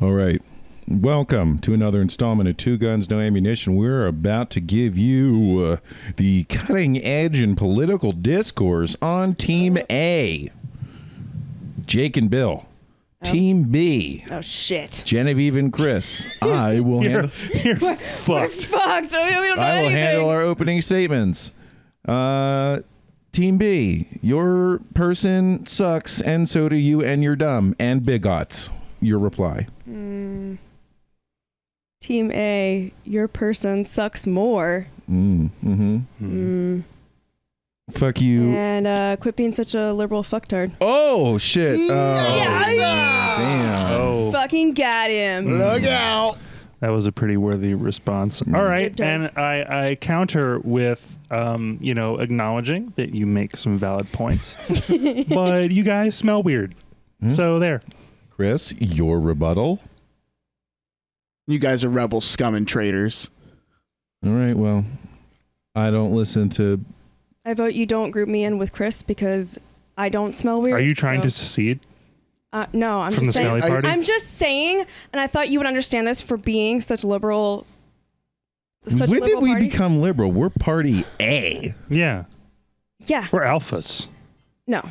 All right. Welcome to another installment of Two Guns, No Ammunition. We're about to give you the cutting edge in political discourse on Team A. Jake and Bill. Team B. Oh, shit. Genevieve and Chris. I will handle... You're fucked. We're fucked. We don't know I will anything. handle our opening statements. Team B. Your person sucks, and so do you, and you're dumb, and bigots. Your reply. Team A. Your person sucks more. Fuck you. And quit being such a liberal fucktard. Oh, shit. Damn. Oh, Fucking got him. Look out. that was a pretty worthy response. All right, It does. and I counter with, acknowledging that you make some valid points, but you guys smell weird. So there. Chris, your rebuttal. You guys are rebel scum and traitors. All right, well, I don't listen to... I vote you don't group me in with Chris because I don't smell weird. Are you trying to secede No, I'm from the just saying. smelly party? I'm just saying, and I thought you would understand this for being such liberal. When did we become liberal? We're party A. Yeah, Yeah. we're alphas. No.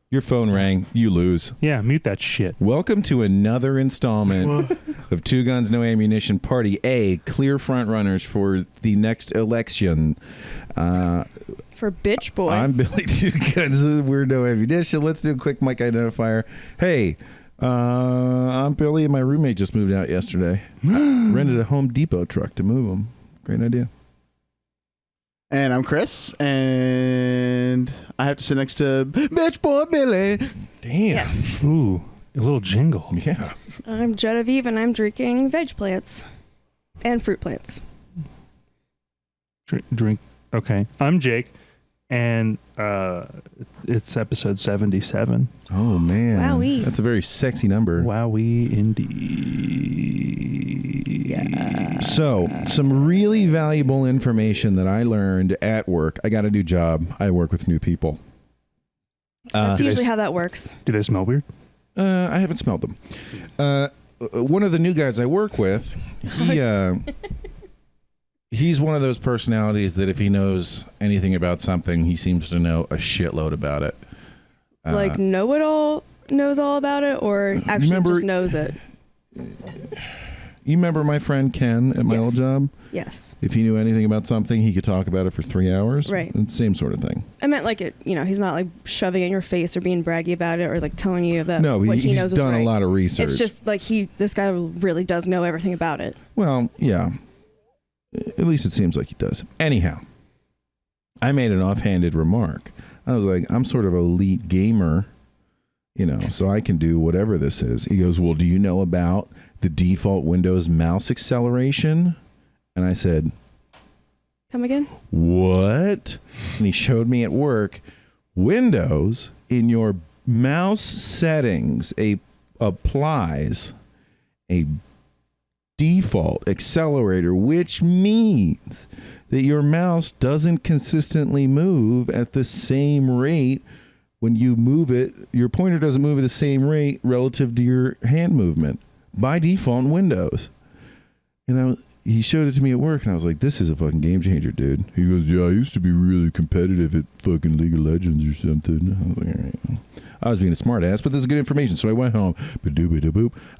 Your phone rang. You lose. Yeah, mute that shit. Welcome to another installment of Two Guns, No Ammunition, Party A. Clear front runners for the next election. For bitch boy. I'm Billy Two Guns. We're No Ammunition. Let's do a quick mic identifier. Hey, I'm Billy, and my roommate just moved out yesterday. Rented a Home Depot truck to move him. Great idea. And I'm Chris, and I have to sit next to bitch boy Billy. Damn. Yes. Ooh, a little jingle. Yeah. I'm Genevieve, and I'm drinking veg plants and fruit plants. Drink. Okay, I'm Jake, and it's episode 77. Oh, man. Wowee. That's a very sexy number. Wowee, indeed. Yeah. So, some really valuable information that I learned at work. I got a new job. I work with new people. That's usually how that works. Do they smell weird? I haven't smelled them. One of the new guys I work with, he's one of those personalities that if he knows anything about something, he seems to know a shitload about it. Like know-it-all knows all about it, or actually just knows it? You remember my friend Ken at my old job? Yes. If he knew anything about something, he could talk about it for 3 hours. Right. It's the same sort of thing. I meant like it. He's not like shoving it in your face or being braggy about it or like telling you that No, what he he's knows done is right. a lot of research. It's just like this guy really does know everything about it. Well, yeah. At least it seems like he does. Anyhow, I made an offhanded remark. I was like, I'm sort of an elite gamer, so I can do whatever this is. He goes, well, do you know about the default Windows mouse acceleration? And I said, Come again? what? And he showed me at work, Windows in your mouse settings applies a default accelerator, which means that your mouse doesn't consistently move at the same rate. When you move it, your pointer doesn't move at the same rate relative to your hand movement by default in Windows. He showed it to me at work, and I was like, this is a fucking game changer, dude. He goes, yeah, I used to be really competitive at fucking League of Legends or something. I was like, all right. I was being a smart ass, but this is good information. So I went home. I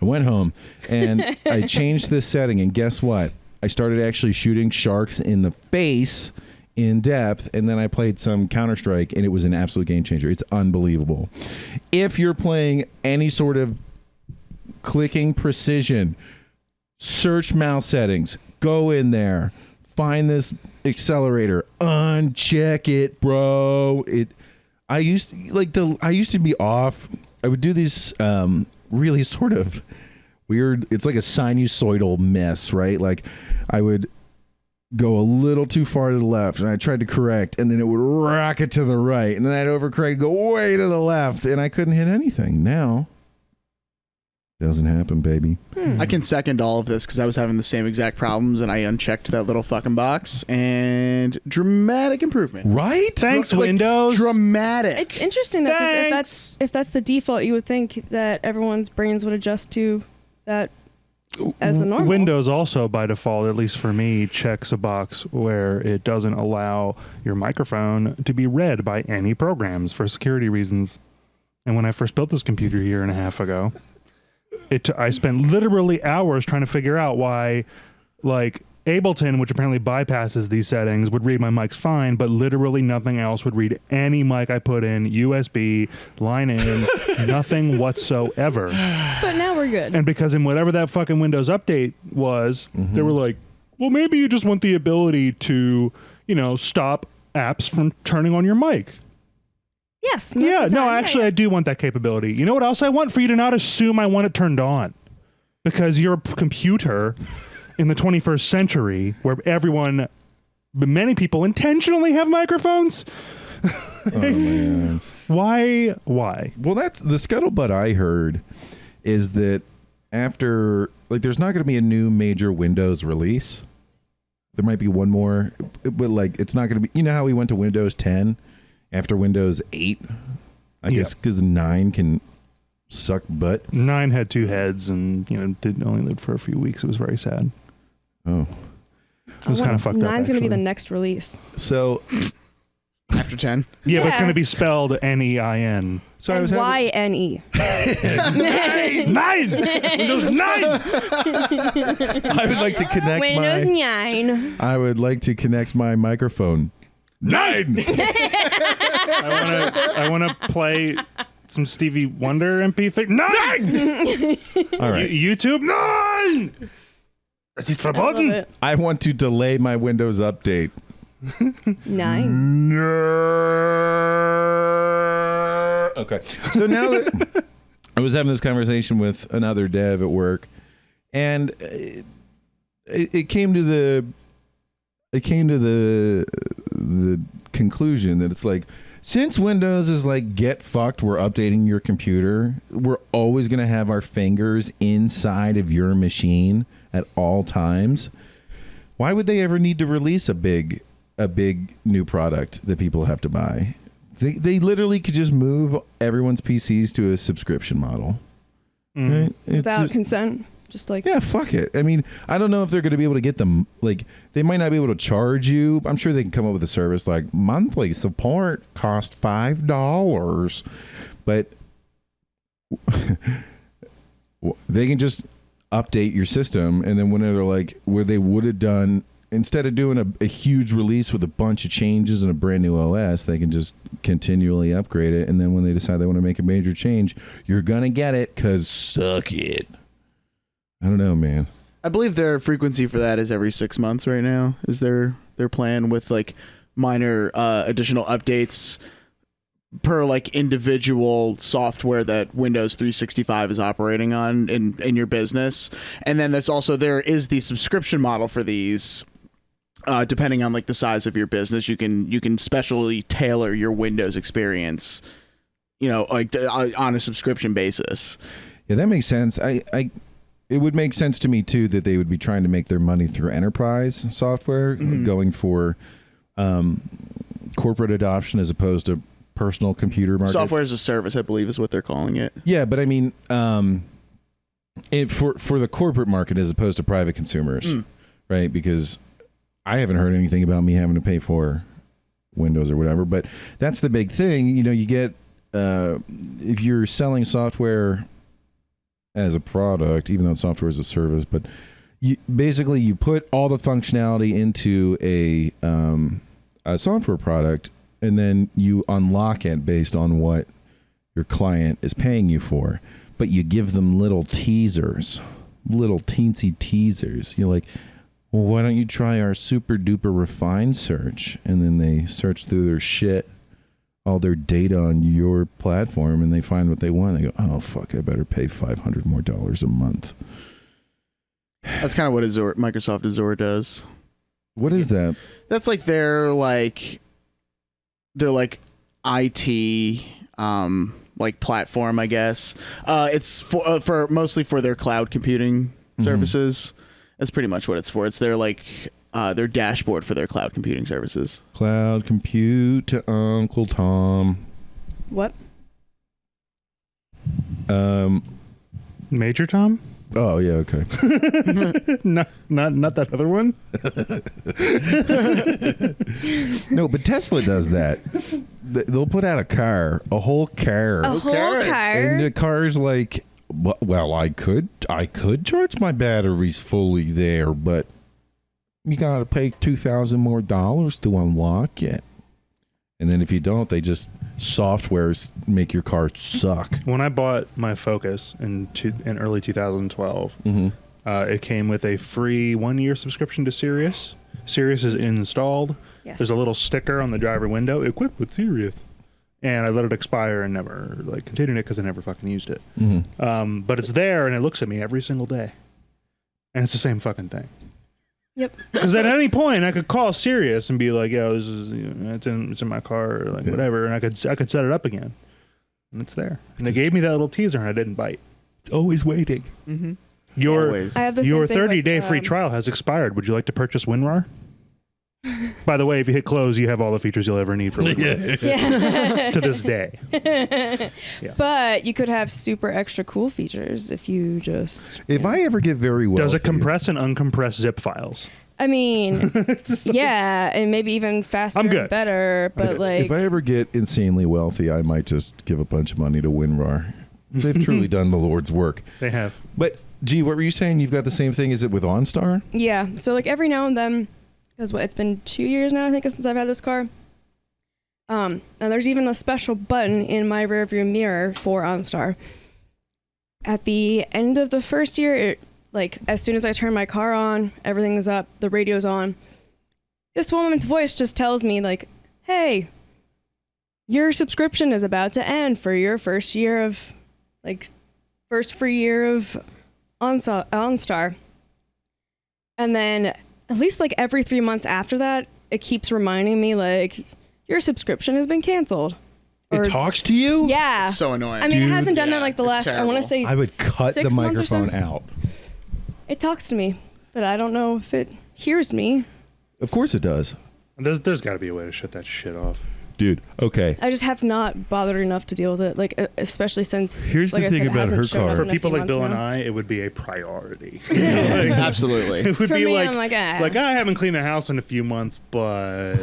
went home, and I changed this setting, and guess what? I started actually shooting sharks in the face in depth, and then I played some Counter-Strike, and it was an absolute game changer. It's unbelievable. If you're playing any sort of clicking precision, search mouse settings, go in there, find this accelerator, uncheck it, bro. I used to be off. I would do these really sort of weird, it's like a sinusoidal mess, right? Like I would go a little too far to the left, and I tried to correct, and then it would rocket to the right, and then I'd overcorrect, go way to the left, and I couldn't hit anything. Now, doesn't happen, baby. I can second all of this because I was having the same exact problems, and I unchecked that little fucking box, and dramatic improvement. Right? Thanks, Windows. Dramatic. It's interesting though, because if that's the default, you would think that everyone's brains would adjust to that as the normal. Windows also, by default, at least for me, checks a box where it doesn't allow your microphone to be read by any programs for security reasons. And when I first built this computer a year and a half ago, I spent literally hours trying to figure out why, like, Ableton, which apparently bypasses these settings, would read my mics fine, but literally nothing else would read any mic I put in, USB, line in, nothing whatsoever. But now we're good. And because in whatever that fucking Windows update was, they were like, well, maybe you just want the ability to, stop apps from turning on your mic. Yes. Yeah, no, actually, I do want that capability. You know what else I want? For you to not assume I want it turned on. Because your computer in the 21st century, where many people intentionally have microphones. Oh, man. Why? Well, that's the scuttlebutt I heard is that after, like, there's not going to be a new major Windows release. There might be one more, but, like, it's not going to be, how we went to Windows 10 after Windows 8? I guess because 9 can suck butt. 9 had 2 heads and, didn't only live for a few weeks. It was very sad. Oh. It was kind of fucked up. 9's going to be the next release. So after 10? Yeah, but it's going to be spelled N-E-I-N. So I was Y-N-E. 9! Windows 9! I would like to connect Windows 9. I would like to connect my microphone. 9! I want to play some Stevie Wonder MP3. 9! All right. YouTube 9! Das ist verboten. I want to delay my Windows update. 9. Okay. So now that I was having this conversation with another dev at work, and it came to the conclusion that it's like, since Windows is like, get fucked, we're updating your computer, we're always going to have our fingers inside of your machine at all times. Why would they ever need to release a big new product that people have to buy? They literally could just move everyone's PCs to a subscription model. Right? Without consent. Just like, yeah, fuck it. I mean, I don't know if they're going to be able to get them. Like, they might not be able to charge you. I'm sure they can come up with a service like monthly support cost $5, but they can just update your system, and then when they're like, where they would have done, instead of doing a huge release with a bunch of changes and a brand new OS, they can just continually upgrade it, and then when they decide they want to make a major change, you're gonna get it, because suck it. I don't know, man. I believe their frequency for that is every 6 months right now, is their plan, with like minor additional updates per like individual software that Windows 365 is operating on in your business. And then there is the subscription model for these. Depending on like the size of your business, you can specially tailor your Windows experience, like on a subscription basis. Yeah, that makes sense. It would make sense to me too that they would be trying to make their money through enterprise software, going for corporate adoption as opposed to personal computer market. Software as a service, I believe, is what they're calling it. Yeah, but I mean, for the corporate market as opposed to private consumers, right? Because I haven't heard anything about me having to pay for Windows or whatever. But that's the big thing. You get if you're selling software as a product, even though software is a service, but you put all the functionality into a software product, and then you unlock it based on what your client is paying you for. But you give them little teasers, little teensy teasers. You're like, well, why don't you try our super duper refined search? And then they search through their shit, all their data on your platform, and they find what they want. They go, oh, fuck, I better pay $500 more a month. That's kind of what Microsoft Azure does. What is that? That's like their IT like platform, I guess. It's for mostly for their cloud computing services. That's pretty much what it's for. It's their their dashboard for their cloud computing services. Cloud compute to Uncle Tom. What? Major Tom? Oh yeah, okay. not that other one. No, but Tesla does that. They'll put out a whole car. A whole car. And the car's like, well, I could charge my batteries fully there, but you gotta pay $2,000 more to unlock it. And then if you don't, they just softwares make your car suck. When I bought my Focus in early 2012, it came with a free 1-year subscription to Sirius. Sirius is installed. Yes. There's a little sticker on the driver window, equipped with Sirius. And I let it expire and never continued it because I never fucking used it. But it's there and it looks at me every single day. And it's the same fucking thing. Yep. Because at any point I could call Sirius and be like, "Yo, this is it's in my car," or like whatever, and I could set it up again, and it's there. And they gave me that little teaser, and I didn't bite. It's always waiting. Your I have the same your thing 30-day with, free trial has expired. Would you like to purchase WinRAR? By the way, if you hit close, you have all the features you'll ever need for WinRAR. Yeah. To this day. But you could have super extra cool features if you just. If I ever get very wealthy, Does it compress and uncompress zip files? I mean, yeah, and maybe even faster I'm good. and better. But like, if I ever get insanely wealthy, I might just give a bunch of money to WinRAR. They've truly done the Lord's work. They have. But gee, what were you saying? You've got the same thing? Is it with OnStar? yeah. So like every now and then, because it's been 2 years now, I think, since I've had this car. And there's even a special button in my rearview mirror for OnStar. At the end of the first year, like as soon as I turn my car on, everything is up, the radio's on. This woman's voice just tells me like, "Hey, your subscription is about to end for your first free year of OnStar." And then at least like every 3 months after that, it keeps reminding me like, "Your subscription has been canceled." It talks to you? Yeah. It's so annoying. I mean, it hasn't done Yeah, that like the it's last, I want to terrible. say I would cut 6 the months or so. microphone out. It talks to me, but I don't know if it hears me. Of course it does. There's got to be a way to shut that shit off. Dude, okay. I just have not bothered enough to deal with it, like especially since. Here's the like I thing said, it about hasn't her shown car. up For in a people few like Bill months and now. I, it would be a priority. Absolutely. It would For be me, like, I'm like, ah. I haven't cleaned the house in a few months, but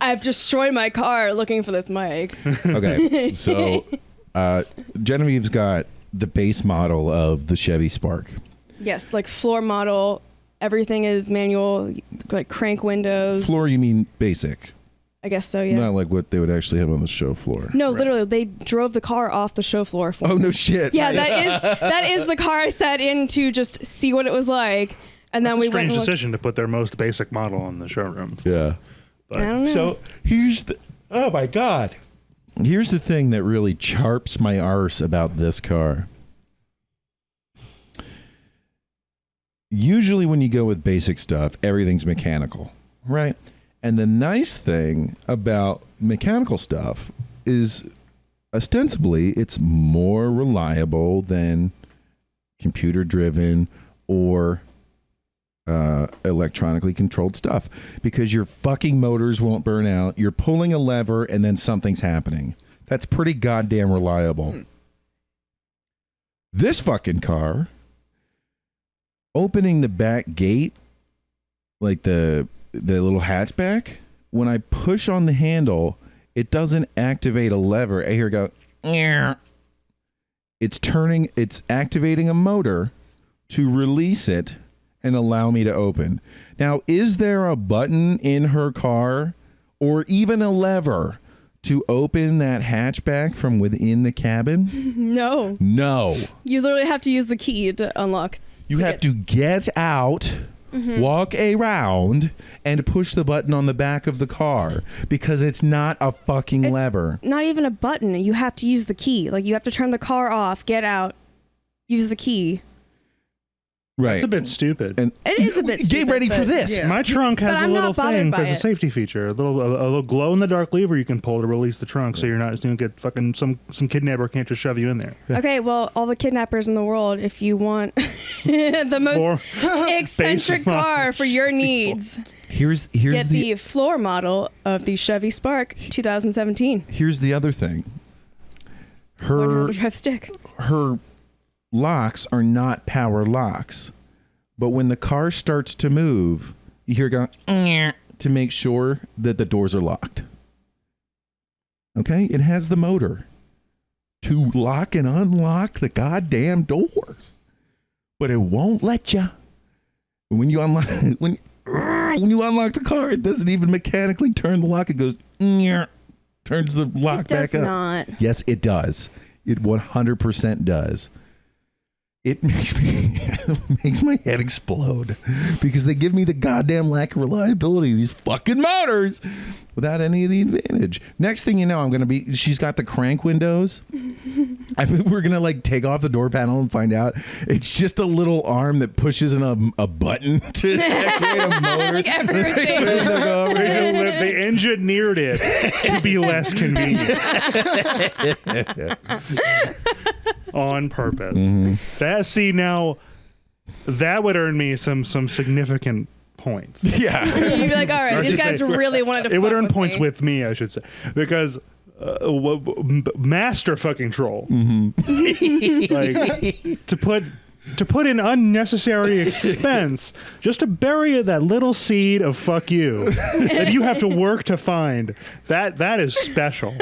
I've destroyed my car looking for this mic. Okay. So Genevieve's got the base model of the Chevy Spark. Yes, like floor model. Everything is manual, like crank windows. Floor, you mean basic? I guess so, yeah. Not like what they would actually have on the show floor. No, literally, they drove the car off the show floor for Oh, me. no shit. Yeah, that is the car I sat in to just see what it was like, and then it's we a strange went and looked. decision to put their most basic model in the showroom. Yeah. But I don't know. So here's the. Oh, my God. Here's the thing that really charps my arse about this car. Usually when you go with basic stuff, everything's mechanical, right? And the nice thing about mechanical stuff is ostensibly it's more reliable than computer driven or electronically controlled stuff because your fucking motors won't burn out. You're pulling a lever and then something's happening. That's pretty goddamn reliable. This fucking car, opening the back gate, like the little hatchback, when I push on the handle, it doesn't activate a lever. I hear it go, it's activating a motor to release it and allow me to open. Now, is there a button in her car or even a lever to open that hatchback from within the cabin? No. No. You literally have to use the key to unlock. You have to get out, walk around, and push the button on the back of the car because it's not a fucking It's lever. Not even a button. You have to use the key. Like, you have to turn the car off, get out, use the key. Right. It's a bit stupid. And It is a bit Get stupid, ready for but- this. Yeah. My trunk has But a I'm little not bothered thing by as a it. safety feature, a little glow in the dark lever you can pull to release the trunk, so you're not going to get fucking some kidnapper can't just shove you in there. Okay, well, all the kidnappers in the world, if you want the most eccentric base car model. for your needs, Here's get the the floor model of the Chevy Spark 2017. here's the other thing. Learn how Her to drive stick. her locks are not power locks. But when the car starts to move, you hear it go to make sure that the doors are locked. Okay? It has the motor to lock and unlock the goddamn doors. But it won't let you. When you unlock when you unlock the car, it doesn't even mechanically turn the lock. It goes turns the lock back up. It does not. Yes, it does. It 100% does. It makes my head explode because they give me the goddamn lack of reliability of these fucking motors without any of the advantage. Next thing you know, she's got the crank windows. We're going to like take off the door panel and find out it's just a little arm that pushes in a button to activate a motor. Like every rotation. They engineered it to be less convenient. On purpose. That would earn me some significant points. Yeah. You'd be like, all right, these guys really wanted to fuck It would earn with points me. with me, I should say. Because master fucking troll. Like to put in unnecessary expense just to bury that little seed of fuck you that you have to work to find. That is special.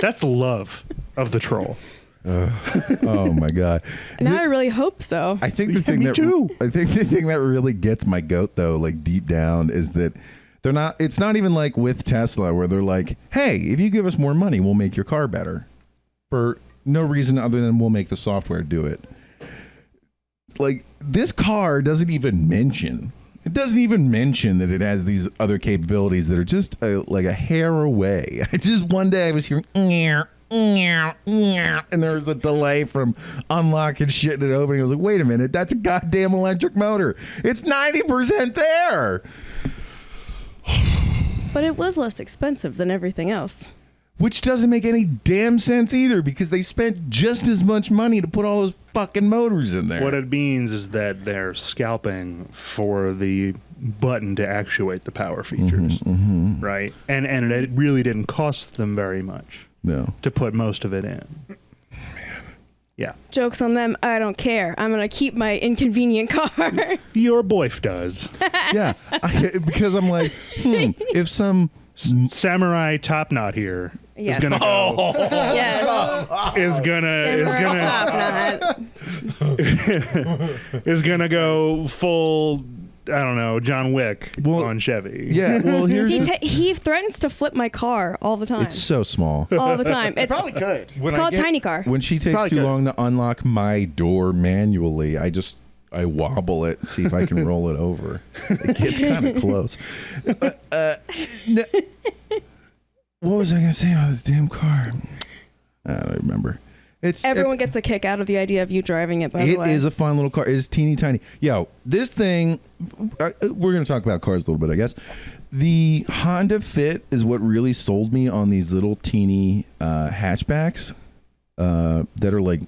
That's love of the troll. Oh my god! Now I really hope so. I think the thing that really gets my goat though, like deep down, is that they're not. It's not even like with Tesla where they're like, "Hey, if you give us more money, we'll make your car better," for no reason other than we'll make the software do it. Like this car doesn't even mention. It doesn't even mention that it has these other capabilities that are just like a hair away. Just one day I was hearing. And there was a delay from unlocking shit and it opening. I was like, wait a minute, that's a goddamn electric motor. It's 90% there. But it was less expensive than everything else. Which doesn't make any damn sense either because they spent just as much money to put all those fucking motors in there. What it means is that they're scalping for the button to actuate the power features, right? And it really didn't cost them very much. No. To put most of it in. Man. Yeah. Joke's on them. I don't care. I'm going to keep my inconvenient car. Your boyf does. Yeah. Because I'm like, if some Samurai Top Knot here Yes. is gonna go. Yes. Is gonna go full, I don't know, John Wick on Chevy. Yeah, well, here's He threatens to flip my car all the time. it's so small. All the time. It's Probably could. It's called tiny car. When she takes Probably too could. long to unlock my door manually, I wobble it and see if I can roll it over. It gets kind of close. No, what was I going to say about this damn car? I don't remember. Everyone gets a kick out of the idea of you driving it, by the way. It is a fun little car. It is teeny tiny. Yo, this thing, we're going to talk about cars a little bit, I guess. The Honda Fit is what really sold me on these little teeny hatchbacks that are like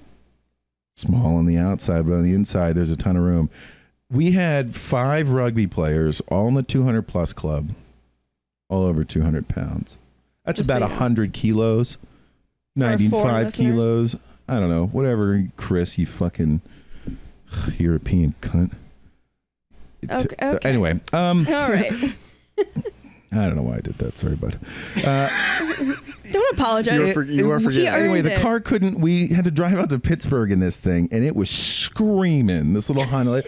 small on the outside, but on the inside, there's a ton of room. We had 5 rugby players, all in the 200 plus club, all over 200 pounds. That's Just about so you know. 100 kilos, For our 95 foreign listeners. kilos. I don't know, whatever, Chris, you fucking European cunt. Okay. Anyway, All right. I don't know why I did that. Sorry, bud. Don't apologize. You are forgetting. Anyway, earned the it. car couldn't. We had to drive out to Pittsburgh in this thing, and it was screaming. This little Honda like,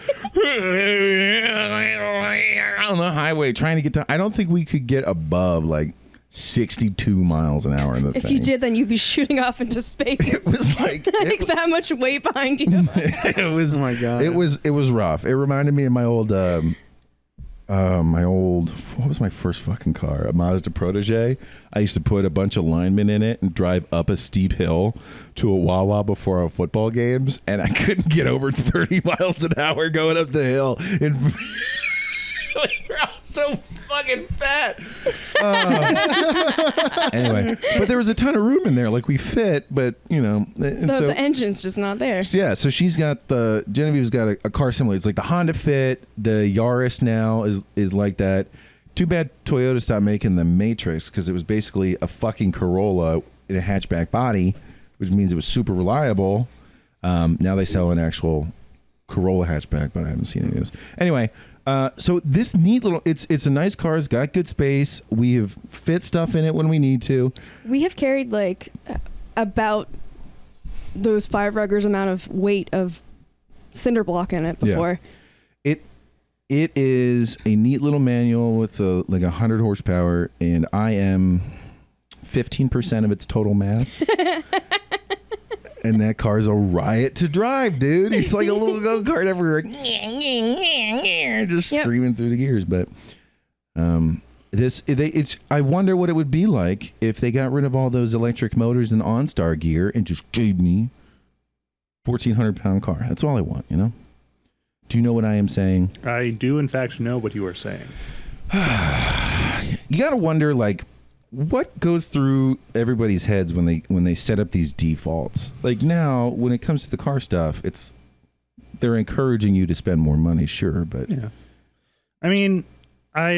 on the highway trying to get to. I don't think we could get above like 62 miles an hour in the If thing. you did, then you'd be shooting off into space. It was like Like that much weight behind you. it was. Oh my God. It was rough. It reminded me of my old. What was my first fucking car? A Mazda Protege. I used to put a bunch of linemen in it and drive up a steep hill to a Wawa before our football games, and I couldn't get over 30 miles an hour going up the hill. And we're all so fucking fat. Anyway, but there was a ton of room in there. Like we fit, but you know, and so The engine's just not there. yeah, so Genevieve's got a car similar. It's like the Honda Fit, the Yaris now is like that. Too bad Toyota stopped making the Matrix because it was basically a fucking Corolla in a hatchback body, which means it was super reliable. Now they sell an actual Corolla hatchback, but I haven't seen any of those. Anyway, so this neat little, it's a nice car. It's got good space. We have fit stuff in it when we need to. We have carried like about those 5 Ruggers amount of weight of cinder block in it before. Yeah. It is a neat little manual with like 100 horsepower, and I am 15% of its total mass. And that car's a riot to drive, dude. It's like a little go-kart everywhere. Just screaming through the gears. But I wonder what it would be like if they got rid of all those electric motors and OnStar gear and just gave me 1,400-pound car. That's all I want, you know? Do you know what I am saying? I do, in fact, know what you are saying. You got to wonder, like, what goes through everybody's heads when they set up these defaults? Like now, when it comes to the car stuff, they're encouraging you to spend more money, sure, but yeah. I mean, I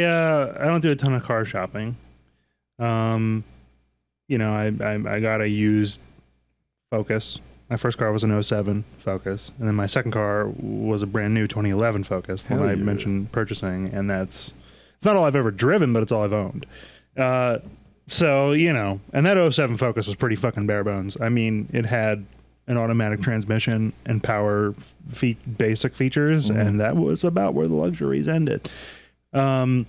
don't do a ton of car shopping. You know, I got a used Focus. My first car was an 07 Focus, and then my second car was a brand new 2011 Focus that I mentioned purchasing, and it's not all I've ever driven, but it's all I've owned. So, you know, and that 07 Focus was pretty fucking bare bones. I mean, it had an automatic transmission and power basic features, and that was about where the luxuries ended. This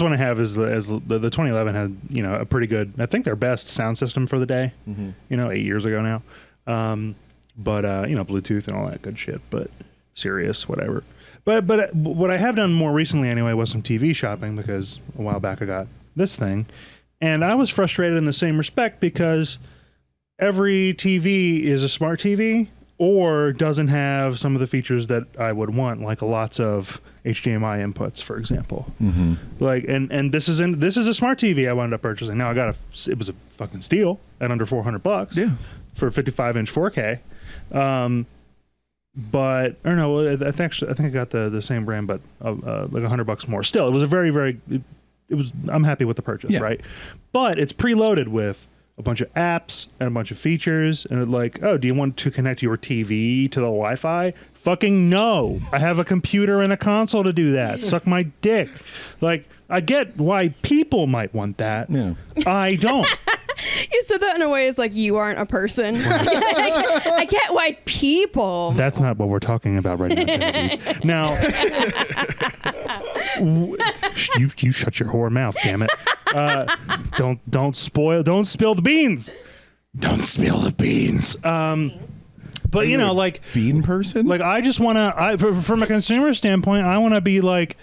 one I have is the 2011 had, you know, a pretty good, I think their best sound system for the day, you know, 8 years ago now. But you know, Bluetooth and all that good shit, but Sirius, whatever. But what I have done more recently anyway was some TV shopping, because a while back I got this thing, and I was frustrated in the same respect because every TV is a smart TV or doesn't have some of the features that I would want, like lots of HDMI inputs, for example. Like, and this is a smart TV I wound up purchasing. Now it was a fucking steal at under $400. Yeah, for 55-inch 4K. But or no, I think I got the same brand, but like $100 more. Still, it was a very it was. I'm happy with the purchase, right? But it's preloaded with a bunch of apps and a bunch of features, and like, oh, do you want to connect your TV to the Wi-Fi? Fucking no! I have a computer and a console to do that. Suck my dick. Like, I get why people might want that. Yeah. I don't. You said that in a way it's like you aren't a person. I get why people. That's not what we're talking about right now. Now, you shut your whore mouth, damn it! Don't spill the beans. Don't spill the beans. But you know, like bean person. Like I just want to. From a consumer standpoint, I want to be like.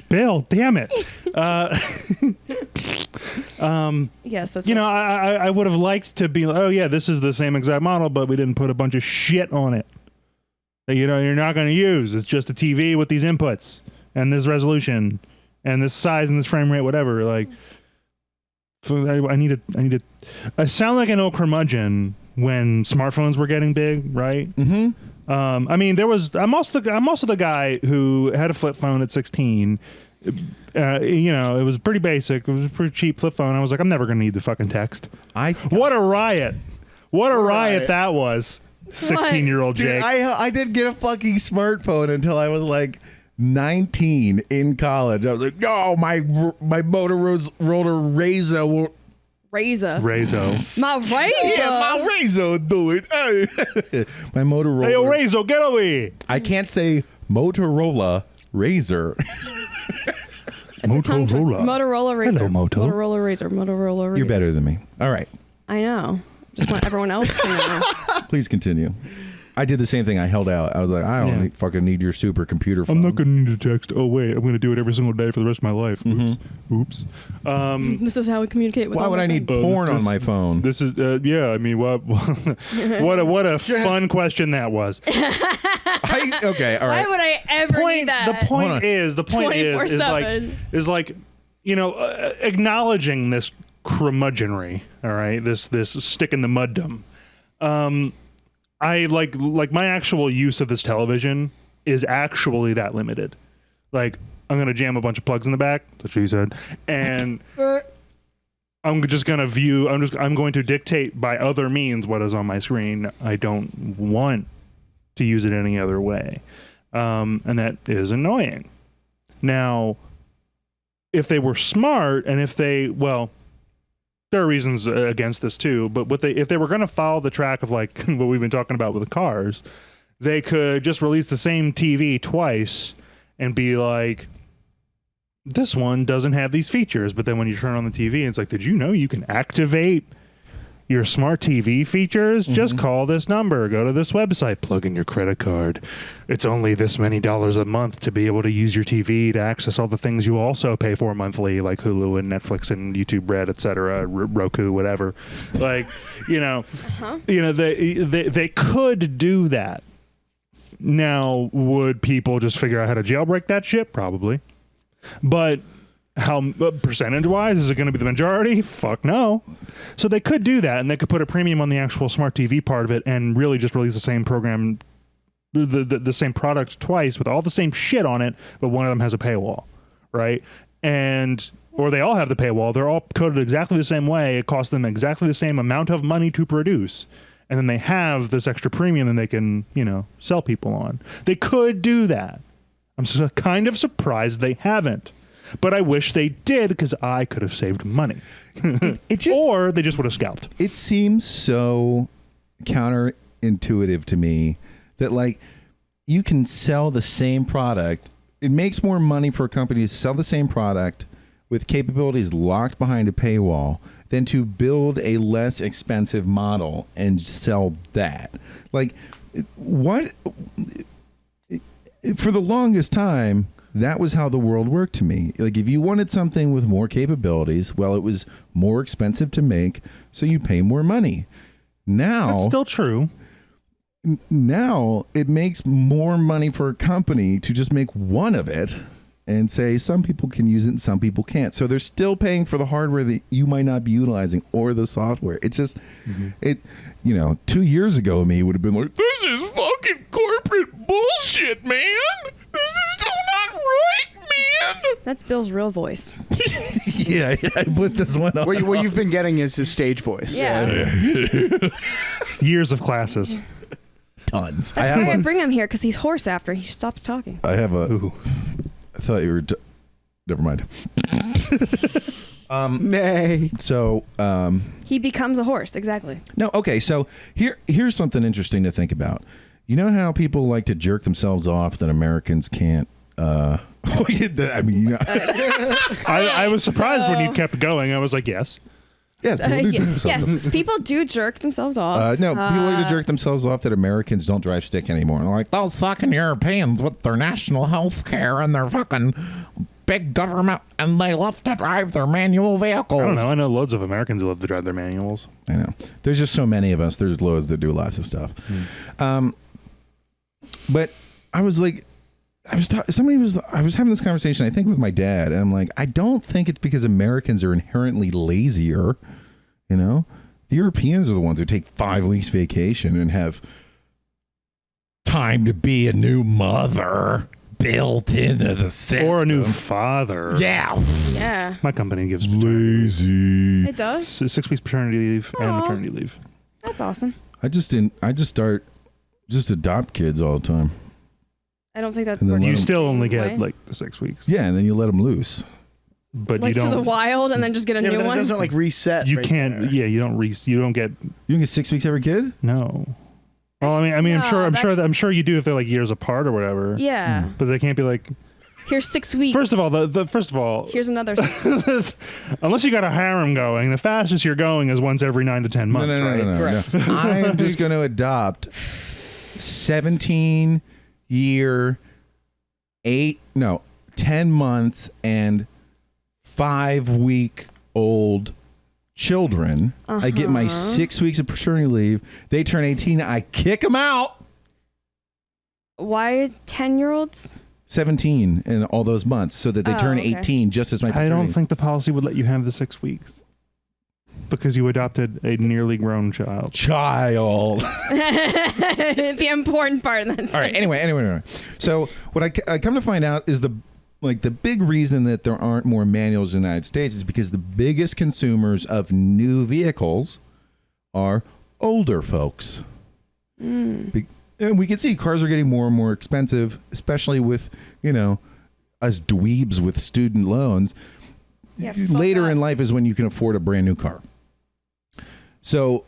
Bill, damn it. Yes, that's you know, I would have liked to be like, oh yeah, this is the same exact model, but we didn't put a bunch of shit on it that, you know, you're not going to use. It's just a TV with these inputs and this resolution and this size and this frame rate, whatever. Like, I sound like an old curmudgeon when smartphones were getting big, right? I mean, I'm also the guy who had a flip phone at 16. You know, it was pretty basic. It was a pretty cheap flip phone. I was like, I'm never going to need the fucking text. What a riot. What a riot that was. 16-year-old Jake. Dude, I didn't get a fucking smartphone until I was like 19 in college. I was like, no, my Motorola Razr will... Razor. My Razor. Yeah, my Razor do it. My Motorola. Hey, yo, Razor, get over here. I can't say Motorola Razr. Motorola Razor. Hello, Moto. Motorola Razor. Motorola Razor. You're better than me. All right. I know. Just want everyone else to know. Please continue. I did the same thing. I held out. I was like, I don't fucking need your supercomputer phone. I'm not going to need a text. Oh, wait. I'm going to do it every single day for the rest of my life. Oops. This is how we communicate with Why would I need porn on my phone? This is, yeah, I mean, what a fun question that was. Okay, all right. Why would I ever need that? The point is like, you know, acknowledging this curmudgeonry, all right? This stick in the muddum. I like my actual use of this television is actually that limited. Like, I'm gonna jam a bunch of plugs in the back. That's what you said, and I'm I'm going to dictate by other means what is on my screen. I don't want to use it any other way. And that is annoying. Now, if they were smart and there are reasons against this too, but if they were going to follow the track of like what we've been talking about with the cars, they could just release the same TV twice and be like, this one doesn't have these features. But then when you turn on the TV, it's like, did you know you can activate your smart TV features? Mm-hmm. Just call this number, go to this website, plug in your credit card. It's only this many dollars a month to be able to use your TV to access all the things you also pay for monthly, like Hulu and Netflix and YouTube Red, etc., Roku, whatever. Like, they could do that. Now, would people just figure out how to jailbreak that shit? Probably. But how percentage-wise, is it going to be the majority? Fuck no. So they could do that, and they could put a premium on the actual smart TV part of it and really just release the same program, the same product twice with all the same shit on it, but one of them has a paywall, right? Or they all have the paywall. They're all coded exactly the same way. It costs them exactly the same amount of money to produce. And then they have this extra premium that they can, sell people on. They could do that. I'm kind of surprised they haven't. But I wish they did, because I could have saved money. Or they just would have scalped. It seems so counterintuitive to me that, like, you can sell the same product. It makes more money for a company to sell the same product with capabilities locked behind a paywall than to build a less expensive model and sell that. Like, what? For the longest time, that was how the world worked to me. Like, if you wanted something with more capabilities, well, it was more expensive to make, so you pay more money. Now, that's still true. Now it makes more money for a company to just make one of it and say some people can use it and some people can't. So they're still paying for the hardware that you might not be utilizing or the software. It's just, 2 years ago, me would have been like, this is fucking corporate bullshit, man. This is still not right, man. That's Bill's real voice. Yeah, I put this one on. What you've been getting is his stage voice. Yeah. Years of classes. Tons. That's why I bring him here, because he's hoarse after he stops talking. I have a... Ooh. I thought you were... Never mind. Nay. So... he becomes a horse, exactly. No, okay, so here's something interesting to think about. You know how people like to jerk themselves off that Americans can't... I mean... I was surprised when you kept going. I was like, yes. Yes, people do jerk themselves off. No, people like to jerk themselves off that Americans don't drive stick anymore. And they're like, those fucking Europeans with their national health care and their fucking big government, and they love to drive their manual vehicles. I don't know. I know loads of Americans who love to drive their manuals. I know. There's just so many of us. There's loads that do lots of stuff. But I was like, I was having this conversation, I think, with my dad, and I'm like, I don't think it's because Americans are inherently lazier. The Europeans are the ones who take 5 weeks vacation and have time to be a new mother built into the system. Or a new father. Yeah. My company gives lazy. It does? 6 weeks paternity leave and maternity leave. That's awesome. I just adopt kids all the time. I don't think that's... You still only get like the 6 weeks. Yeah, and then you let them loose. But like you don't... to the wild and then just get a new one? It doesn't like reset. You right can't... there. Yeah, you don't get... You don't get 6 weeks every kid? No. Well, I'm sure you do if they're like years apart or whatever. Yeah. But they can't be like... Here's 6 weeks. First of all, here's another 6 weeks. Unless you got a harem going, the fastest you're going is once every 9 to 10 months, right? No. Correct. I am just going to adopt 17-year, 10 months and 5-week-old children. I get my 6 weeks of paternity leave. They turn 18. I kick them out. Why 10-year-olds? 17 in all those months so that they turn 18 just as my paternity. I don't think the policy would let you have the 6 weeks because you adopted a nearly grown child. The important part of that. All right. Anyway. So what I come to find out is like the big reason that there aren't more manuals in the United States is because the biggest consumers of new vehicles are older folks. And we can see cars are getting more and more expensive, especially with, us dweebs with student loans. Yeah, Later in life is when you can afford a brand new car. So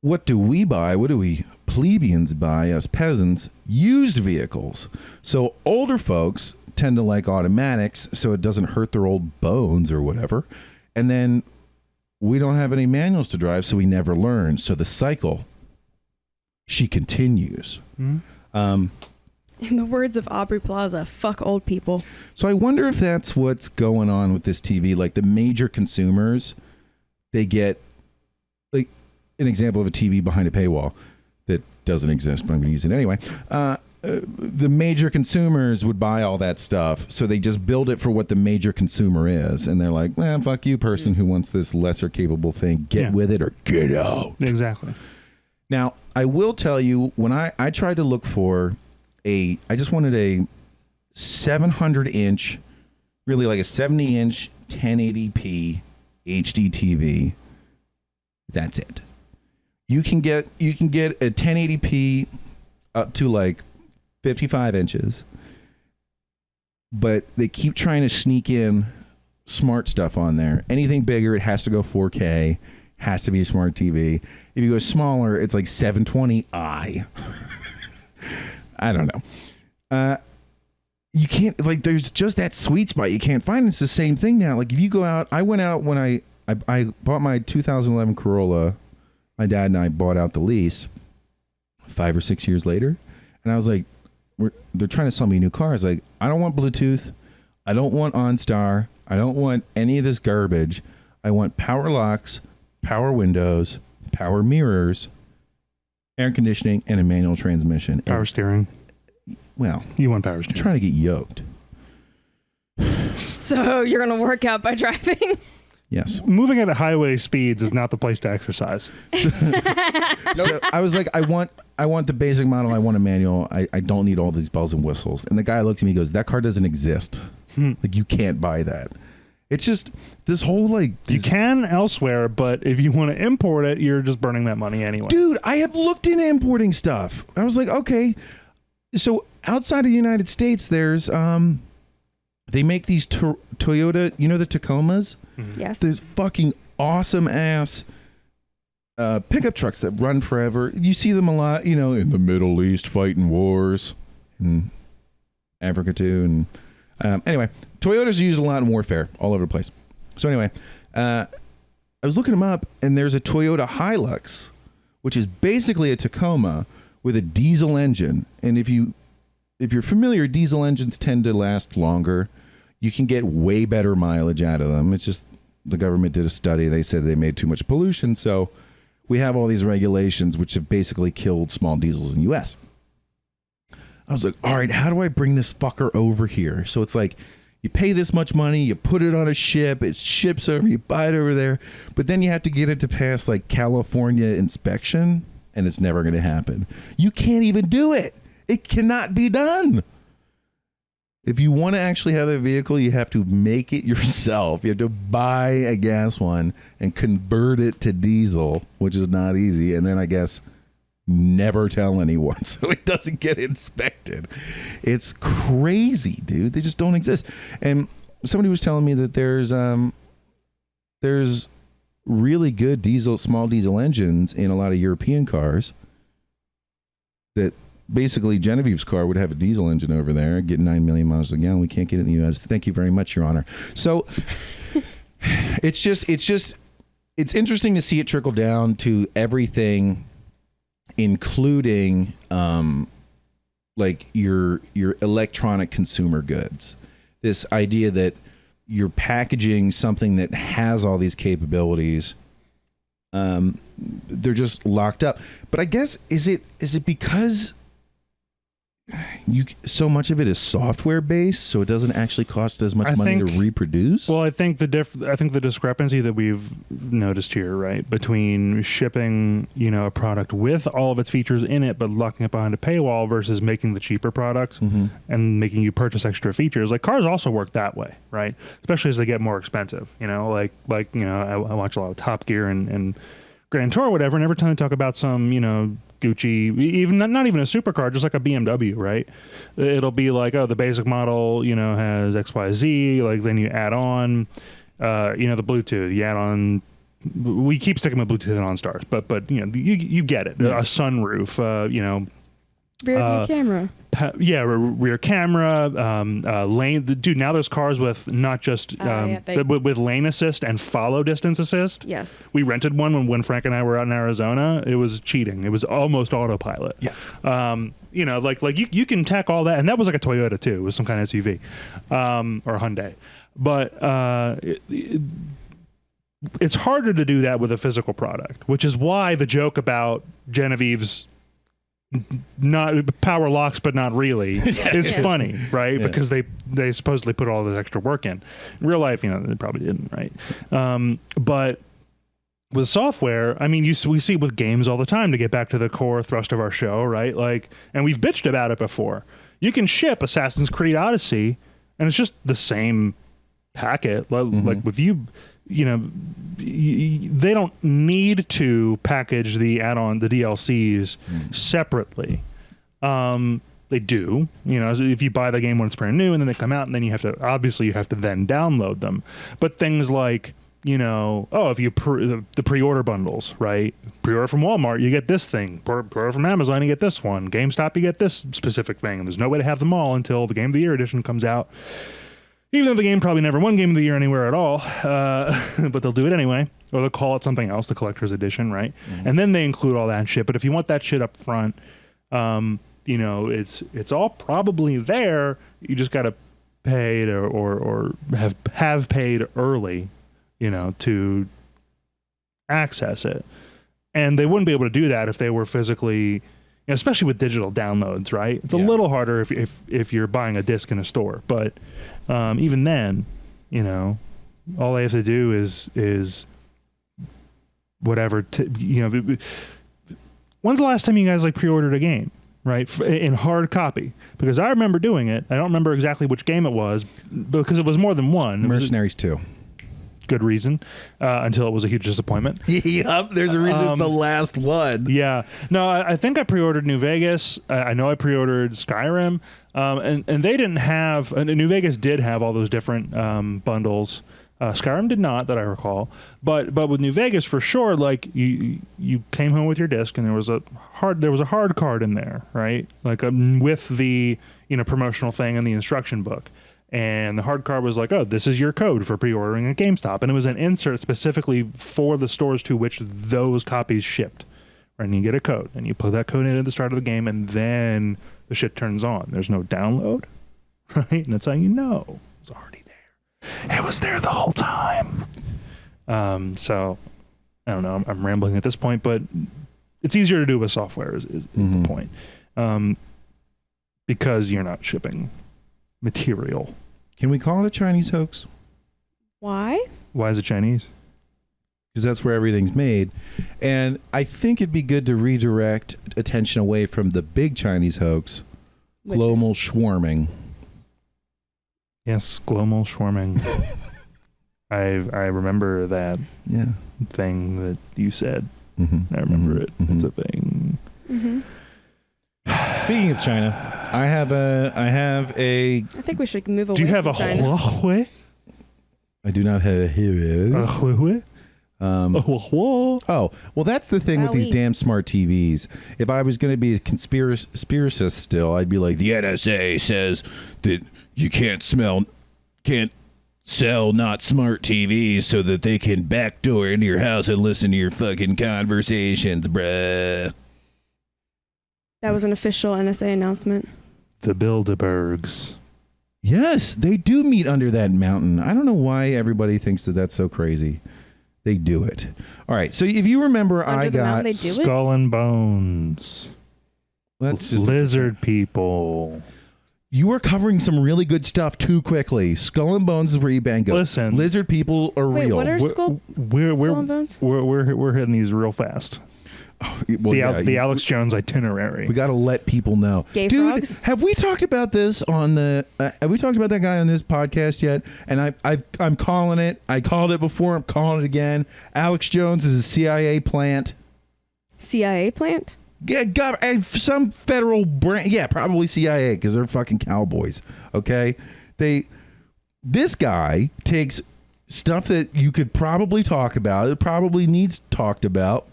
what do we buy? What do we plebeians buy, us peasants? Used vehicles. So older folks tend to like automatics so it doesn't hurt their old bones or whatever. And then we don't have any manuals to drive, so we never learn. So the cycle, she continues. In the words of Aubrey Plaza, fuck old people. So I wonder if that's what's going on with this TV. Like the major consumers, they get like an example of a TV behind a paywall that doesn't exist, but I'm going to use it anyway. The major consumers would buy all that stuff, so they just build it for what the major consumer is, and they're like, fuck you, person who wants this lesser capable thing. Get with it or get out. Exactly. Now, I will tell you, when I tried to look for I just wanted a 700-inch, really like a 70-inch 1080p HD TV. That's it. You can get a 1080p up to like 55 inches, but they keep trying to sneak in smart stuff on there. Anything bigger, it has to go 4K, has to be a smart TV. If you go smaller, it's like 720i. I don't know. You can't, like, there's just that sweet spot you can't find. It's the same thing now. Like if you go out, I went out when I bought my 2011 Corolla. My dad and I bought out the lease 5 or 6 years later. And I was like, they're trying to sell me a new car. I was like, I don't want Bluetooth. I don't want OnStar. I don't want any of this garbage. I want power locks, power windows, power mirrors, air conditioning, and a manual transmission. Power steering. Well, You want power I'm steering. trying to get yoked. So you're going to work out by driving? Yes. Moving at highway speeds is not the place to exercise. So I was like, I want the basic model. I want a manual. I don't need all these bells and whistles. And the guy looks at me and goes, that car doesn't exist. Like, you can't buy that. It's just this whole like... You can elsewhere, but if you want to import it, you're just burning that money anyway. Dude, I have looked into importing stuff. I was like, okay. So outside of the United States, there's... they make these Toyota, the Tacomas? Yes. There's fucking awesome ass pickup trucks that run forever. You see them a lot, in the Middle East fighting wars, in Africa too. And anyway, Toyotas are used a lot in warfare all over the place. So anyway, I was looking them up, and there's a Toyota Hilux, which is basically a Tacoma with a diesel engine. And if you're familiar, diesel engines tend to last longer. You can get way better mileage out of them. It's just the government did a study. They said they made too much pollution. So we have all these regulations which have basically killed small diesels in the U.S. I was like, all right, how do I bring this fucker over here? So it's like you pay this much money, you put it on a ship, it ships over, you buy it over there, but then you have to get it to pass like California inspection, and it's never going to happen. You can't even do it. It cannot be done. If you want to actually have a vehicle, you have to make it yourself. You have to buy a gas one and convert it to diesel, which is not easy. And then I guess never tell anyone so it doesn't get inspected. It's crazy, dude. They just don't exist. And somebody was telling me that there's really good small diesel engines in a lot of European cars that basically Genevieve's car would have a diesel engine over there, get 9 million miles a gallon. We can't get it in the U.S. Thank you very much, Your Honor. So it's interesting to see it trickle down to everything, including like your electronic consumer goods. This idea that you're packaging something that has all these capabilities. They're just locked up. But I guess is it because so much of it is software based, so it doesn't actually cost as much money to reproduce. Well, I think the discrepancy that we've noticed here, right, between shipping, a product with all of its features in it, but locking it behind a paywall versus making the cheaper product and making you purchase extra features. Like cars also work that way, right? Especially as they get more expensive. I watch a lot of Top Gear and Grand Tour or whatever, and every time they talk about some, Gucci, even not even a supercar, just like a BMW, right? It'll be like, oh, the basic model, has XYZ. Like then you add on, the Bluetooth. You add on. We keep sticking with Bluetooth and OnStars, but you get it. A sunroof, Rear view camera. Rear camera, lane. Dude, now there's cars with not just with lane assist and follow distance assist. Yes. We rented one when Frank and I were out in Arizona. It was cheating. It was almost autopilot. Yeah. You can tack all that, and that was like a Toyota too. It was some kind of SUV, or Hyundai. But it's harder to do that with a physical product, which is why the joke about Genevieve's not power locks but not really is funny, right? Yeah. Because they supposedly put all this extra work in real life, they probably didn't, right? But with software, I mean, we see with games all the time, to get back to the core thrust of our show, right? Like, and we've bitched about it before. You can ship Assassin's Creed Odyssey and it's just the same packet. Like with they don't need to package the add-on, the DLCs separately. They do, if you buy the game when it's brand new and then they come out, and then you have to then download them. But things like, if you the pre-order bundles, right? Pre-order from Walmart, you get this thing. Pre-order from Amazon, you get this one. GameStop, you get this specific thing. And there's no way to have them all until the Game of the Year edition comes out. Even though the game probably never won Game of the Year anywhere at all, but they'll do it anyway, or they'll call it something else, the collector's edition, right? And then they include all that shit. But if you want that shit up front, it's all probably there. You just got to pay or have paid early, to access it. And they wouldn't be able to do that if they were physically, especially with digital downloads, right? It's a little harder if you're buying a disc in a store, but even then, all they have to do is whatever. When's the last time you guys pre-ordered a game, right, in hard copy? Because I remember doing it. I don't remember exactly which game it was, because it was more than one. Mercenaries 2. Good reason, until it was a huge disappointment. Yep, there's a reason it's the last one. Yeah. No, I think I pre-ordered New Vegas. I know I pre-ordered Skyrim. And they didn't have... New Vegas did have all those different bundles. Skyrim did not, that I recall. But with New Vegas, for sure, you came home with your disc, and there was a hard card in there, right? With the promotional thing and the instruction book. And the hard card was like, oh, this is your code for pre-ordering at GameStop. And it was an insert specifically for the stores to which those copies shipped. Right? And you get a code, and you put that code in at the start of the game, and then the shit turns on. There's no download, right? And that's how you know it was already there. It was there the whole time. So, I don't know. I'm rambling at this point, but it's easier to do with software is the point. Because you're not shipping material. Can we call it a Chinese hoax? Why? Why is it Chinese? Because that's where everything's made. And I think it'd be good to redirect attention away from the big Chinese hoax, global swarming. Yes, global swarming. I remember that thing that you said. I remember it. It's a thing. Speaking of China, I have a. I think we should move away. Do you have a China. Huawei? I do not have a Huawei. Oh, well, that's the thing with these damn smart TVs. If I was going to be a conspiracist still, I'd be like, the NSA says that you can't sell not smart TVs so that they can backdoor into your house and listen to your fucking conversations, bruh. That was an official NSA announcement. The Bilderbergs. Yes, they do meet under that mountain. I don't know why everybody thinks that that's so crazy. They do it. All right. So if you remember, Under the mountain, they do Skull and Bones. That's just lizard people. You are covering some really good stuff too quickly. Skull and Bones is where you bang go. Listen, lizard people are Wait, real. what are Skull and Bones? We're hitting these real fast. Well, The Alex Jones itinerary. We got to let people know. Gay Dude, frogs? have we talked about this on the? Have we talked about that guy on this podcast yet? And I'm calling it. I called it before. I'm calling it again. Alex Jones is a CIA plant. CIA plant? Yeah, some federal brand. Yeah, probably CIA because they're fucking cowboys. Okay, this guy takes stuff that you could probably talk about. It probably needs talked about.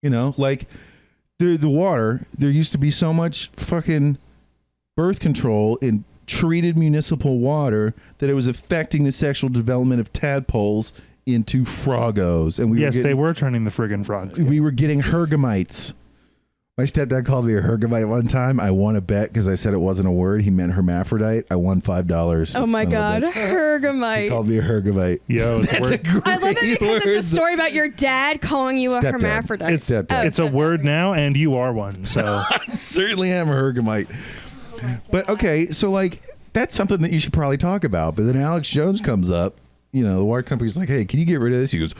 You know, like the water. There used to be so much fucking birth control in treated municipal water that it was affecting the sexual development of tadpoles into frogos. And they were turning the friggin' frogs. We were getting hergamites. My stepdad called me a hergamite one time. I won a bet because I said it wasn't a word. He meant hermaphrodite. I won $5. Oh my God, He hergamite. called me a hergamite. Yo, it's a word. I love it because it's a story about your dad calling you a Stepdad. hermaphrodite. It's stepdad. It's a word now, and you are one. So I certainly am a hergamite. But okay, so like that's something that you should probably talk about. But then Alex Jones comes up. You know, the water company's like, "Hey, can you get rid of this?" He goes,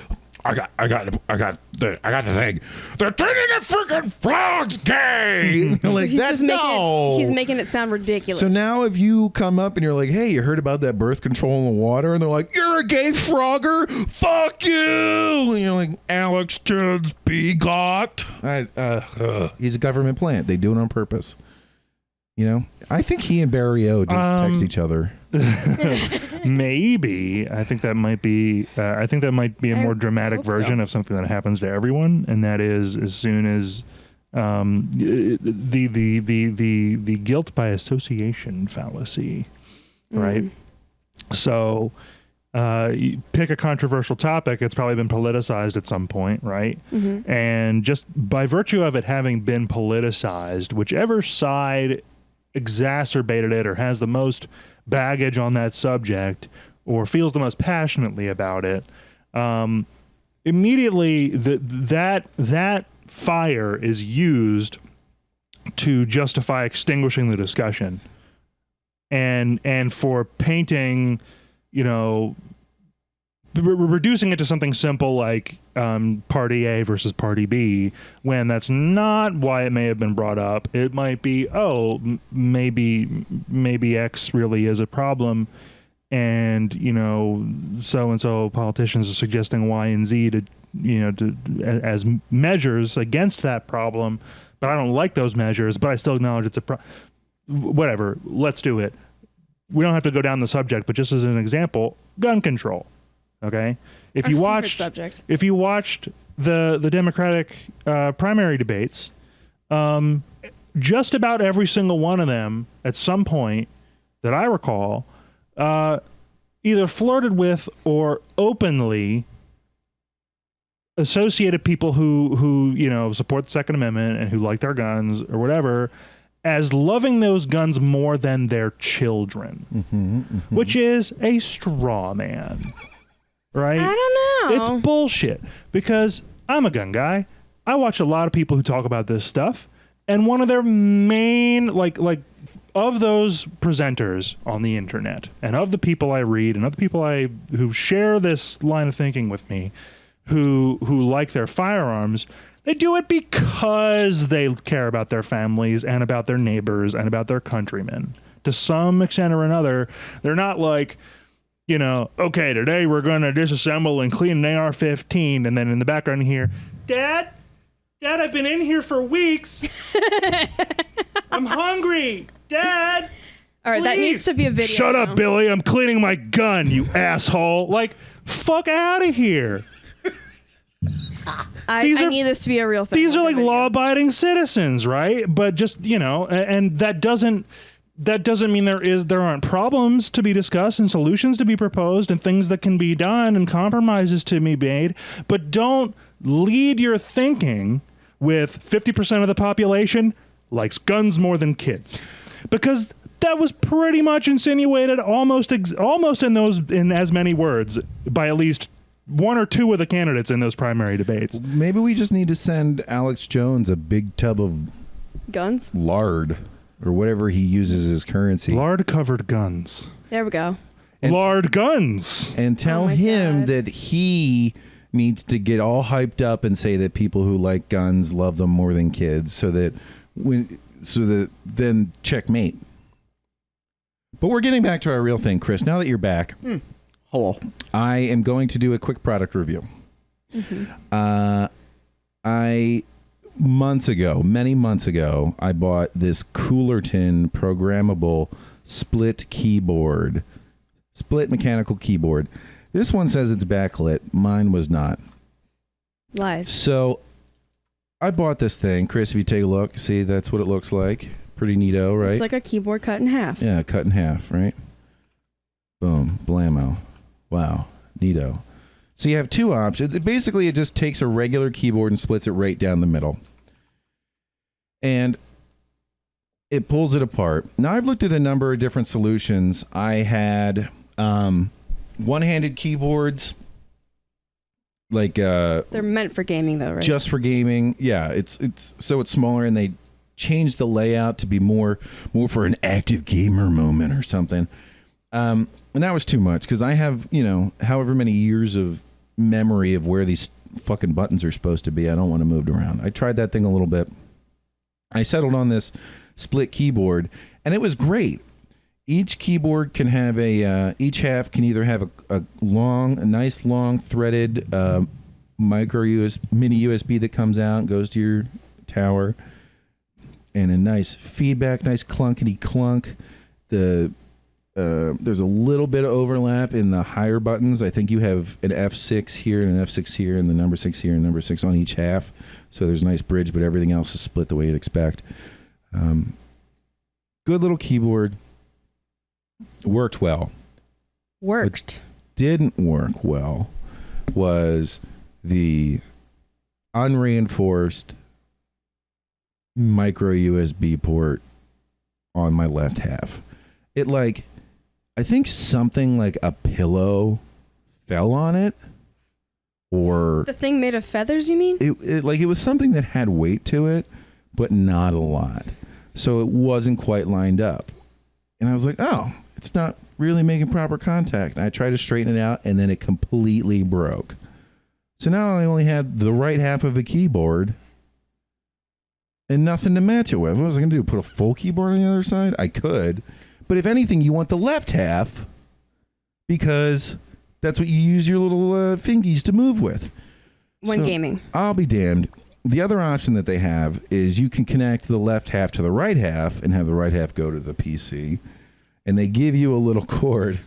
I got the thing. They're turning the freaking frogs gay. Like that's he's making it sound ridiculous. So now if you come up and you're like, hey, you heard about that birth control in the water? And they're like, you're a gay frogger? Fuck you. And you're like, Alex Jones begot. He's a government plant. They do it on purpose. You know, I think he and Barry O just text each other. Maybe I think that might be. I think that might be a more dramatic version of something that happens to everyone, and that is as soon as the guilt by association fallacy, right? So. You pick a controversial topic, it's probably been politicized at some point, right? And just by virtue of it having been politicized, whichever side exacerbated it or has the most baggage on that subject or feels the most passionately about it, immediately that fire is used to justify extinguishing the discussion and for painting, you know, reducing it to something simple like party A versus party B, when that's not why it may have been brought up. It might be, maybe X really is a problem, and you know, so and so politicians are suggesting Y and Z to, you know, as measures against that problem, but I don't like those measures, but I still acknowledge it's a whatever. Let's do it. We don't have to go down the subject, but just as an example, gun control. Okay, if you watched the Democratic primary debates, just about every single one of them, at some point that I recall, either flirted with or openly associated people who you know support the Second Amendment and who like their guns or whatever as loving those guns more than their children, which is a straw man. Right? I don't know. It's bullshit because I'm a gun guy. I watch a lot of people who talk about this stuff, and one of their main like of those presenters on the internet and of the people I read and of the people who share this line of thinking with me, who like their firearms, they do it because they care about their families and about their neighbors and about their countrymen. To some extent or another, they're not like, you know, okay, today we're going to disassemble and clean an AR-15, and then in the background you hear, Dad, I've been in here for weeks. I'm hungry. Dad, all right, that needs to be a video. Shut up, Billy. I'm cleaning my gun, you asshole. Like, fuck out of here. I need this to be a real thing. These are like law-abiding citizens, right? But just, you know, and that doesn't mean there aren't problems to be discussed and solutions to be proposed and things that can be done and compromises to be made. But don't lead your thinking with 50% of the population likes guns more than kids, because that was pretty much insinuated almost in as many words by at least one or two of the candidates in those primary debates. Maybe we just need to send Alex Jones a big tub of Guns. lard or whatever he uses as currency. Lard-covered guns. There we go. Lard guns. And tell Oh my him God. that he needs to get all hyped up and say that people who like guns love them more than kids, so that then checkmate. But we're getting back to our real thing, Chris. Now that you're back, Hello. I am going to do a quick product review. I many months ago, I bought this Coolerton programmable split mechanical keyboard. This one says it's backlit. Mine was not. Lies. So I bought this thing. Chris, if you take a look, see, that's what it looks like. Pretty neato, right? It's like a keyboard cut in half. Yeah, cut in half, right? Boom, blammo. Wow, neato. So you have two options. Basically, it just takes a regular keyboard and splits it right down the middle. And it pulls it apart. Now, I've looked at a number of different solutions. I had one-handed keyboards, like They're meant for gaming, though, right? just for gaming. Yeah, it's smaller, and they changed the layout to be more for an active gamer moment or something. And that was too much because I have, however many years of memory of where these fucking buttons are supposed to be. I don't want to move around. I tried that thing a little bit. I settled on this split keyboard, and it was great. Each keyboard can have each half can either have a nice long threaded mini USB that comes out and goes to your tower, and a nice feedback, nice clunkety clunk. There's a little bit of overlap in the higher buttons. I think you have an F6 here and an F6 here, and the number 6 here and number 6 on each half. So there's a nice bridge, but everything else is split the way you'd expect. Good little keyboard. Worked well. Worked. Didn't work well was the unreinforced micro USB port on my left half. I think something like a pillow fell on it, or The thing made of feathers, you mean? it was something that had weight to it, but not a lot. So it wasn't quite lined up. And I was like, oh, it's not really making proper contact. And I tried to straighten it out, and then it completely broke. So now I only had the right half of a keyboard and nothing to match it with. What was I going to do? Put a full keyboard on the other side? I could. But if anything, you want the left half because that's what you use your little fingies to move with. When gaming. I'll be damned. The other option that they have is you can connect the left half to the right half and have the right half go to the PC. And they give you a little cord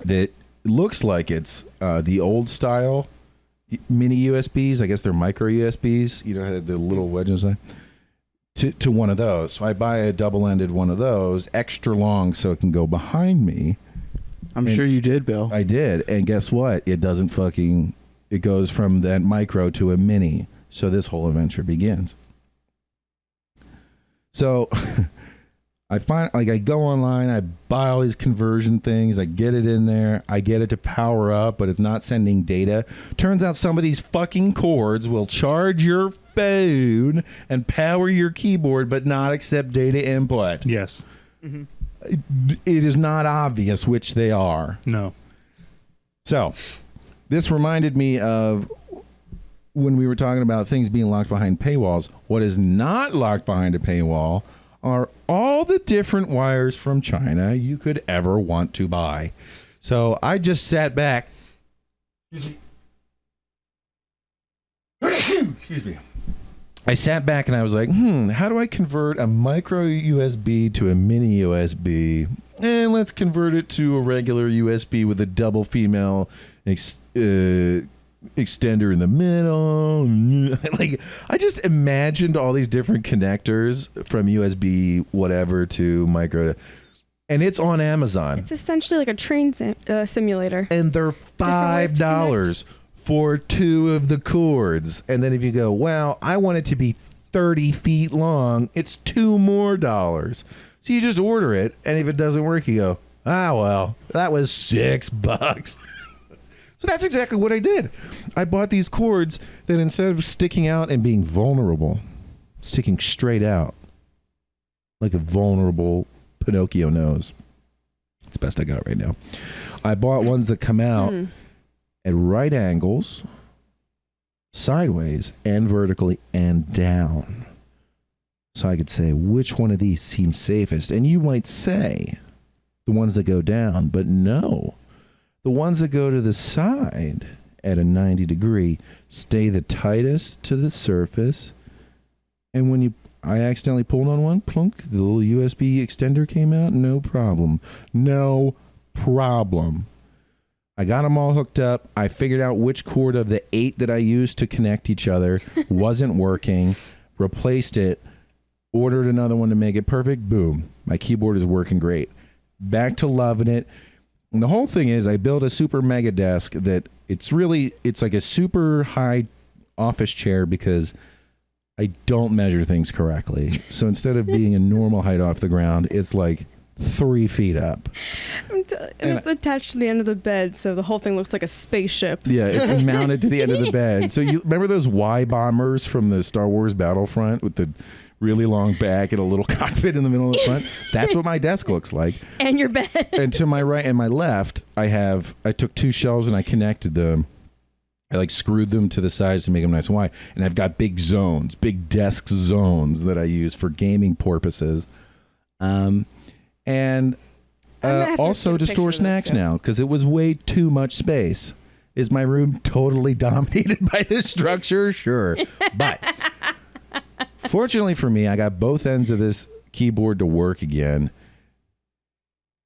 that looks like it's the old style mini USBs. I guess they're micro USBs. You know, the little wedges. To one of those. So I buy a double-ended one of those, extra long, so it can go behind me. I'm sure you did, Bill. I did. And guess what? It doesn't it goes from that micro to a mini. So this whole adventure begins. So I go online, I buy all these conversion things, I get it in there, I get it to power up, but it's not sending data. Turns out some of these fucking cords will charge your phone and power your keyboard, but not accept data input. Yes. Mm-hmm. It is not obvious which they are. No. So this reminded me of when we were talking about things being locked behind paywalls. What is not locked behind a paywall are all the different wires from China you could ever want to buy. So I just sat back. Excuse me. I sat back and I was like, how do I convert a micro USB to a mini USB? And let's convert it to a regular USB with a double female extender in the middle. I just imagined all these different connectors from USB whatever to micro, and it's on Amazon. It's essentially like a train simulator. And they're $5 for 2 of the cords. And then if you go, well, I want it to be 30 feet long, it's $2 more. So you just order it, and if it doesn't work, you go, well, that was $6. So that's exactly what I did. I bought these cords that instead of sticking out and being vulnerable, sticking straight out like a vulnerable Pinocchio nose. It's the best I got right now. I bought ones that come out at right angles, sideways and vertically and down. So I could say which one of these seems safest. And you might say the ones that go down, but no. The ones that go to the side at a 90 degree stay the tightest to the surface. And when I accidentally pulled on one, plunk, the little USB extender came out, no problem. No problem. I got them all hooked up. I figured out which cord of the 8 that I used to connect each other wasn't working, replaced it, ordered another one to make it perfect. Boom. My keyboard is working great. Back to loving it. And the whole thing is I built a super mega desk that it's like a super high office chair because I don't measure things correctly. So instead of being a normal height off the ground, it's like 3 feet up. And it's attached to the end of the bed, so the whole thing looks like a spaceship. Yeah, it's mounted to the end of the bed. So you remember those Y bombers from the Star Wars Battlefront with the really long back and a little cockpit in the middle of the front? That's what my desk looks like. And your bed. And to my right and my left, I took 2 shelves and I connected them. I like screwed them to the sides to make them nice and wide. And I've got big zones, big desk zones that I use for gaming purposes. And also to store snacks now, because it was way too much space. Is my room totally dominated by this structure? Sure. But fortunately for me, I got both ends of this keyboard to work again.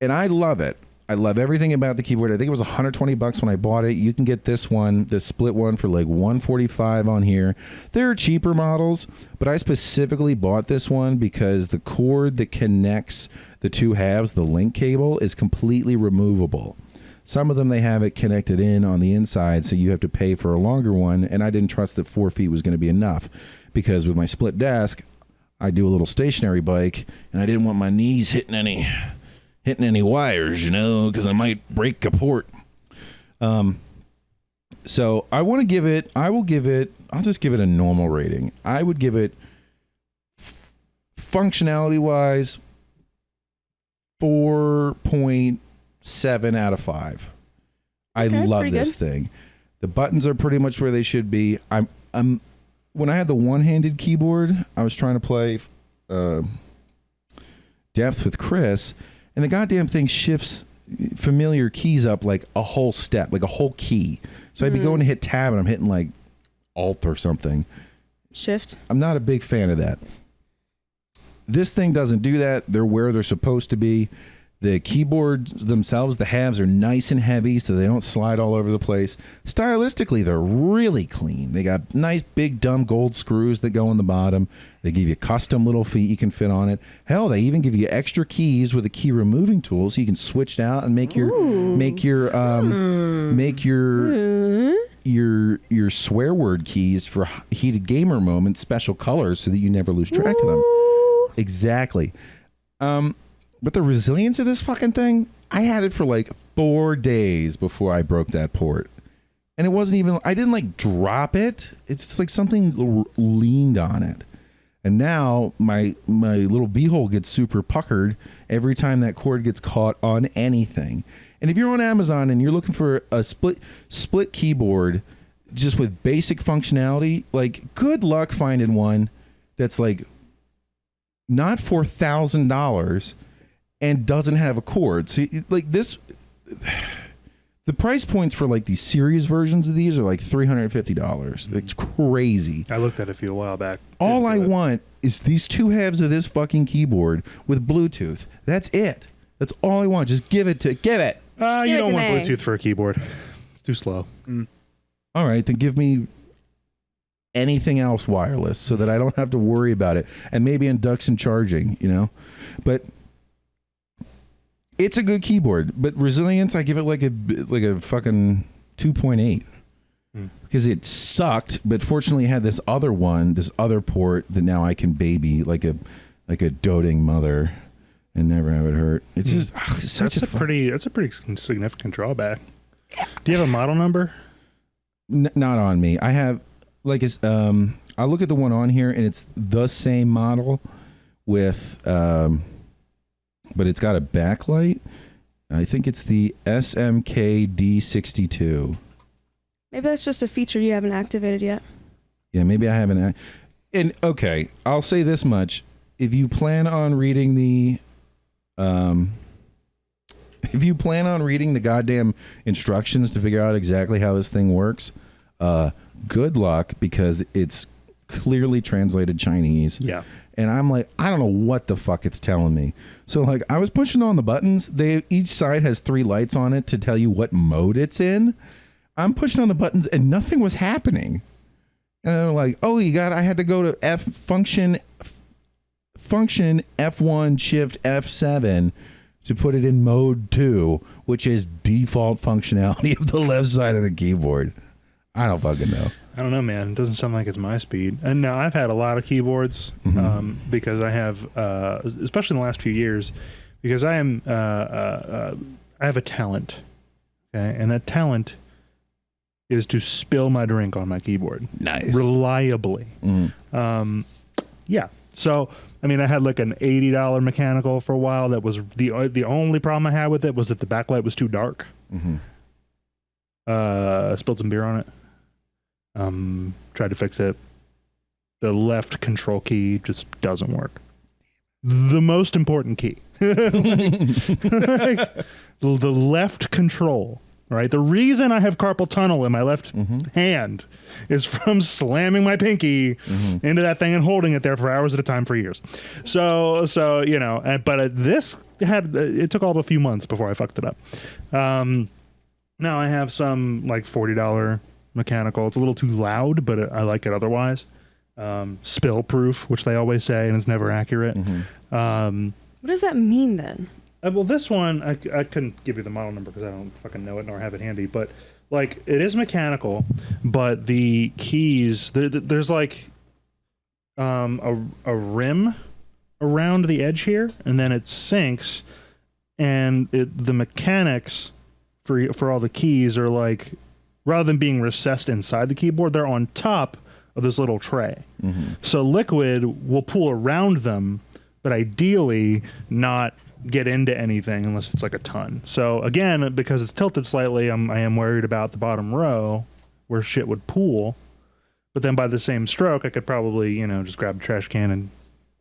And I love it. I love everything about the keyboard. I think it was $120 when I bought it. You can get this one, the split one, for like $145 on here. There are cheaper models, but I specifically bought this one because the cord that connects the 2 halves, the link cable, is completely removable. Some of them, they have it connected in on the inside, so you have to pay for a longer one, and I didn't trust that 4 feet was going to be enough because with my split desk, I do a little stationary bike, and I didn't want my knees hitting any wires, because I might break a port. So I'll just give it a normal rating. I would give it functionality wise 4.7 out of 5. I love this thing. The buttons are pretty much where they should be. When I had the one-handed keyboard, I was trying to play Depth with Chris, and the goddamn thing shifts familiar keys up like a whole step, like a whole key. So I'd be going to hit tab and I'm hitting like Alt or something. Shift. I'm not a big fan of that. This thing doesn't do that. They're where they're supposed to be. The keyboards themselves, the halves are nice and heavy so they don't slide all over the place. Stylistically, they're really clean. They got nice big dumb gold screws that go on the bottom. They give you custom little feet you can fit on it. Hell, they even give you extra keys with a key removing tool so you can switch it out and make your swear word keys for heated gamer moments, special colors so that you never lose track of them. Exactly. But the resilience of this fucking thing, I had it for like 4 days before I broke that port. And it wasn't even, I didn't like drop it. It's just like something leaned on it. And now my little beehole gets super puckered every time that cord gets caught on anything. And if you're on Amazon and you're looking for a split keyboard just with basic functionality, like good luck finding one that's like not $4,000 and doesn't have a cord. So like this, the price points for like these series versions of these are like $350. It's crazy. I looked at a few a while back. All I want is these 2 halves of this fucking keyboard with Bluetooth. That's it. That's all I want. Just give it. You don't want Bluetooth for a keyboard. It's too slow. All right, then give me anything else wireless so that I don't have to worry about it. And maybe induction charging, But it's a good keyboard, but resilience, I give it like a fucking 2.8 because it sucked. But fortunately, it had this other port that now I can baby like a doting mother and never have it hurt. It's just that's a pretty significant drawback. Do you have a model number? Not on me. I have I look at the one on here, and it's the same model with, but it's got a backlight. I think it's the SMK D62. Maybe that's just a feature you haven't activated yet. Yeah, maybe I haven't. And okay, I'll say this much: if you plan on reading the, goddamn instructions to figure out exactly how this thing works, good luck, because it's clearly translated Chinese. Yeah. And I'm like, I don't know what the fuck it's telling me. So like, I was pushing on the buttons. Each side has 3 lights on it to tell you what mode it's in. I'm pushing on the buttons and nothing was happening. And they're like, oh, I had to go to function F1 shift F7 to put it in mode 2, which is default functionality of the left side of the keyboard. I don't fucking know. I don't know, man. It doesn't sound like it's my speed. And now I've had a lot of keyboards because I have, especially in the last few years, because I have a talent, okay, and that talent is to spill my drink on my keyboard. Nice. Reliably. Yeah. So, I mean, I had like an $80 mechanical for a while. That was the only problem I had with it was that the backlight was too dark. Spilled some beer on it. Tried to fix it. The left control key just doesn't work. The most important key. The left control, right? The reason I have carpal tunnel in my left hand is from slamming my pinky into that thing and holding it there for hours at a time for years. So you know, but this it took all of a few months before I fucked it up. Now I have some like $40 mechanical. It's a little too loud, but I like it otherwise. Spill proof, which they always say, and it's never accurate. What does that mean then? Well, this one, I couldn't give you the model number because I don't fucking know it nor have it handy, but like it is mechanical, but the keys, there's like a rim around the edge here, and then it sinks, and the mechanics for all the keys are like, rather than being recessed inside the keyboard, they're on top of this little tray. So liquid will pool around them, but ideally not get into anything unless it's like a ton. So again, because it's tilted slightly, I am worried about the bottom row where shit would pool. But then by the same stroke, I could probably, just grab a trash can and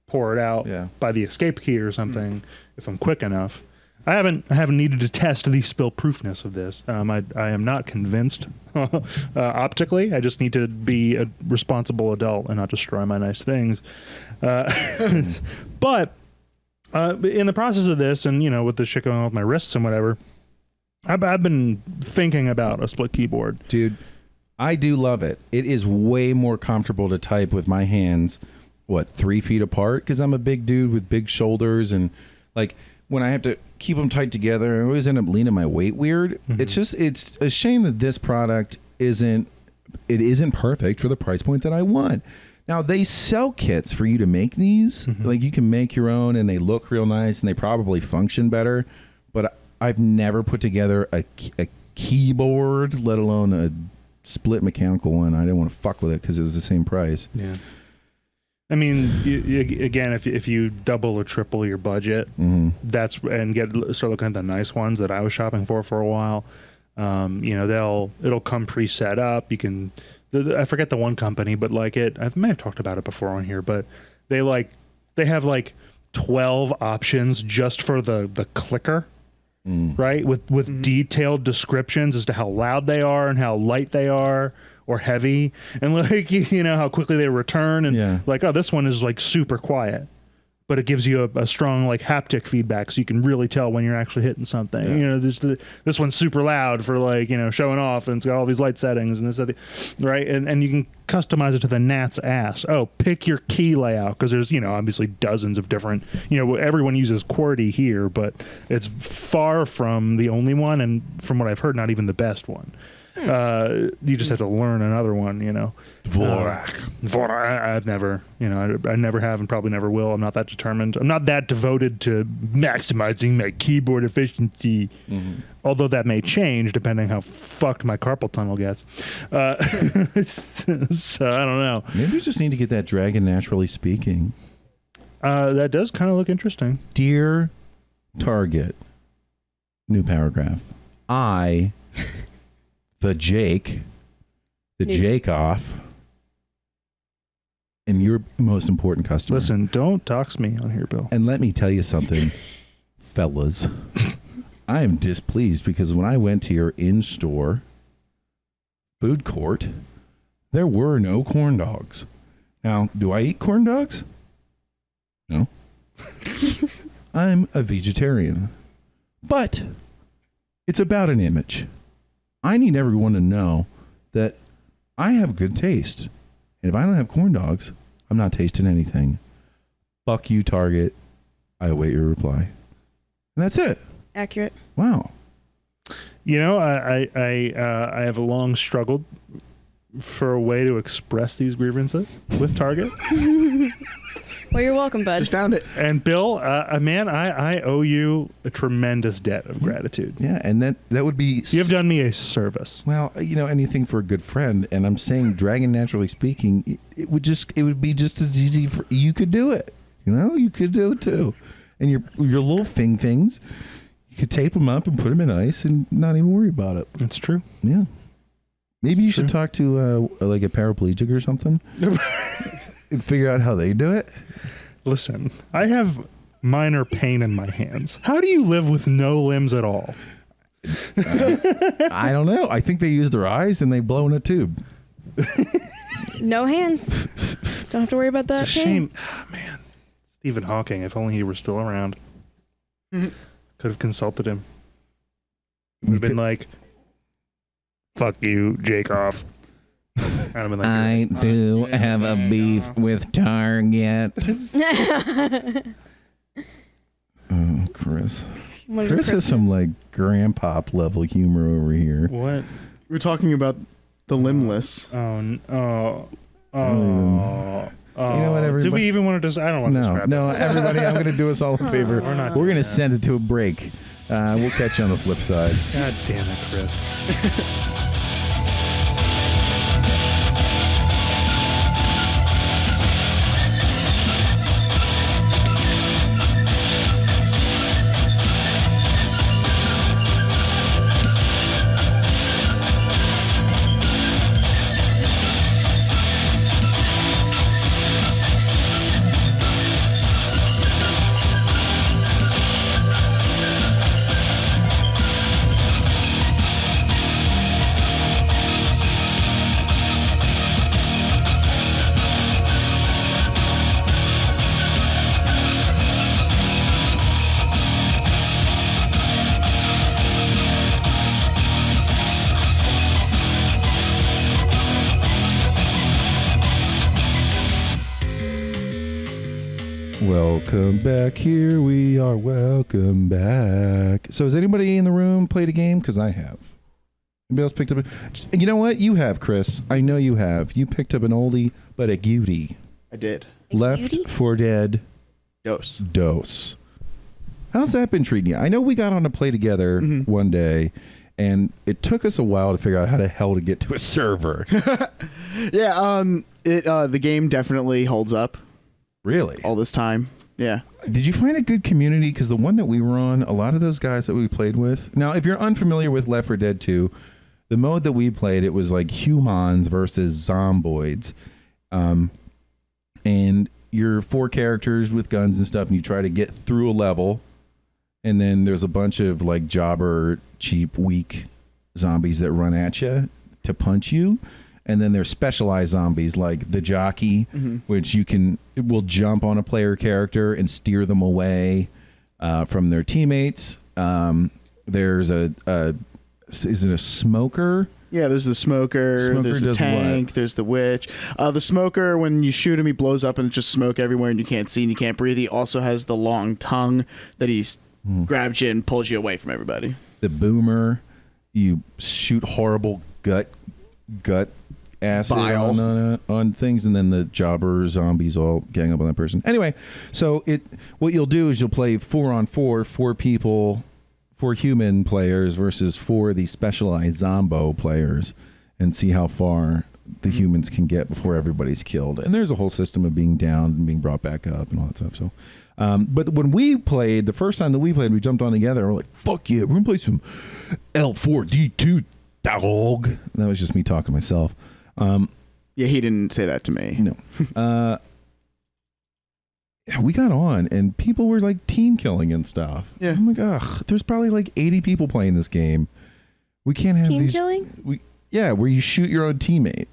pour it out by the escape key or something if I'm quick enough. I haven't needed to test the spill proofness of this. I am not convinced optically. I just need to be a responsible adult and not destroy my nice things. But in the process of this, and with the shit going on with my wrists and whatever, I've been thinking about a split keyboard. Dude, I do love it. It is way more comfortable to type with my hands, 3 feet apart? Because I'm a big dude with big shoulders, and like when I have to keep them tight together, I always end up leaning my weight weird. It's a shame that this product isn't perfect for the price point that I want. Now, they sell kits for you to make these. Like, you can make your own, and they look real nice, and they probably function better. But I've never put together a keyboard, let alone a split mechanical one. I didn't want to fuck with it because it was the same price. Yeah. I mean, again, if you double or triple your budget, and start looking at the nice ones that I was shopping for a while, it'll come pre-set up. You can, I forget the one company, but I may have talked about it before on here, but they have 12 options just for the clicker, right? With detailed descriptions as to how loud they are and how light they are or heavy, and how quickly they return, and this one is super quiet, but it gives you a strong haptic feedback, so you can really tell when you're actually hitting something. This one's super loud for showing off, and it's got all these light settings and this, right? And you can customize it to the gnat's ass. Oh, pick your key layout, because there's obviously dozens of different. Everyone uses QWERTY here, but it's far from the only one, and from what I've heard, not even the best one. You just have to learn another one, Dvorak. I've never, I never have and probably never will. I'm not that determined. I'm not that devoted to maximizing my keyboard efficiency. Mm-hmm. Although that may change depending how fucked my carpal tunnel gets. So I don't know. Maybe you just need to get that dragon naturally speaking. That does kind of look interesting. Dear Target, new paragraph. I, the Jake off, am your most important customer. Listen, don't dox me on here, Bill. And let me tell you something, fellas. I am displeased because when I went to your in-store food court, there were no corn dogs. Now, do I eat corn dogs? No. I'm a vegetarian. But it's about an image. I need everyone to know that I have good taste. And if I don't have corn dogs, I'm not tasting anything. Fuck you, Target. I await your reply. And that's it. Accurate. Wow. I have long struggled for a way to express these grievances with Target. Well, you're welcome, bud. Just found it. And Bill, man, I owe you a tremendous debt of gratitude. Yeah, and that would be... You have done me a service. Well, anything for a good friend. And I'm saying, Dragon naturally speaking, it would be just as easy for... You could do it. You could do it too. And your little things... You could tape them up and put them in ice and not even worry about it. That's true. Yeah. Maybe you should talk to like a paraplegic or something and figure out how they do it. Listen, I have minor pain in my hands. How do you live with no limbs at all? I don't know. I think they use their eyes and they blow in a tube. No hands. Don't have to worry about that. It's a shame. Oh, man. Stephen Hawking, if only he were still around. Could have consulted him. Would have been like, fuck you, Jake off. Like, I do have a beef with Target. Oh, Chris. Chris has some like grandpa level humor over here. What? We're talking about the limbless. You know what, everybody? Did we even want to just? I don't want to describe No, it. everybody, I'm going to do us all a favor. We're going to send it to a break. We'll catch you on the flip side. God damn it, Chris. Welcome back. Here we are. Welcome back. So has anybody in the room played a game? Because I have. Anybody else picked up You know what? You have, Chris. I know you have. You picked up an oldie, but a cutie. I did. Left 4 Dead. Dose. How's that been treating you? I know we got on to play together one day, and it took us a while to figure out how the hell to get to a server. Yeah, the game definitely holds up. Really? All this time. Yeah. Did you find a good community? Because the one that we were on, a lot of those guys that we played with. Now, if you're unfamiliar with Left 4 Dead 2, the mode that we played, it was like humans versus zomboids. And you're 4 characters with guns and stuff, and you try to get through a level. And then there's a bunch of like jobber, cheap, weak zombies that run at you to punch you. And then there's specialized zombies like the jockey, which it will jump on a player character and steer them away from their teammates. There's is it a smoker? Yeah, there's the smoker there's the tank, there's the witch. The smoker, when you shoot him, he blows up and it's just smoke everywhere and you can't see and you can't breathe. He also has the long tongue that he grabs you and pulls you away from everybody. The boomer. you shoot horrible gut acid Bile. on things, and then the jobber zombies all gang up on that person. Anyway, so what you'll do is you'll play 4-on-4, 4 people, 4 human players versus 4 of the specialized zombo players, and see how far the humans can get before everybody's killed. And there's a whole system of being downed and being brought back up and all that stuff. So, but when we played, the first time that we played, we jumped on together. We're like, fuck yeah, we're gonna play some L4D2 dog. And that was just me talking to myself. Yeah, he didn't say that to me. No. We got on and people were like team killing and stuff. Yeah. I'm like, ugh, there's probably like 80 people playing this game. We can't have Team these. killing? Yeah, where you shoot your own teammate.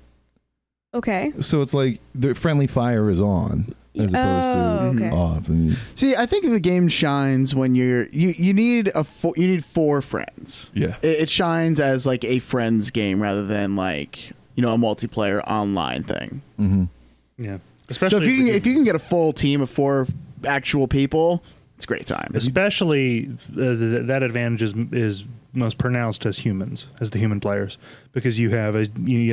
Okay. So it's like the friendly fire is on as opposed to okay. off. And See, I think the game shines when you need you need 4 friends. yeah. It shines as like a friends game rather than like a multiplayer online thing. Mm-hmm. Yeah. So Especially if you can get a full team of 4 actual people, it's a great time. especially that advantage is most pronounced as humans, as the human players, because you have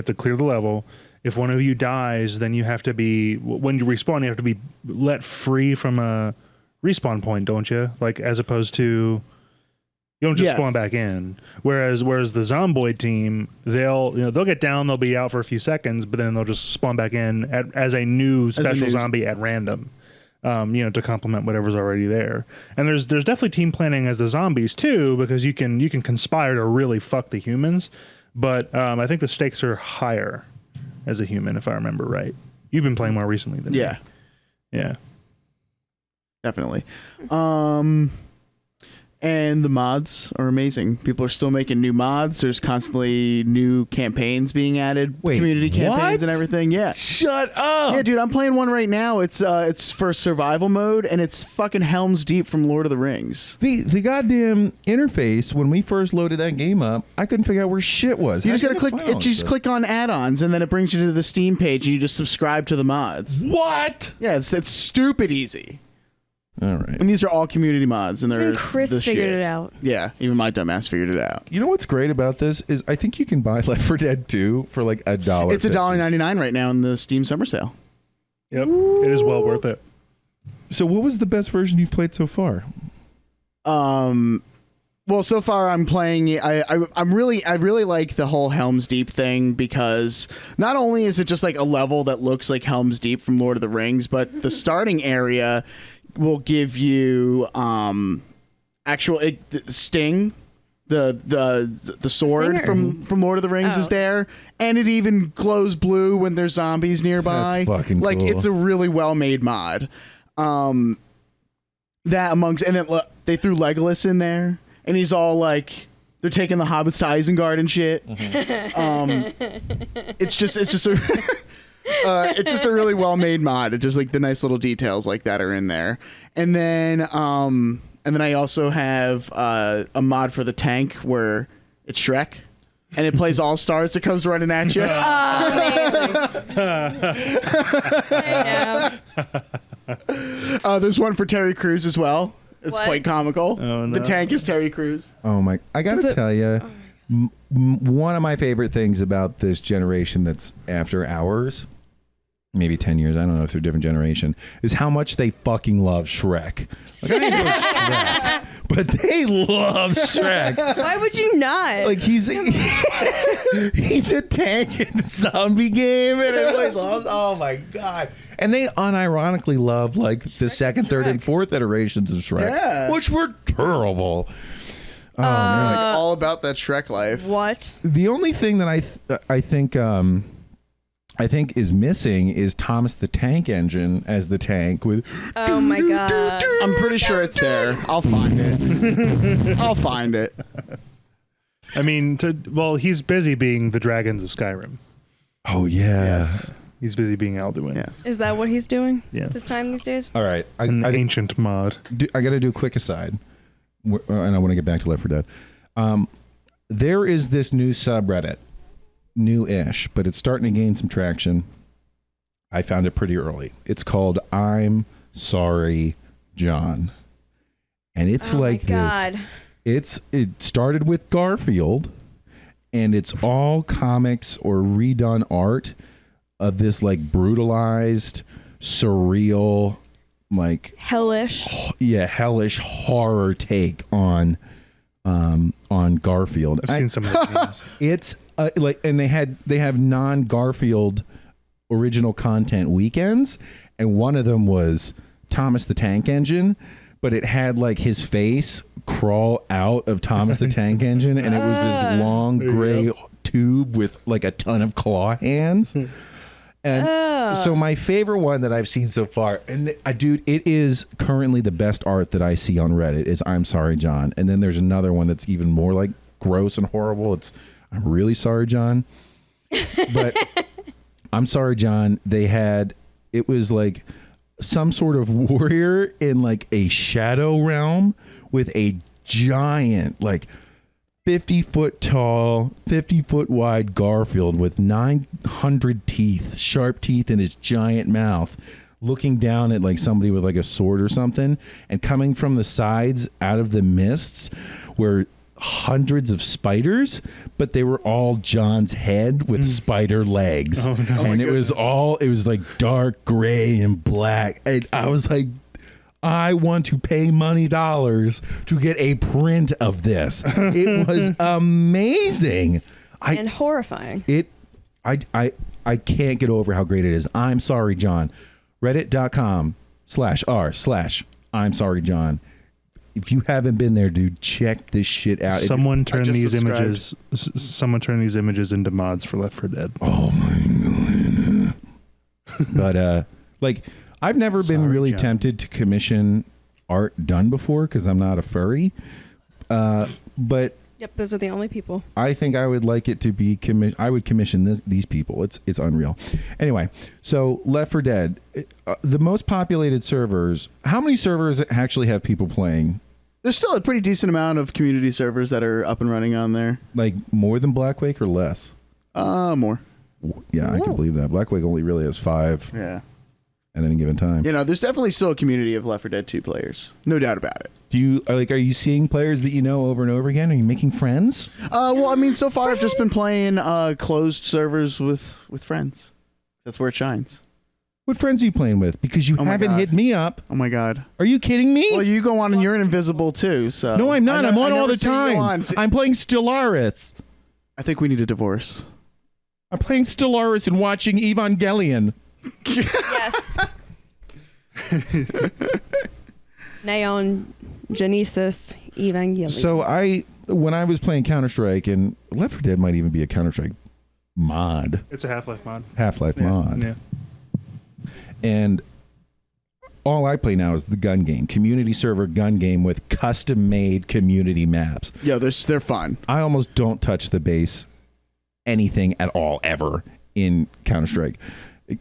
to clear the level. If one of you dies, then you have to be, when you respawn, you have to be let free from a respawn point, don't you? Like, as opposed to, you don't just spawn back in. Whereas the Zomboid team, they'll get down, they'll be out for a few seconds, but then they'll just spawn back in as a new special zombie at random. To complement whatever's already there. And there's definitely team planning as the zombies too, because you can conspire to really fuck the humans. But I think the stakes are higher as a human, if I remember right. You've been playing more recently than me. Yeah. Definitely. And the mods are amazing. People are still making new mods. There's constantly new campaigns being added, community campaigns and everything. Yeah. Shut up. Yeah, dude, I'm playing one right now. It's for survival mode, and it's fucking Helm's Deep from Lord of the Rings. The goddamn interface, when we first loaded that game up, I couldn't figure out where shit was. You just gotta click. You just click on add-ons, and then it brings you to the Steam page, and you just subscribe to the mods. What? Yeah, it's stupid easy. All right. And these are all community mods, and they're Even Chris figured it out. Yeah, even my dumbass figured it out. You know what's great about this is I think you can buy Left 4 Dead 2 for like $1. It's $1.99 right now in the Steam summer sale. Yep. It is well worth it. So what was the best version you've played so far? Well, so far I'm playing. I really like the whole Helm's Deep thing, because not only is it just like a level that looks like Helm's Deep from Lord of the Rings, but the starting area will give you actual Sting, the sword from Lord of the Rings is there, and it even glows blue when there's zombies nearby. That's fucking like cool. It's a really well made mod. That amongst, and then they threw Legolas in there, and he's all like, they're taking the hobbits to Isengard and shit. It's just a it's just a really well made mod. It just like the nice little details like that are in there. And then I also have a mod for the tank where it's Shrek, and it plays All Stars. It comes running at you. There's one for Terry Crews as well. It's quite comical. Oh, no. The tank is Terry Crews. Oh my! I gotta tell you, one of my favorite things about this generation that's after ours, maybe 10 years, I don't know if they're a different generation, is how much they fucking love Shrek. Like, I didn't know Shrek, but they love Shrek. Why would you not? Like he's a tank in the zombie game, and everybody's oh my god! And they unironically love like the second, third, and fourth iterations of Shrek, which were terrible. Oh man! Like all about that Shrek life. What? The only thing that I think is missing is Thomas the Tank Engine as the tank with. Oh my god! I'm pretty sure it's there. I'll find it. I'll find it. I mean, he's busy being the dragons of Skyrim. Oh yeah. Yes. He's busy being Alduin. Yes. Is that what he's doing? Yeah. This time these days? All right. An ancient mod. I got to do a quick aside, and I want to get back to Left 4 Dead. There is this new subreddit, new-ish, but it's starting to gain some traction. I found it pretty early. It's called I'm Sorry, John. And it's like this. It started with Garfield, and it's all comics or redone art of this like brutalized, surreal, like Hellish. hellish horror take on Garfield. I've seen some of those games. It's and they have non-Garfield original content weekends, and one of them was Thomas the Tank Engine, but it had like his face crawl out of Thomas the Tank Engine, and it was this long gray tube with like a ton of claw hands. And so my favorite one that I've seen so far, and dude, it is currently the best art that I see on Reddit, is I'm Sorry John. And then there's another one that's even more like gross and horrible. It's I'm Really Sorry John. But I'm Sorry John, it was like some sort of warrior in like a shadow realm with a giant, like 50-foot tall, 50-foot wide Garfield with 900 teeth, sharp teeth in his giant mouth, looking down at like somebody with like a sword or something, and coming from the sides out of the mists were hundreds of spiders, but they were all John's head with spider legs. Oh, no. And it was like dark gray and black. And I was like, I want to pay money dollars to get a print of this. It was amazing. And horrifying. I can't get over how great it is. I'm Sorry John. Reddit.com/r/I'm Sorry John. If you haven't been there, dude, check this shit out. Someone turn these subscribed. images into mods for Left 4 Dead. Oh my god. But like I've never been really John. tempted to commission art done before because I'm not a furry. But Yep, those are the only people. I think I would like it to be I would commission these people. It's unreal. Anyway, so Left 4 Dead, the most populated servers. How many servers actually have people playing? There's still a pretty decent amount of community servers that are up and running on there. Like more than Blackwake or less? More. Yeah, I can believe that. Blackwake only really has 5 Yeah. at any given time. You know, there's definitely still a community of Left 4 Dead 2 players. No doubt about it. Are you seeing players that you know over and over again? Are you making friends? Well, I mean, so far I've just been playing closed servers with friends. That's where it shines. What friends are you playing with? Because you Oh my haven't God. hit me up. Oh my god. Are you kidding me? Well, you go on and you're invisible too. So No, I'm not. I'm on all the time. On. I'm playing Stellaris. I think we need a divorce. I'm playing Stellaris and watching Evangelion. Yes. Neon Genesis Evangelion. So when I was playing Counter-Strike, and Left 4 Dead might even be a Counter-Strike mod, It's a Half-Life mod. Half-Life mod. Yeah. And all I play now is the gun game, community server gun game with custom-made community maps. Yeah, they're fun. I almost don't touch the base anything at all ever in Counter-Strike,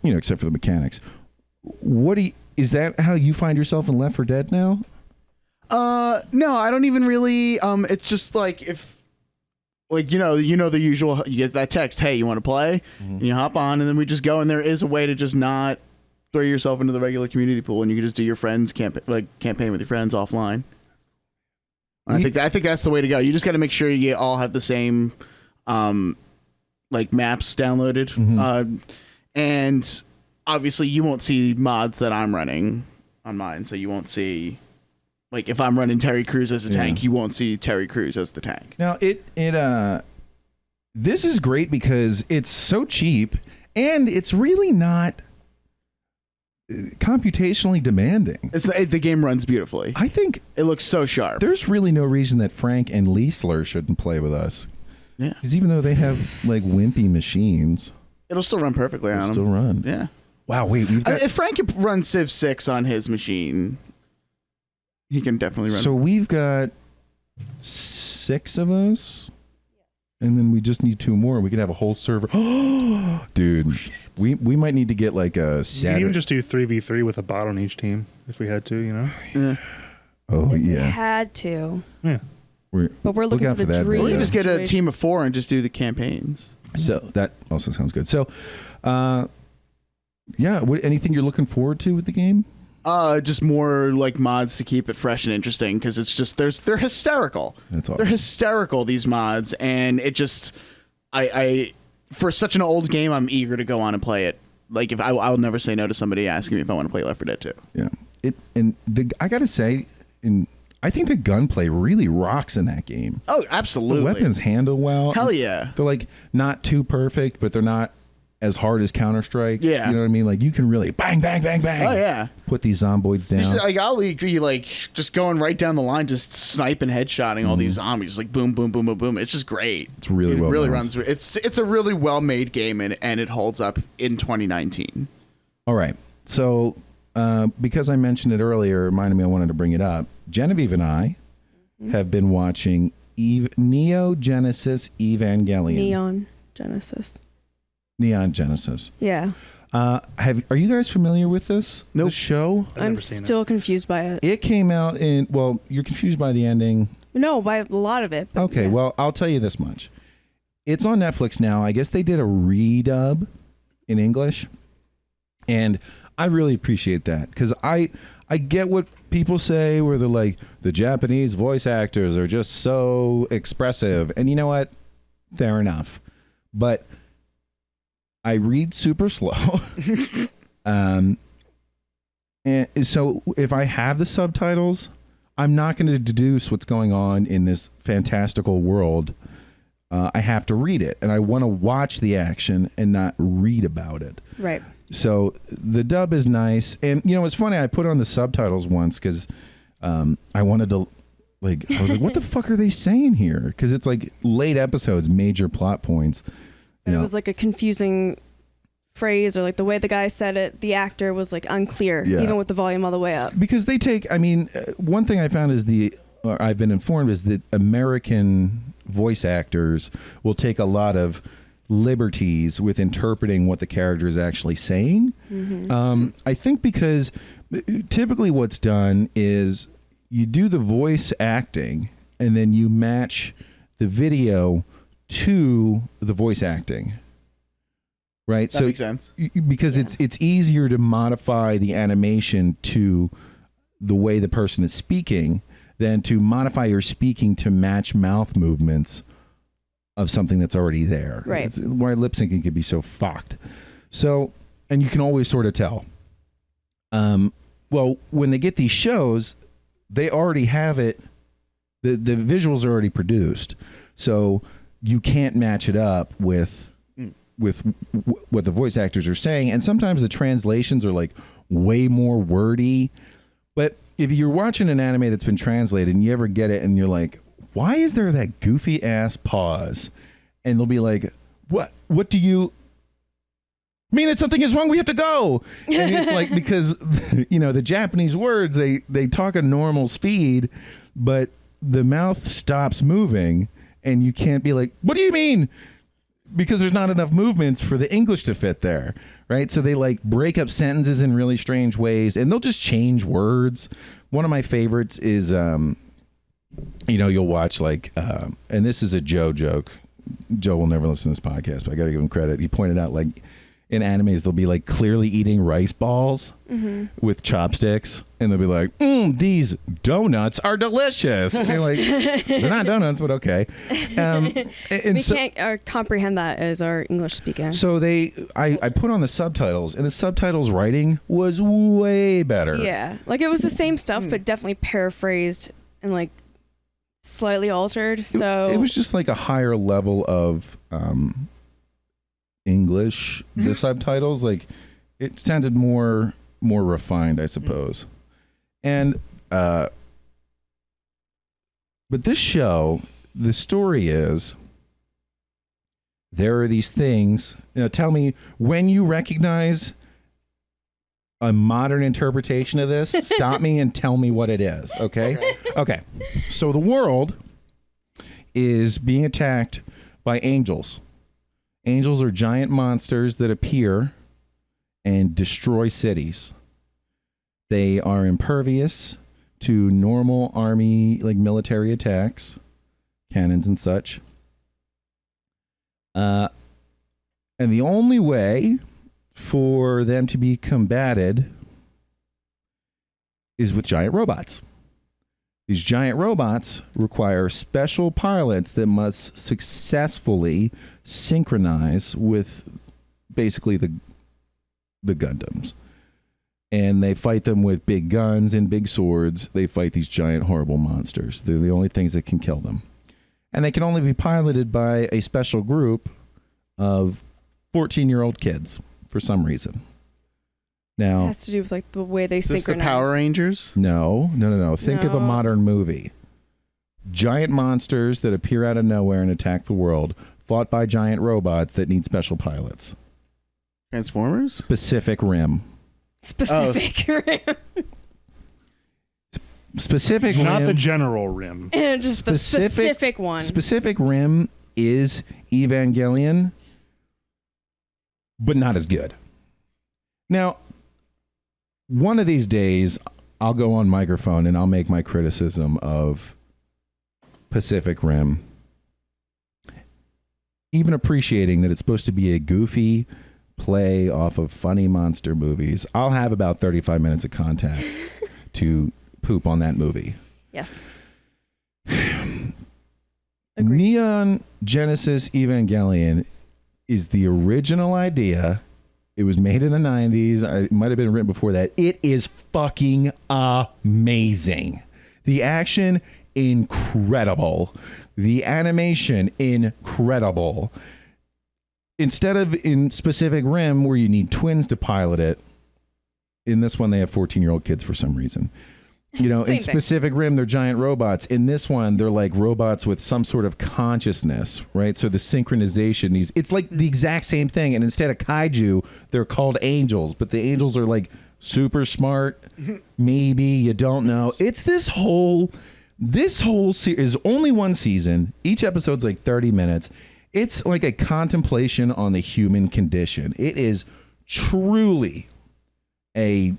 except for the mechanics. Is that how you find yourself in Left 4 Dead now? No, I don't even really. It's just like if, like the usual. You get that text, "Hey, you want to play?" And you hop on, and then we just go. And there is a way to just not throw yourself into the regular community pool, and you can just do your friends campaign with your friends offline. I think that's the way to go. You just got to make sure you all have the same, like maps downloaded, and obviously you won't see mods that I'm running on mine, so you won't see. Like if I'm running Terry Crews as a tank, you won't see Terry Crews as the tank. Now this is great because it's so cheap and it's really not computationally demanding. The game runs beautifully. I think It looks so sharp. there's really no reason that Frank and Leisler shouldn't play with us. Yeah, Because even though they have like wimpy machines, it'll still run perfectly on they'll them. still run. Yeah. Wow, wait, we've got If Frank could run Civ 6 on his machine, he can definitely run. so we've got 6 of us. And then we just need 2 more. We could have a whole server. Dude, we might need to get like a You can Saturday. even just do 3v3 with a bot on each team if we had to, Yeah. Oh We yeah. had to. Yeah. But we're looking out for for the that dream. Or you video. just get a situation. team of 4 and just do the campaigns. So that also sounds good. So, yeah. Anything you're looking forward to with the game? Just more like mods to keep it fresh and interesting because it's just they're hysterical. That's all. They're hysterical, these mods, and it just I for such an old game, I'm eager to go on and play it. Like if I'll never say no to somebody asking me if I want to play Left 4 Dead 2. Yeah. I gotta say, I think the gunplay really rocks in that game. Oh, absolutely. The weapons handle well. Hell yeah. They're like not too perfect, but they're not as hard as Counter-Strike. Yeah. You know what I mean? Like you can really bang, bang, bang, bang. Oh yeah. Put these zomboids down. Just, like I'll agree, like just going right down the line, just sniping, headshotting all these zombies, like boom, boom, boom, boom, boom. It's just great. It's really well really balanced. runs. It's a really well made game, and it holds up in 2019. All right. So because I mentioned it earlier, it reminded me I wanted to bring it up. Genevieve and I have been watching Neo Genesis Evangelion. Neon Genesis. Yeah. Are you guys familiar with this? Nope. This show? I'm still confused by it. It came out you're confused by the ending. No, by a lot of it. But Okay, yeah. well, I'll tell you this much. It's on Netflix now. I guess they did a redub in English. And I really appreciate that because I get what people say where they're like, the Japanese voice actors are just so expressive. And you know what? Fair enough. But I read super slow. And so if I have the subtitles, I'm not going to deduce what's going on in this fantastical world. I have to read it, and I want to watch the action and not read about it. Right. So the dub is nice. And, you know, it's funny. I put on the subtitles once because I wanted to, I was like, what the fuck are they saying here? Because it's like late episodes, major plot points. It was like a confusing phrase, or like the way the guy said it, the actor was like unclear, even with the volume all the way up. Because they take, one thing I found is I've been informed is that American voice actors will take a lot of liberties with interpreting what the character is actually saying. I think because typically what's done is you do the voice acting and then you match the video to the voice acting. Right? That makes sense. Because it's easier to modify the animation to the way the person is speaking than to modify your speaking to match mouth movements of something that's already there. Right. It's why lip syncing can be so fucked. So, and you can always sort of tell. Well, when they get these shows, they already have it. The visuals are already produced. So you can't match it up with what the voice actors are saying. And sometimes the translations are like way more wordy. But if you're watching an anime that's been translated and you ever get it and you're like, why is there that goofy ass pause? And they'll be like, what do you mean that something is wrong? We have to go. And it's like, because, the Japanese words, they talk a normal speed, but the mouth stops moving and you can't be like, what do you mean? Because there's not enough movements for the English to fit there, right? So they break up sentences in really strange ways, and they'll just change words. One of my favorites is, you'll watch and this is a Joe joke. Joe will never listen to this podcast, but I got to give him credit. He pointed out in animes they'll be clearly eating rice balls with chopsticks, and they'll be like, these donuts are delicious. And they're like, they're not donuts, but okay. And we can't comprehend that as our English speaker. So I put on the subtitles, and the subtitles writing was way better. Yeah, it was the same stuff, but definitely paraphrased and slightly altered. So it was just a higher level of English. The subtitles, it sounded more refined, I suppose. And but this show, the story is there are these things. Tell me when you recognize a modern interpretation of this. Stop me and tell me what it is. Okay. Okay. So the world is being attacked by angels. Angels are giant monsters that appear and destroy cities. They are impervious to normal army, military attacks, cannons and such. And the only way for them to be combated is with giant robots. These giant robots require special pilots that must successfully synchronize with basically the Gundams. And they fight them with big guns and big swords. They fight these giant, horrible monsters. They're the only things that can kill them. And they can only be piloted by a special group of 14-year-old kids for some reason. Now, It has to do with like the way they Is this the synchronize. Power Rangers? no. Think of a No. modern movie. Giant monsters that appear out of nowhere and attack the world, fought by giant robots that need special pilots. Transformers? Pacific Rim. Specific. Pacific Not Rim. the general rim. And just the specific one. Pacific Rim is Evangelion, but not as good. Now, one of these days, I'll go on microphone and I'll make my criticism of Pacific Rim, even appreciating that it's supposed to be a goofy play off of funny monster movies. I'll have about 35 minutes of content to poop on that movie. Yes. Agreed. Neon Genesis Evangelion is the original idea. It was made in the 90s. It might have been written before that. It is fucking amazing. The action, incredible. The animation, incredible. Instead of in Pacific Rim, where you need twins to pilot it, in this one, they have 14-year-old kids for some reason. You know, in Same thing. Pacific Rim, they're giant robots. In this one, they're like robots with some sort of consciousness, right? So the synchronization, it's like the exact same thing. And instead of kaiju, they're called angels. But the angels are like super smart. Maybe, you don't know. It's this whole series is only one season. Each episode's like 30 minutes. It's like a contemplation on the human condition. It is truly a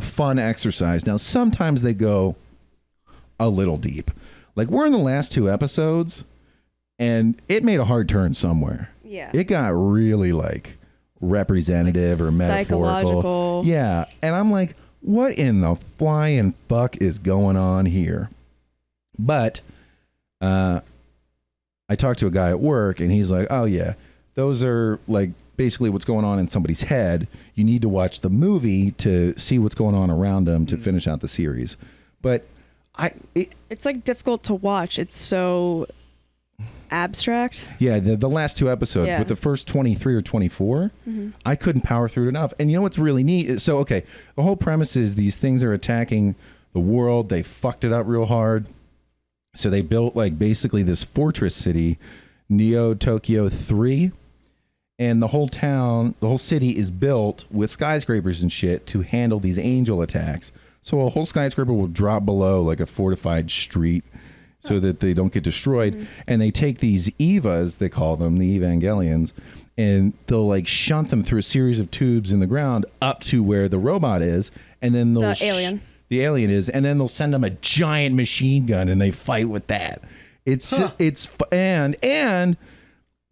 fun exercise. Now, sometimes they go a little deep. Like, we're in the last 2 episodes, and it made a hard turn somewhere. Yeah. It got really, like, representative or metaphorical. Psychological. Yeah. And I'm like, what in the flying fuck is going on here? But I talked to a guy at work, and he's like, oh, yeah, those are, like, basically what's going on in somebody's head. You need to watch the movie to see what's going on around them to finish out the series. But It's like difficult to watch. It's so abstract. yeah, the last 2 episodes, Yeah. with the first 23 or 24, I couldn't power through it enough. And you know what's really neat? So, okay, the whole premise is these things are attacking the world. They fucked it up real hard. So they built, like, basically this fortress city, Neo Tokyo 3. And the whole town, the whole city is built with skyscrapers and shit to handle these angel attacks. So a whole skyscraper will drop below like a fortified street so that they don't get destroyed. And they take these Evas, they call them, the Evangelions, and they'll like shunt them through a series of tubes in the ground up to where the robot is. And then they'll The alien. The alien is. And then they'll send them a giant machine gun and they fight with that. It's and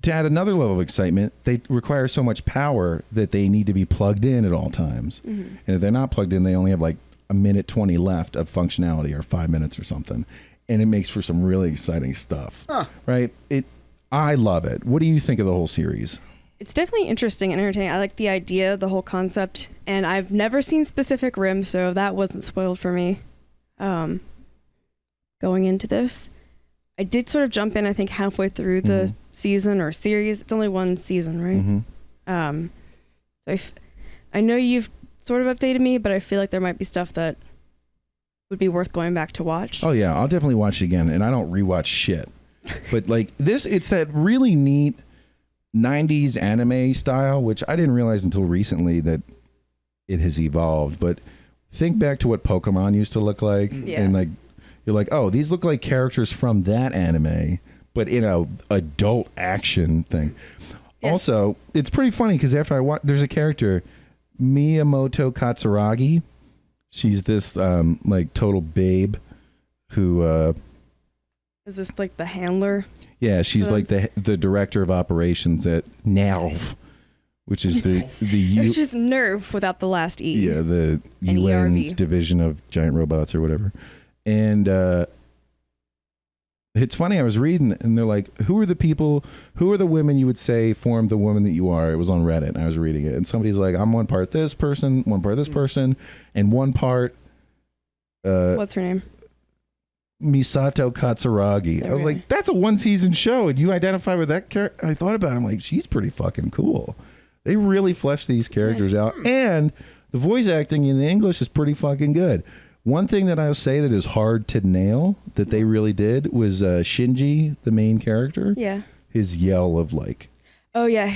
to add another level of excitement, they require so much power that they need to be plugged in at all times. And if they're not plugged in, they only have like a minute 20 left of functionality, or 5 minutes or something. And it makes for some really exciting stuff. Right? I love it. What do you think of the whole series? It's definitely interesting and entertaining. I like the idea, the whole concept, and I've never seen Pacific Rim, so that wasn't spoiled for me going into this. I did sort of jump in, I think, halfway through the season or series. It's only one season, right? So I know you've sort of updated me, but I feel like there might be stuff that would be worth going back to watch. Oh yeah, I'll definitely watch it again, and I don't rewatch shit. But like this, it's that really neat 90s anime style, which I didn't realize until recently that it has evolved. But think back to what Pokemon used to look like, and like you're like, oh, these look like characters from that anime, but in a adult action thing. Yes. Also, it's pretty funny because after I watch, there's a character, Miyamoto Katsuragi. She's this like total babe who Is this like the handler? yeah, she's like the director of operations at NERV, which is It's just nerve without the last E. yeah, the N-E-R-V. UN's division of giant robots or whatever. And it's funny, I was reading and they're like, who are the women you would say formed the woman that you are? It was on Reddit and I was reading it. And somebody's like, I'm one part this person, one part this person, and one part What's her name? Misato Katsuragi. I was like, that's a 1-season show and you identify with that character. I thought about it. I'm like, she's pretty fucking cool. They really flesh these characters out. And the voice acting in the English is pretty fucking good. One thing that I'll say that is hard to nail that they really did was Shinji, the main character. Yeah. His yell of like, oh yeah,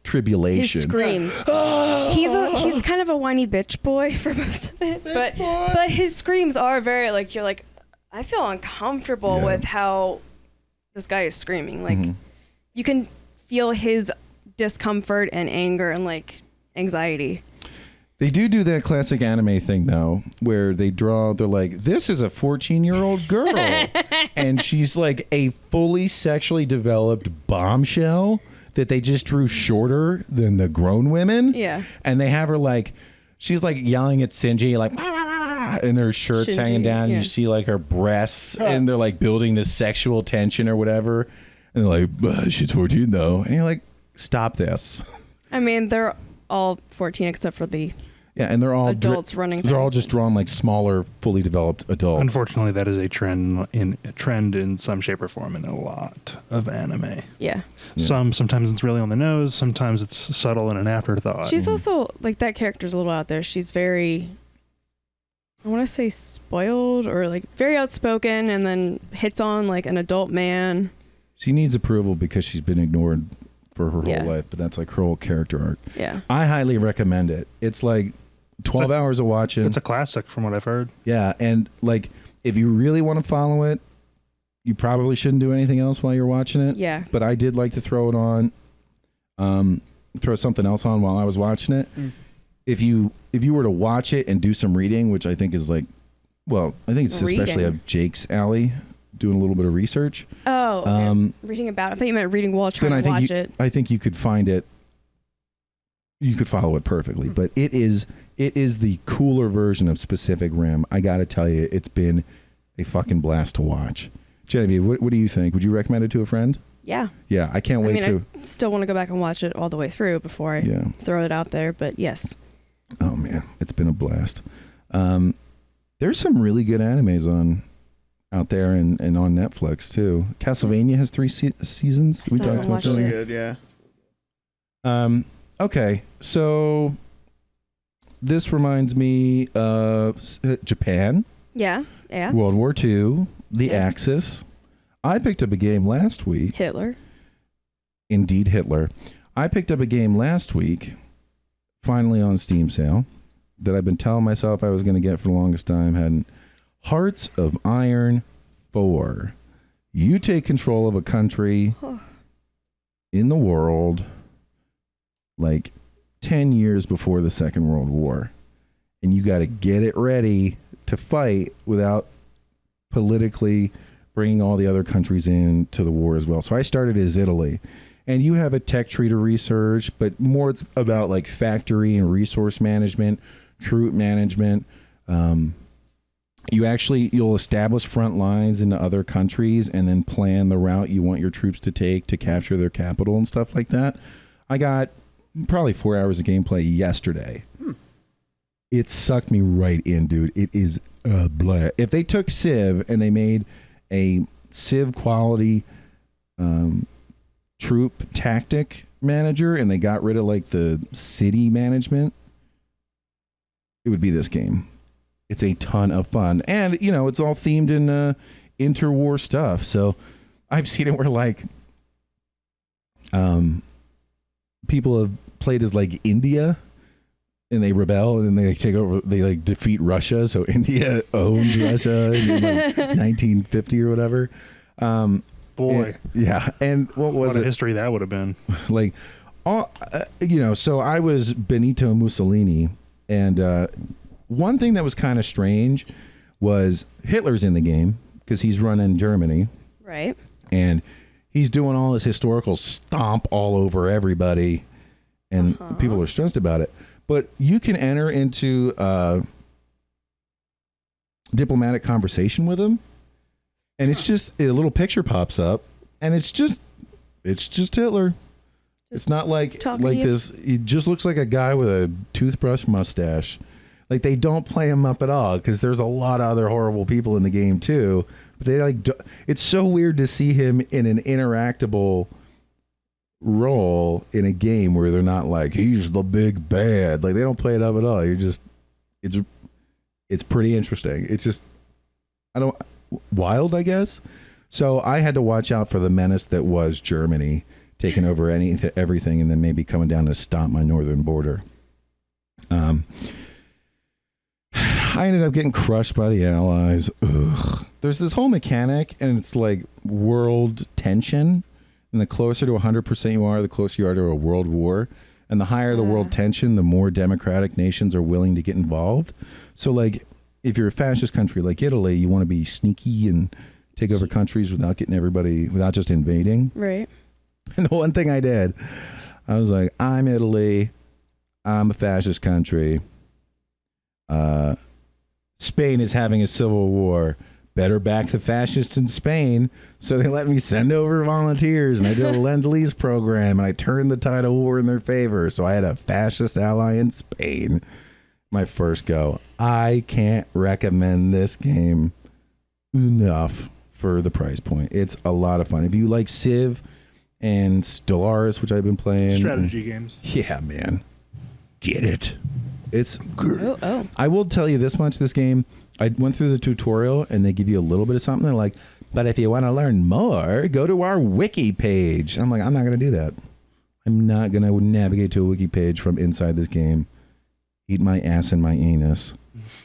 tribulation. His screams. He's kind of a whiny bitch boy for most of it, but his screams are very like, you're like, I feel uncomfortable with how this guy is screaming. Like you can feel his discomfort and anger and like anxiety. They do that classic anime thing though, where they're like, this is a 14-year-old girl and she's like a fully sexually developed bombshell that they just drew shorter than the grown women. Yeah. And they have her like, she's like yelling at Shinji like, and her shirt's hanging down and you see like her breasts and they're like building this sexual tension or whatever. And they're like, she's 14 though. And you're like, stop this. I mean, they're all 14 except for the and they're all adults running. They're all just drawn like smaller, fully developed adults. Unfortunately, that is a trend in some shape or form in a lot of anime. Yeah. Sometimes it's really on the nose. Sometimes it's subtle and an afterthought. She's also like, that character's a little out there. She's very, I want to say spoiled or like very outspoken, and then hits on like an adult man. She needs approval because she's been ignored for her whole life, but that's like her whole character arc. Yeah. I highly recommend it. It's like 12 hours of watching. It's a classic from what I've heard. Yeah, and like if you really want to follow it, you probably shouldn't do anything else while you're watching it. Yeah. But I did like to throw it on, throw something else on while I was watching it. If you were to watch it and do some reading, which I think is like, well, I think it's especially up Jake's alley, doing a little bit of research. Oh, okay. Reading about it. I thought you meant reading while trying to watch it. I think you could find it. You could follow it perfectly, but it is the cooler version of Pacific Rim. I got to tell you, it's been a fucking blast to watch. Genevieve, what do you think? Would you recommend it to a friend? Yeah. Yeah, I can't wait to. I still want to go back and watch it all the way through before I throw it out there, but yes. Oh man, it's been a blast. There's some really good animes out there and on Netflix too. Castlevania has 3 seasons. We talked about really good, yeah. Okay, so this reminds me of Japan. Yeah. World War II, the Axis. I picked up a game last week. Hitler. Indeed, Hitler. I picked up a game last week, finally on Steam sale, that I've been telling myself I was going to get for the longest time. Hadn't. Hearts of Iron 4. You take control of a country in the world like 10 years before the Second World War. And you got to get it ready to fight without politically bringing all the other countries into the war as well. So I started as Italy. And you have a tech tree to research, but more it's about like factory and resource management, troop management. You'll establish front lines into other countries and then plan the route you want your troops to take to capture their capital and stuff like that. I got probably 4 hours of gameplay yesterday. It sucked me right in, dude. It is a blast. If they took Civ and they made a Civ quality troop tactic manager and they got rid of like the city management, it would be this game. It's a ton of fun. And, it's all themed in interwar stuff. So I've seen it where like people have played as like India and they rebel and then they take over, they like defeat Russia. So India owns Russia in like 1950 or whatever. Boy. And what a history that would have been. Like, so I was Benito Mussolini. And one thing that was kind of strange was Hitler's in the game because he's running Germany. Right. And he's doing all this historical stomp all over everybody. And people are stressed about it. But you can enter into diplomatic conversation with him, and it's just a little picture pops up, and it's just Hitler. It's not like this. He just looks like a guy with a toothbrush mustache. Like, they don't play him up at all, because there's a lot of other horrible people in the game too. But they it's so weird to see him in an interactable role in a game where they're not like, he's the big bad. Like, they don't play it up at all. It's pretty interesting. It's just wild, I guess. So I had to watch out for the menace that was Germany taking over everything, and then maybe coming down to stop my northern border. I ended up getting crushed by the Allies. Ugh. There's this whole mechanic, and it's like world tension. And the closer to 100% you are, the closer you are to a world war. And the higher the world tension, the more democratic nations are willing to get involved. So, like, if you're a fascist country like Italy, you want to be sneaky and take over countries without just invading. Right. And the one thing I did, I was like, I'm Italy. I'm a fascist country. Spain is having a civil war. Better back the fascists in Spain. So they let me send over volunteers, and I did a Lend-Lease program, and I turned the tide of war in their favor. So I had a fascist ally in Spain. My first go. I can't recommend this game enough for the price point. It's a lot of fun. If you like Civ and Stellaris, which I've been playing. Strategy games. Yeah, man. Get it. It's good. Oh. I will tell you this much, this game, I went through the tutorial, and they give you a little bit of something. They're like, but if you want to learn more, go to our wiki page. I'm like, I'm not going to do that. I'm not going to navigate to a wiki page from inside this game. Eat my ass and my anus,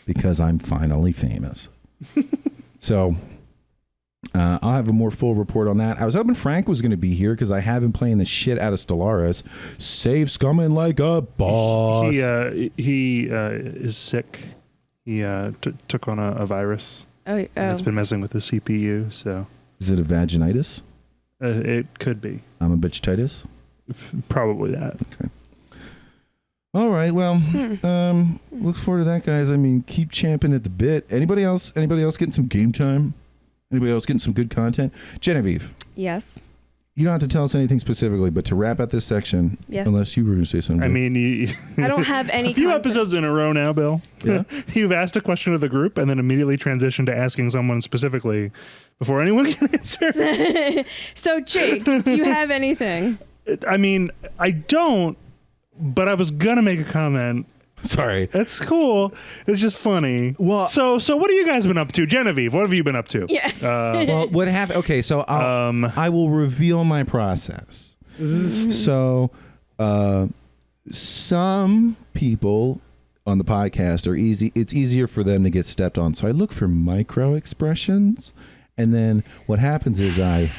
because I'm finally famous. So I'll have a more full report on that. I was hoping Frank was going to be here, because I have been playing the shit out of Stellaris. Save scumming like a boss. He is sick. He took on a virus. Oh. It's been messing with his CPU. So is it a vaginitis? It could be. I'm a bitch-titis? Probably that. Okay. All right. Well, look forward to that, guys. I mean, keep champing at the bit. Anybody else getting some game time? Anybody else getting some good content? Genevieve. Yes. You don't have to tell us anything specifically, but to wrap up this section, yes. Unless you were going to say something. I mean, I don't have any. A few content. episodes in a row now, Bill. Yeah. You've asked a question of the group and then immediately transitioned to asking someone specifically before anyone can answer. So, Jake, do you have anything? I mean, I don't, but I was gonna make a comment. Sorry. That's cool. It's just funny. Well, so what have you guys been up to? Genevieve, what have you been up to? Yeah. Well, what happened? Okay, so I will reveal my process. So, some people on the podcast are easy. It's easier for them to get stepped on. So I look for micro expressions, and then what happens is I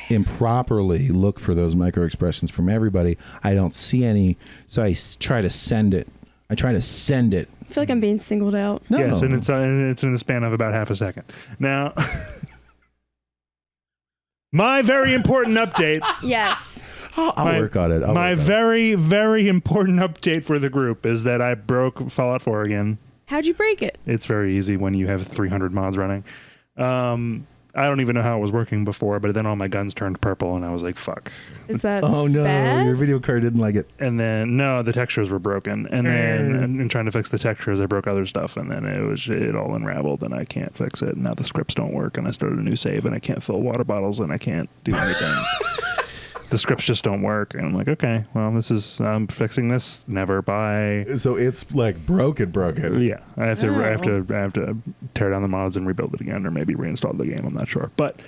improperly look for those micro expressions from everybody. I don't see any, so I try to send it. I feel like I'm being singled out. No. Yes, and it's in the span of about half a second. Now, my very important update. Yes. I'll work on it. My very, very important update for the group is that I broke Fallout 4 again. How'd you break it? It's very easy when you have 300 mods running. I don't even know how it was working before, but then all my guns turned purple, and I was like, fuck. Is that Oh, no. bad? Your video card didn't like it. And then, no, the textures were broken. And then, and trying to fix the textures, I broke other stuff, and then it all unraveled, and I can't fix it. Now the scripts don't work, and I started a new save, and I can't fill water bottles, and I can't do anything. The scripts just don't work. And I'm like, okay, well, I'm fixing this. Never. Bye. So it's like broken. Yeah, I have to tear down the mods and rebuild it again, or maybe reinstall the game. I'm not sure, but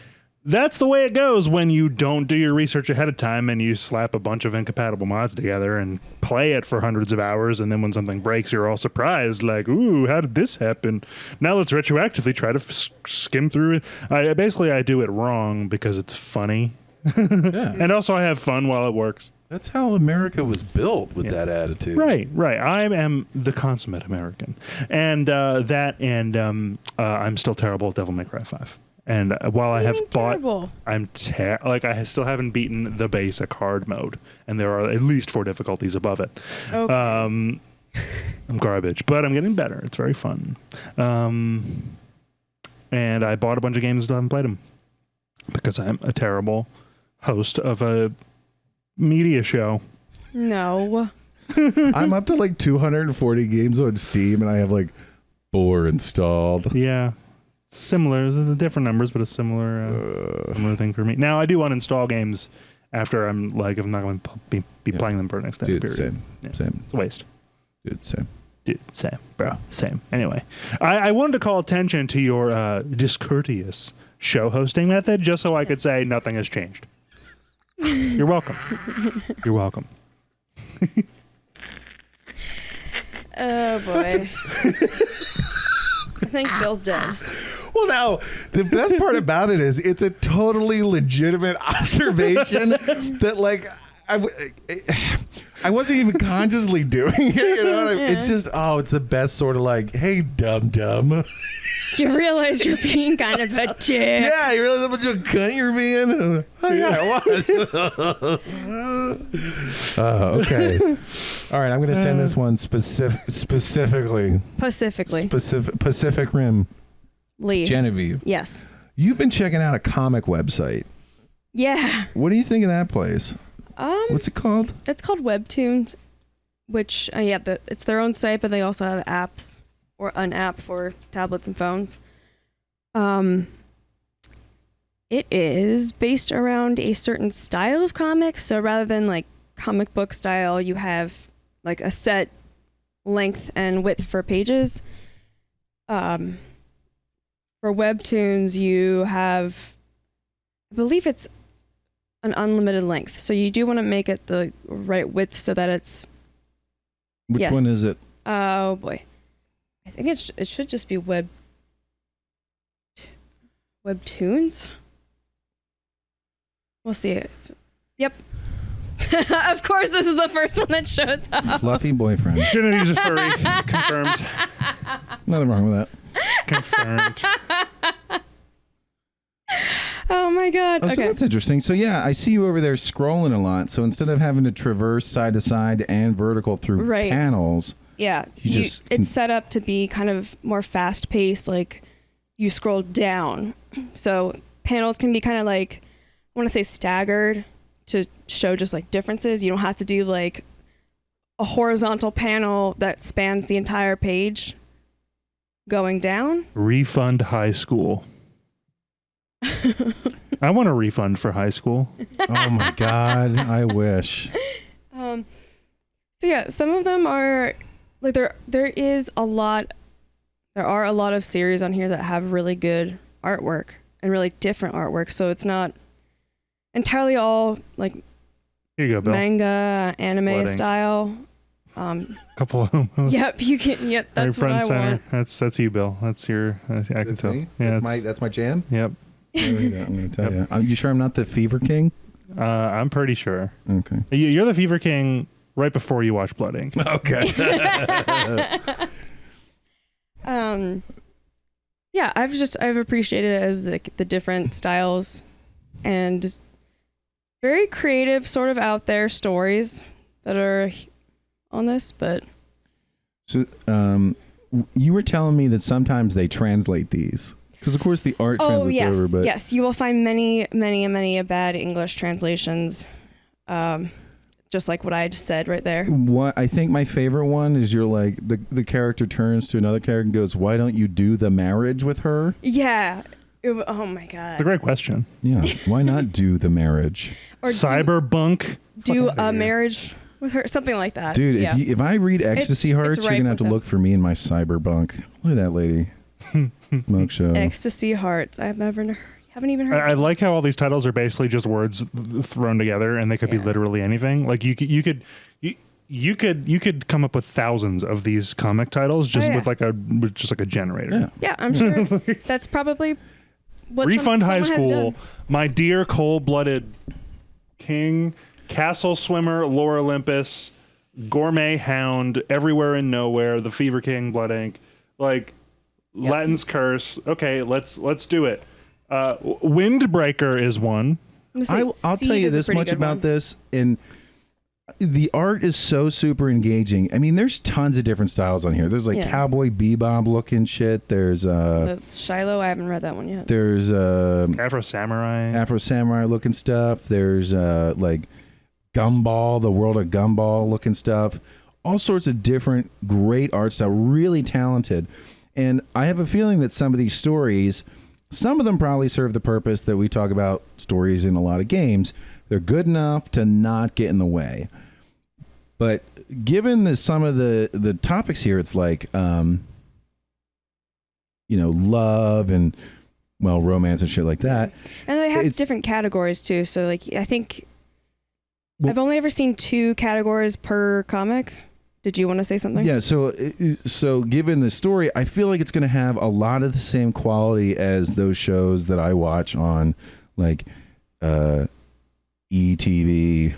that's the way it goes when you don't do your research ahead of time and you slap a bunch of incompatible mods together and play it for hundreds of hours, and then when something breaks, you're all surprised, like, ooh, how did this happen? Now let's retroactively try to skim through it. I do it wrong because it's funny. Yeah. And also I have fun while it works. That's how America was built, with that attitude. Right. I am the consummate American. And I'm still terrible at Devil May Cry 5. And while I have bought, I still haven't beaten the basic hard mode, and there are at least 4 difficulties above it. Okay. I'm garbage, but I'm getting better. It's very fun. and I bought a bunch of games and still haven't played them because I'm a terrible host of a media show. No. I'm up to like 240 games on Steam, and I have like 4 installed. Yeah. Similar, different numbers, but a similar thing for me. Now, I do uninstall games after I'm like, if I'm not going to be playing them for an extended period. Same. Yeah. Same. It's a waste. Same. Dude, same, bro, same. Anyway, I wanted to call attention to your discourteous show hosting method, just so I could say nothing has changed. You're welcome. You're welcome. Oh boy. I think Bill's dead. Well, now, the best part about it is it's a totally legitimate observation that, like, I wasn't even consciously doing it. You know what I mean? Yeah. It's just, it's the best sort of like, hey, dum-dum. You realize you're being kind of a chick. Yeah, you realize how much of a cunt you're being? Oh, yeah, I was. Okay. All right, I'm going to send this one specifically. Pacific Rim. Lee. Genevieve. Yes. You've been checking out a comic website. Yeah. What do you think of that place? What's it called? It's called Webtoons, which it's their own site, but they also have apps or an app for tablets and phones. It is based around a certain style of comics. So rather than like comic book style, you have like a set length and width for pages. For Webtoons, you have, I believe it's an unlimited length. So you do want to make it the right width so that it's... Which one is it? Oh, boy. I think it should just be Webtoons. We'll see it. Yep. Of course, this is the first one that shows up. Fluffy boyfriend. Genevieve's a furry. Confirmed. Nothing wrong with that. Confirmed. Oh my god. Oh, Okay. so that's interesting. So yeah, I see you over there scrolling a lot. So instead of having to traverse side to side and vertical through panels, yeah, it's set up to be kind of more fast paced. Like you scroll down, so panels can be kind of like, I want to say staggered to show just like differences. You don't have to do like a horizontal panel that spans the entire page going down. Refund high school. I want a refund for high school. Oh my god, I wish. So yeah, some of them are like there are a lot of series on here that have really good artwork and really different artwork. So it's not entirely all like Here you go, Bill. manga, anime style. Couple of homos. Yep, you can. Yep, that's right, front what I center. want. That's you, Bill. That's your. I can That's tell. me? Yeah, that's my jam. Yep. There we go. I'm going to tell you. Are you sure I'm not the Fever King? I'm pretty sure. Okay. You're the Fever King right before you watch Blood Ink. Okay. Yeah, I've appreciated it as like the different styles and very creative, sort of out there stories that are on this, but So, you were telling me that sometimes they translate these because, of course, the art translates yes, over. But yes, you will find many bad English translations, just like what I just said right there. what I think my favorite one is you're like the character turns to another character and goes, "Why don't you do the marriage with her?" Yeah. Oh my god. It's a great question. Yeah. Why not do the marriage? Or Cyberbunk. do a marriage with her, something like that. Dude, yeah. if I read Ecstasy It's Hearts, you're ripe gonna have to with look for me in my cyberbunk. Look at that lady. Smoke show. Ecstasy Hearts. Haven't even heard. I like how all these titles are basically just words thrown together, and they could be literally anything. Like you could come up with thousands of these comic titles just with like a generator. Yeah. Yeah, I'm sure that's probably what Refund High someone has School, done. My Dear Cold-Blooded King, Castle Swimmer, Lore Olympus, Gourmet Hound, Everywhere and Nowhere, The Fever King, Blood Ink, like Latin's Curse. Okay, let's do it. Windbreaker is one. I'm gonna say I'll tell Seed you is a this pretty much good about one. this, and the art is so super engaging. I mean, there's tons of different styles on here. There's like Cowboy Bebop looking shit. There's the Shiloh. I haven't read that one yet. There's Afro Samurai looking stuff. There's like Gumball, the World of Gumball looking stuff. All sorts of different great art style. Really talented. And I have a feeling that some of these stories, some of them probably serve the purpose that we talk about stories in a lot of games. They're good enough to not get in the way. But given some of the topics here, it's like, love and, romance and shit like that. And they have different categories too. So like, I think I've only ever seen 2 categories per comic. Did you want to say something? Yeah. So given the story, I feel like it's going to have a lot of the same quality as those shows that I watch on like, ETV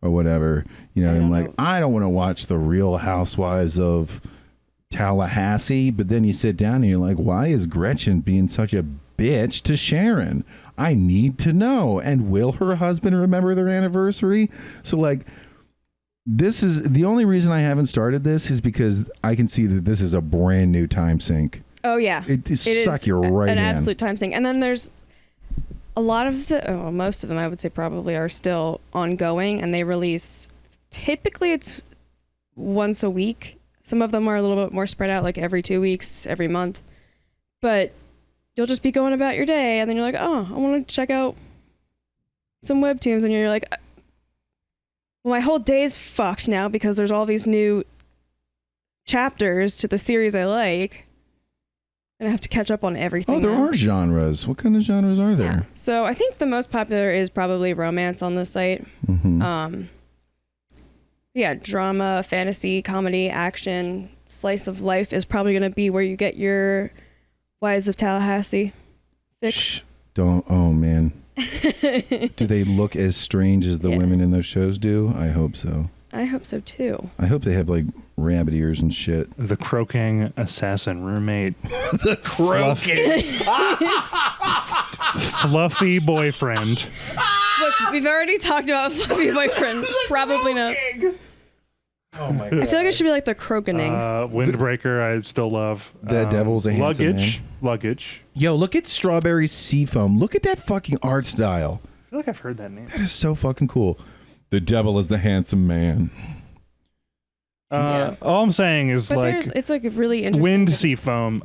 or whatever, I'm like, I don't want to watch the Real Housewives of Tallahassee, but then you sit down and you're like, why is Gretchen being such a bitch to Sharon? I need to know. And will her husband remember their anniversary? So like, this is the only reason I haven't started this is because I can see that this is a brand new time sink. Oh yeah, it suck you right in. An absolute time sink. And then there's a lot of most of them I would say probably are still ongoing, and they release, typically it's once a week. Some of them are a little bit more spread out, like every 2 weeks, every month. But you'll just be going about your day, and then you're like, oh, I want to check out some Webtoons, and you're like, well, my whole day's fucked now because there's all these new chapters to the series I like. And I have to catch up on everything. Oh, there are genres. What kind of genres are there? Yeah. So I think the most popular is probably romance on this site. Mm-hmm. Drama, fantasy, comedy, action, slice of life is probably going to be where you get your Wives of Tallahassee fix. Oh man. Do they look as strange as the women in those shows do? I hope so. I hope so too. I hope they have like rabbit ears and shit. The croaking assassin roommate. The croaking. Fluffy boyfriend. Look, we've already talked about fluffy boyfriend. Probably not. Oh my god. I feel like it should be like the croakening. Windbreaker, I still love. The devil's a handsome man. Luggage. Yo, look at Strawberry Seafoam. Look at that fucking art style. I feel like I've heard that name. That is so fucking cool. The devil is the handsome man. All I'm saying is it's like really interesting. Wind Seafoam.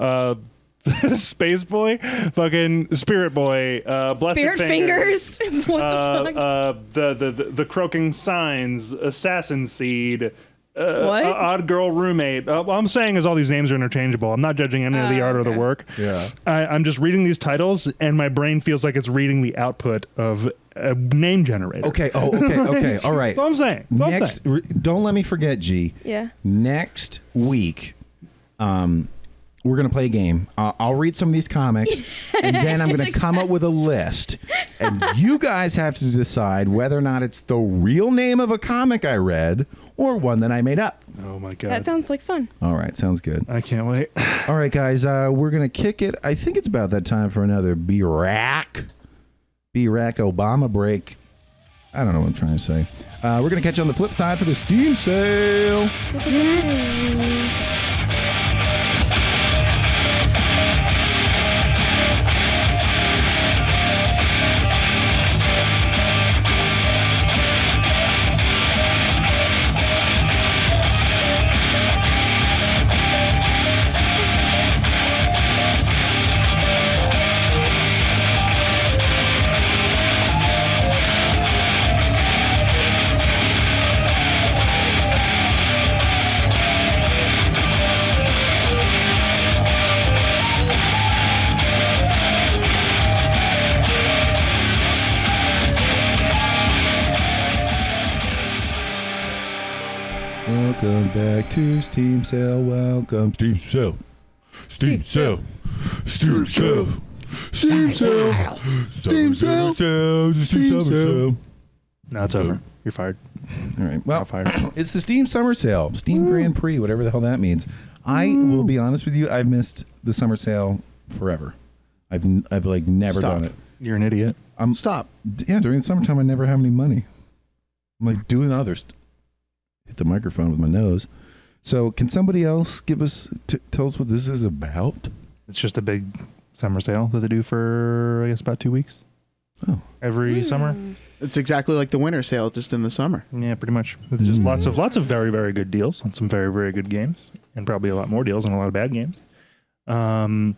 Space Boy, fucking Spirit Boy, Blessed Spirit Fingers. What the fuck? The Croaking Signs, Assassin Seed, what? Odd Girl Roommate. All I'm saying is all these names are interchangeable. I'm not judging any of the art or the work. Yeah. I'm just reading these titles, and my brain feels like it's reading the output of a name generator. Okay. Oh, okay. All right. That's all I'm saying. Don't let me forget, G. Yeah. Next week, we're going to play a game. I'll read some of these comics, and then I'm going to come up with a list. And you guys have to decide whether or not it's the real name of a comic I read or one that I made up. Oh, my God. That sounds like fun. All right. Sounds good. I can't wait. All right, guys. We're going to kick it. I think it's about that time for another B-Rack Obama break. I don't know what I'm trying to say. We're going to catch you on the flip side for the Steam sale. Welcome back to Steam Sale. Welcome. Steam Sale. Steam Sale. Steam Sale. Steam Sale. Steam Sale. Steam Sale. No, it's over. You're fired. All right. Well, fired. It's the Steam Summer Sale. Steam Grand Prix, whatever the hell that means. I will be honest with you. I've missed the summer sale forever. I've like never done it. You're an idiot. Stop. Yeah, during the summertime, I never have any money. I'm like doing others. hit the microphone with my nose. So can somebody else tell us what this is about? It's just a big summer sale that they do for, I guess, about 2 weeks. Oh. Every summer. It's exactly like the winter sale, just in the summer. Yeah, pretty much. It's just lots of very, very good deals on some very, very good games, and probably a lot more deals on a lot of bad games. And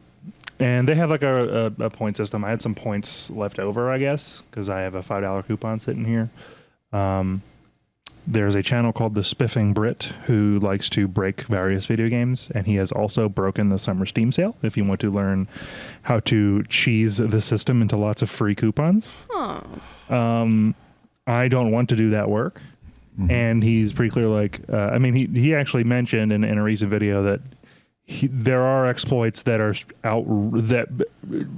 they have like a point system. I had some points left over, I guess, because I have a $5 coupon sitting here. There's a channel called The Spiffing Brit who likes to break various video games, and he has also broken the summer Steam sale if you want to learn how to cheese the system into lots of free coupons. Huh. I don't want to do that work. And he's pretty clear, like, he actually mentioned in a recent video that there are exploits that are that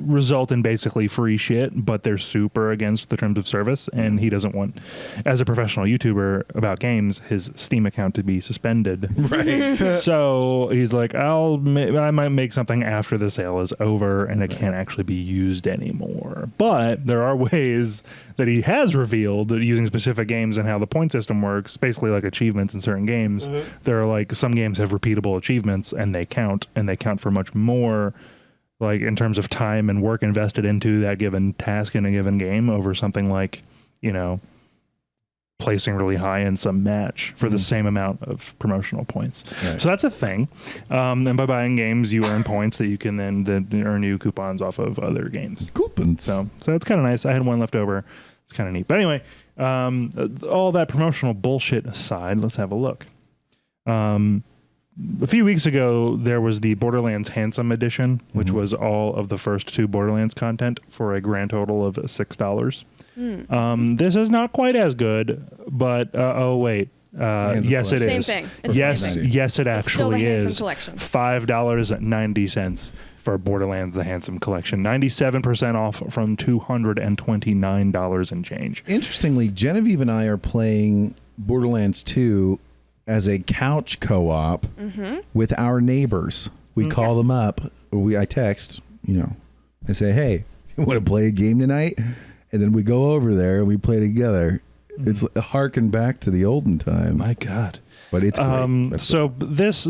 result in basically free shit, but they're super against the terms of service, and he doesn't want, as a professional YouTuber about games, his Steam account to be suspended. Right. So he's like, I might make something after the sale is over and it can't actually be used anymore. But there are ways that he has revealed that using specific games and how the point system works, basically like achievements in certain games. There are like some games have repeatable achievements and they count for much more, like in terms of time and work invested into that given task in a given game over something like, placing really high in some match for the same amount of promotional points. Right. So that's a thing. And by buying games, you earn points that you can then earn new coupons off of other games. Coupons. So it's kind of nice. I had one left over. It's kind of neat. But anyway, all that promotional bullshit aside, let's have a look. A few weeks ago, there was the Borderlands Handsome Edition, which was all of the first 2 Borderlands content for a grand total of $6. This is not quite as good, but yes, it is. Same thing. Yes, it actually is. Collection. $5.90 for Borderlands the Handsome Collection. 97% off from $229 and change. Interestingly, Genevieve and I are playing Borderlands 2 as a couch co-op with our neighbors. We call them up. I text, I say, hey, you want to play a game tonight? And then we go over there and we play together. It's harken back to the olden times. My God. But it's great. So this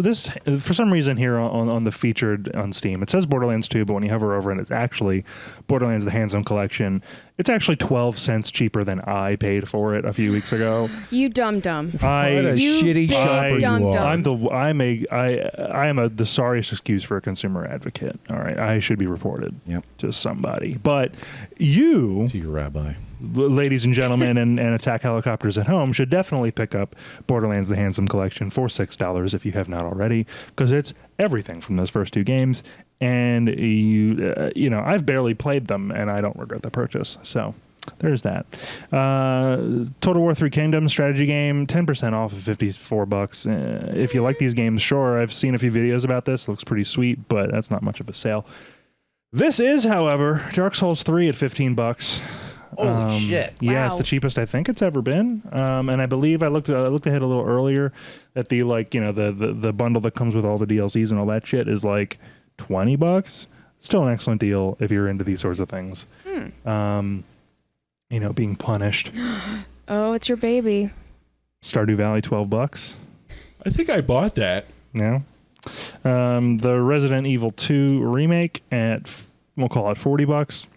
for some reason here on the featured on Steam, it says Borderlands 2, but when you hover over it, it's actually Borderlands the Handsome Collection. It's actually 12 cents cheaper than I paid for it a few weeks ago. You dumb. What a shitty shopper you are. I am the sorriest excuse for a consumer advocate. All right, I should be reported to somebody. But you, to your rabbi, ladies and gentlemen, and attack helicopters at home, should definitely pick up Borderlands the Handsome Collection for $6 if you have not already, because it's everything from those first 2 games. And I've barely played them, and I don't regret the purchase. So there's that. Total War 3 Kingdoms strategy game, 10% off of $54. If you like these games, sure. I've seen a few videos about this. It looks pretty sweet, but that's not much of a sale. This is, however, Dark Souls 3 at $15. Holy shit! Yeah, it's the cheapest I think it's ever been. And I believe I looked ahead a little earlier that the the bundle that comes with all the DLCs and all that shit is like $20. Still an excellent deal if you're into these sorts of things. Being punished. Oh, it's your baby. Stardew Valley, $12. I think I bought that. Yeah. The Resident Evil 2 remake we'll call it $40.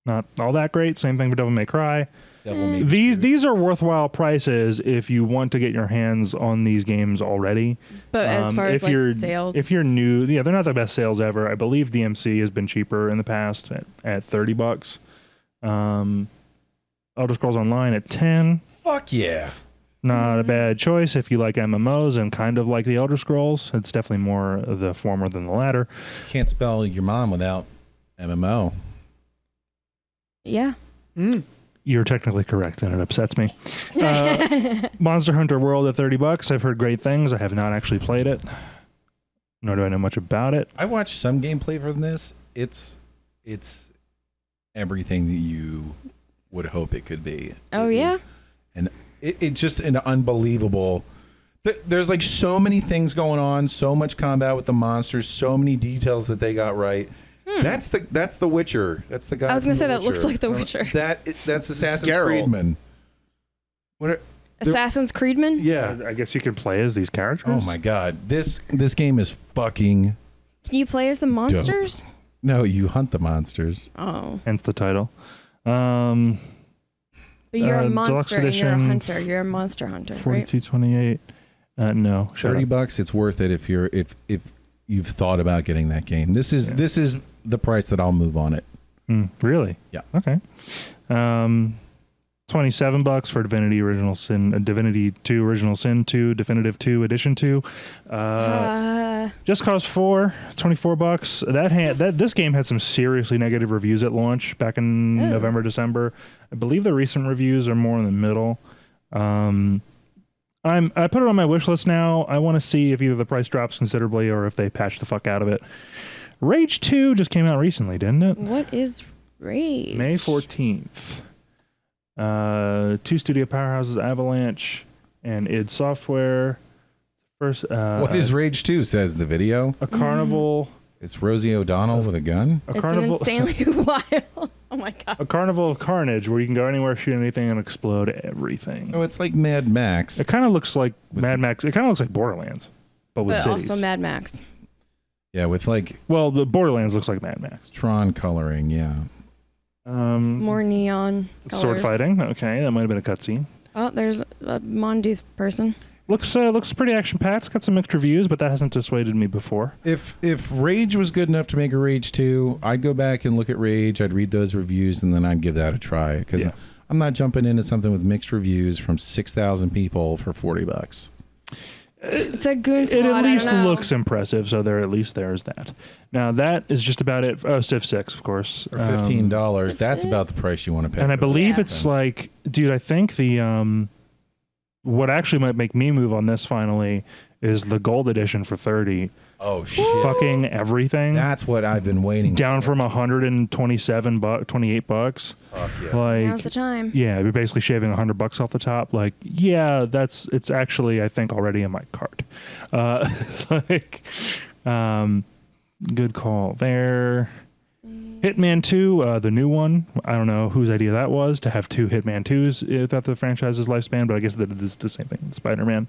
Not all that great. Same thing for Devil May Cry. These are worthwhile prices if you want to get your hands on these games already. But as far as sales, if you're new, they're not the best sales ever. I believe DMC has been cheaper in the past at $30. Elder Scrolls Online at $10. Fuck yeah! Not a bad choice if you like MMOs and kind of like the Elder Scrolls. It's definitely more the former than the latter. Can't spell your mom without MMO. Yeah. You're technically correct, and it upsets me. Monster Hunter World at $30. I've heard great things. I have not actually played it, nor do I know much about it. I watched some gameplay from this. It's everything that you would hope it could be. Oh, yeah? And it's just an unbelievable... There's like so many things going on, so much combat with the monsters, so many details that they got right. That's the Witcher. That's the guy. I was gonna say that looks like the Witcher. That's Assassin's Creed. Assassin's Creedman? Yeah. I guess you could play as these characters. Oh my god. This game is fucking. Can you play as the monsters? No, you hunt the monsters. Oh. Hence the title. But you're a Deluxe monster and you're a edition, hunter. You're a monster hunter, right? $42.28. No, shut up. $30. It's worth it if you've thought about getting that game. This is the price that I'll move on it. Really? Yeah. Okay. $27 for Divinity Original Sin, Divinity 2 Original Sin 2, Definitive 2 Edition 2. Just Cause 4, $24. This game had some seriously negative reviews at launch back in November, December. I believe the recent reviews are more in the middle. I put it on my wish list now. I want to see if either the price drops considerably or if they patch the fuck out of it. Rage 2 just came out recently, didn't it? What is Rage? May 14th. Two studio powerhouses, Avalanche and id Software. First, What is Rage 2, says the video? a carnival. It's Rosie O'Donnell with a gun? A It's carnival. an insanely wild. Oh my god. A carnival of carnage where you can go anywhere, shoot anything, and explode everything. So it's like Mad Max. It kind of looks like Mad Max. It kind of looks like Borderlands, but with But cities. also Mad Max. Yeah, with like Well, the Borderlands looks like Mad Max. Tron coloring, yeah. More neon colors. Sword fighting. Okay, that might have been a cutscene. Oh, there's a Mondu person. Looks pretty action packed. Got some mixed reviews, but that hasn't dissuaded me before. If Rage was good enough to make a Rage 2, I'd go back and look at Rage, I'd read those reviews, and then I'd give that a try. Because I'm not jumping into something with mixed reviews from 6,000 people for $40. It's a goon squad. It at least I don't know. looks impressive, so there's that. Now that is just about it. Oh, Civ 6, of course. For $15, Six, that's about the six. price you want to pay. And I for believe Yeah. it's like, dude, I think the what actually might make me move on this finally is the gold edition for 30. Oh shit! Fucking everything. That's what I've been waiting. Down from 127 $28. Fuck yeah. Like, Now's the time. yeah, you're basically shaving $100 off the top. Like, yeah, it's actually, I think, already in my cart. Good call there. Hitman 2, the new one. I don't know whose idea that was to have two Hitman 2s without the franchise's lifespan, but I guess they did the same thing with Spider-Man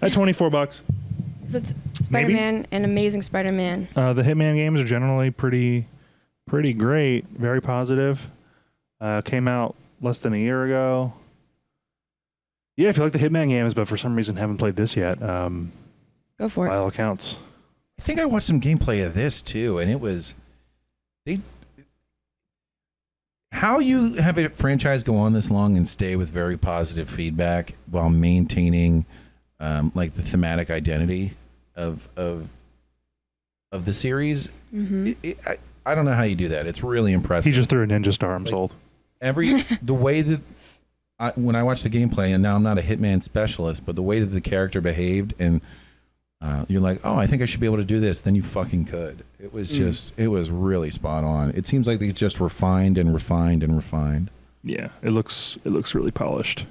at $24. It's Spider-Man and Amazing Spider-Man. The Hitman games are generally pretty great, very positive. Came out less than a year ago. Yeah, if you like the Hitman games, but for some reason haven't played this yet, Go for by it. all accounts. I think I watched some gameplay of this too, and it was how you have a franchise go on this long and stay with very positive feedback while maintaining like the thematic identity of the series. Mm-hmm. I don't know how you do that. It's really impressive. He just threw a ninja star, I'm sold. The way that when I watched the gameplay, and now I'm not a Hitman specialist, but the way that the character behaved, and you're like, oh, I think I should be able to do this. Then you fucking could. It was it was really spot on. It seems like they just refined and refined and refined. Yeah, it looks really polished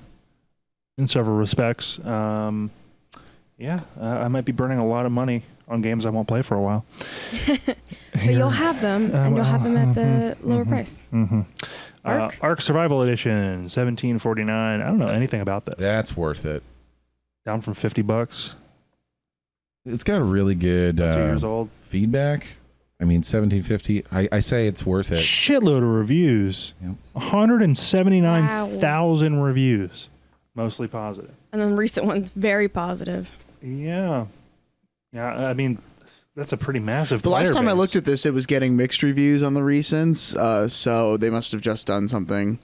in several respects. I might be burning a lot of money on games I won't play for a while. But you'll have them, and you'll have them at the lower price. Ark Survival Edition, $17.49. I don't know anything about this. That's worth it. Down from $50. It's got a really good 2 years old. feedback. I mean, 1750. I say it's worth it. Shitload of reviews. Yep. 179,000 reviews, mostly positive. And then recent ones, very positive. Yeah. I mean, that's a pretty massive. The last player time I base. looked at this, it was getting mixed reviews on the recents, so they must have just done something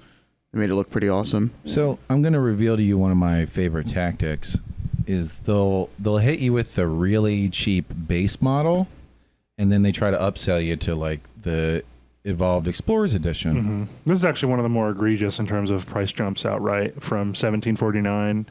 that made it look pretty awesome. So I'm going to reveal to you one of my favorite tactics. Is they'll hit you with the really cheap base model, and then they try to upsell you to like the Evolved Explorers Edition. Mm-hmm. This is actually one of the more egregious in terms of price jumps outright, from $17.49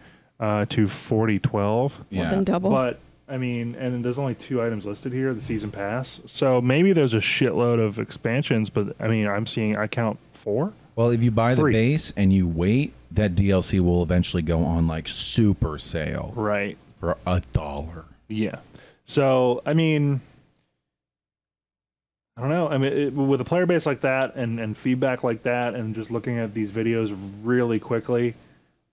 to $40.12. More than double. But I mean, and there's only 2 items listed here: the season pass. So maybe there's a shitload of expansions, but I mean, I count 4. Well, if you buy the 3. base and you wait, that DLC will eventually go on like super sale Right. for $1. Yeah. So I mean, I don't know. I mean, with a player base like that and feedback like that, and just looking at these videos really quickly,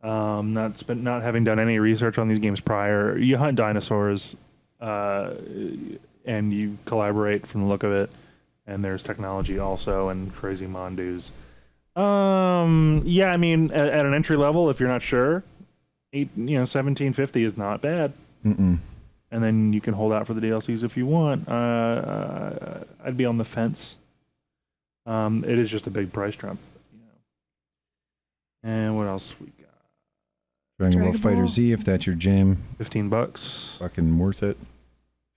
Not having done any research on these games prior. You hunt dinosaurs, and you collaborate from the look of it. And there's technology also and crazy Mondus. Yeah, I mean, at an entry level, if you're not sure, $17.50 is not bad. Mm-mm. And then you can hold out for the DLCs if you want. I'd be on the fence. It is just a big price jump. And what else we got? Dragon Ball Dragon Fighter Ball. Z, if that's your jam. $15. Fucking worth it.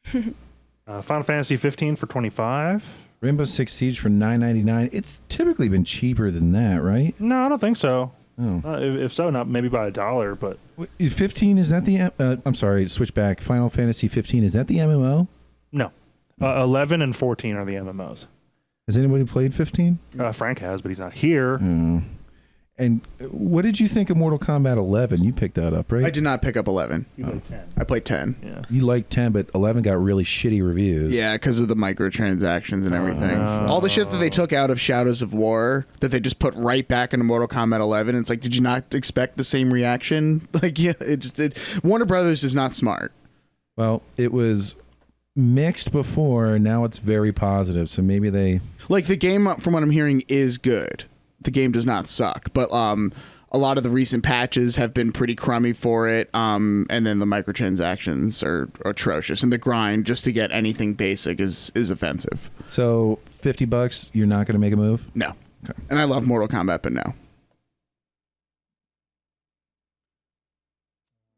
Final Fantasy 15 for $25. Rainbow Six Siege for $9.99. It's typically been cheaper than that, right? No, I don't think so. Oh. If so, not maybe by $1, but 15, is that the... I'm sorry, switch back. Final Fantasy 15, is that the MMO? no. 11 and 14 are the MMOs. Has anybody played 15? Frank has, but he's not here. Oh. And what did you think of Mortal Kombat 11? You picked that up, right? I did not pick up 11. You played 10. I played 10. Yeah. You liked 10, but 11 got really shitty reviews. Yeah, because of the microtransactions and everything. All the shit that they took out of Shadows of War that they just put right back into Mortal Kombat 11. It's like, did you not expect the same reaction? Like, yeah, Warner Brothers is not smart. Well, it was mixed before, now it's very positive. So maybe they... Like, the game, from what I'm hearing, is good. The game does not suck, but a lot of the recent patches have been pretty crummy for it, and then the microtransactions are atrocious, and the grind just to get anything basic is offensive. So $50, you're not going to make a move? No. Okay. And I love Mortal Kombat, but no.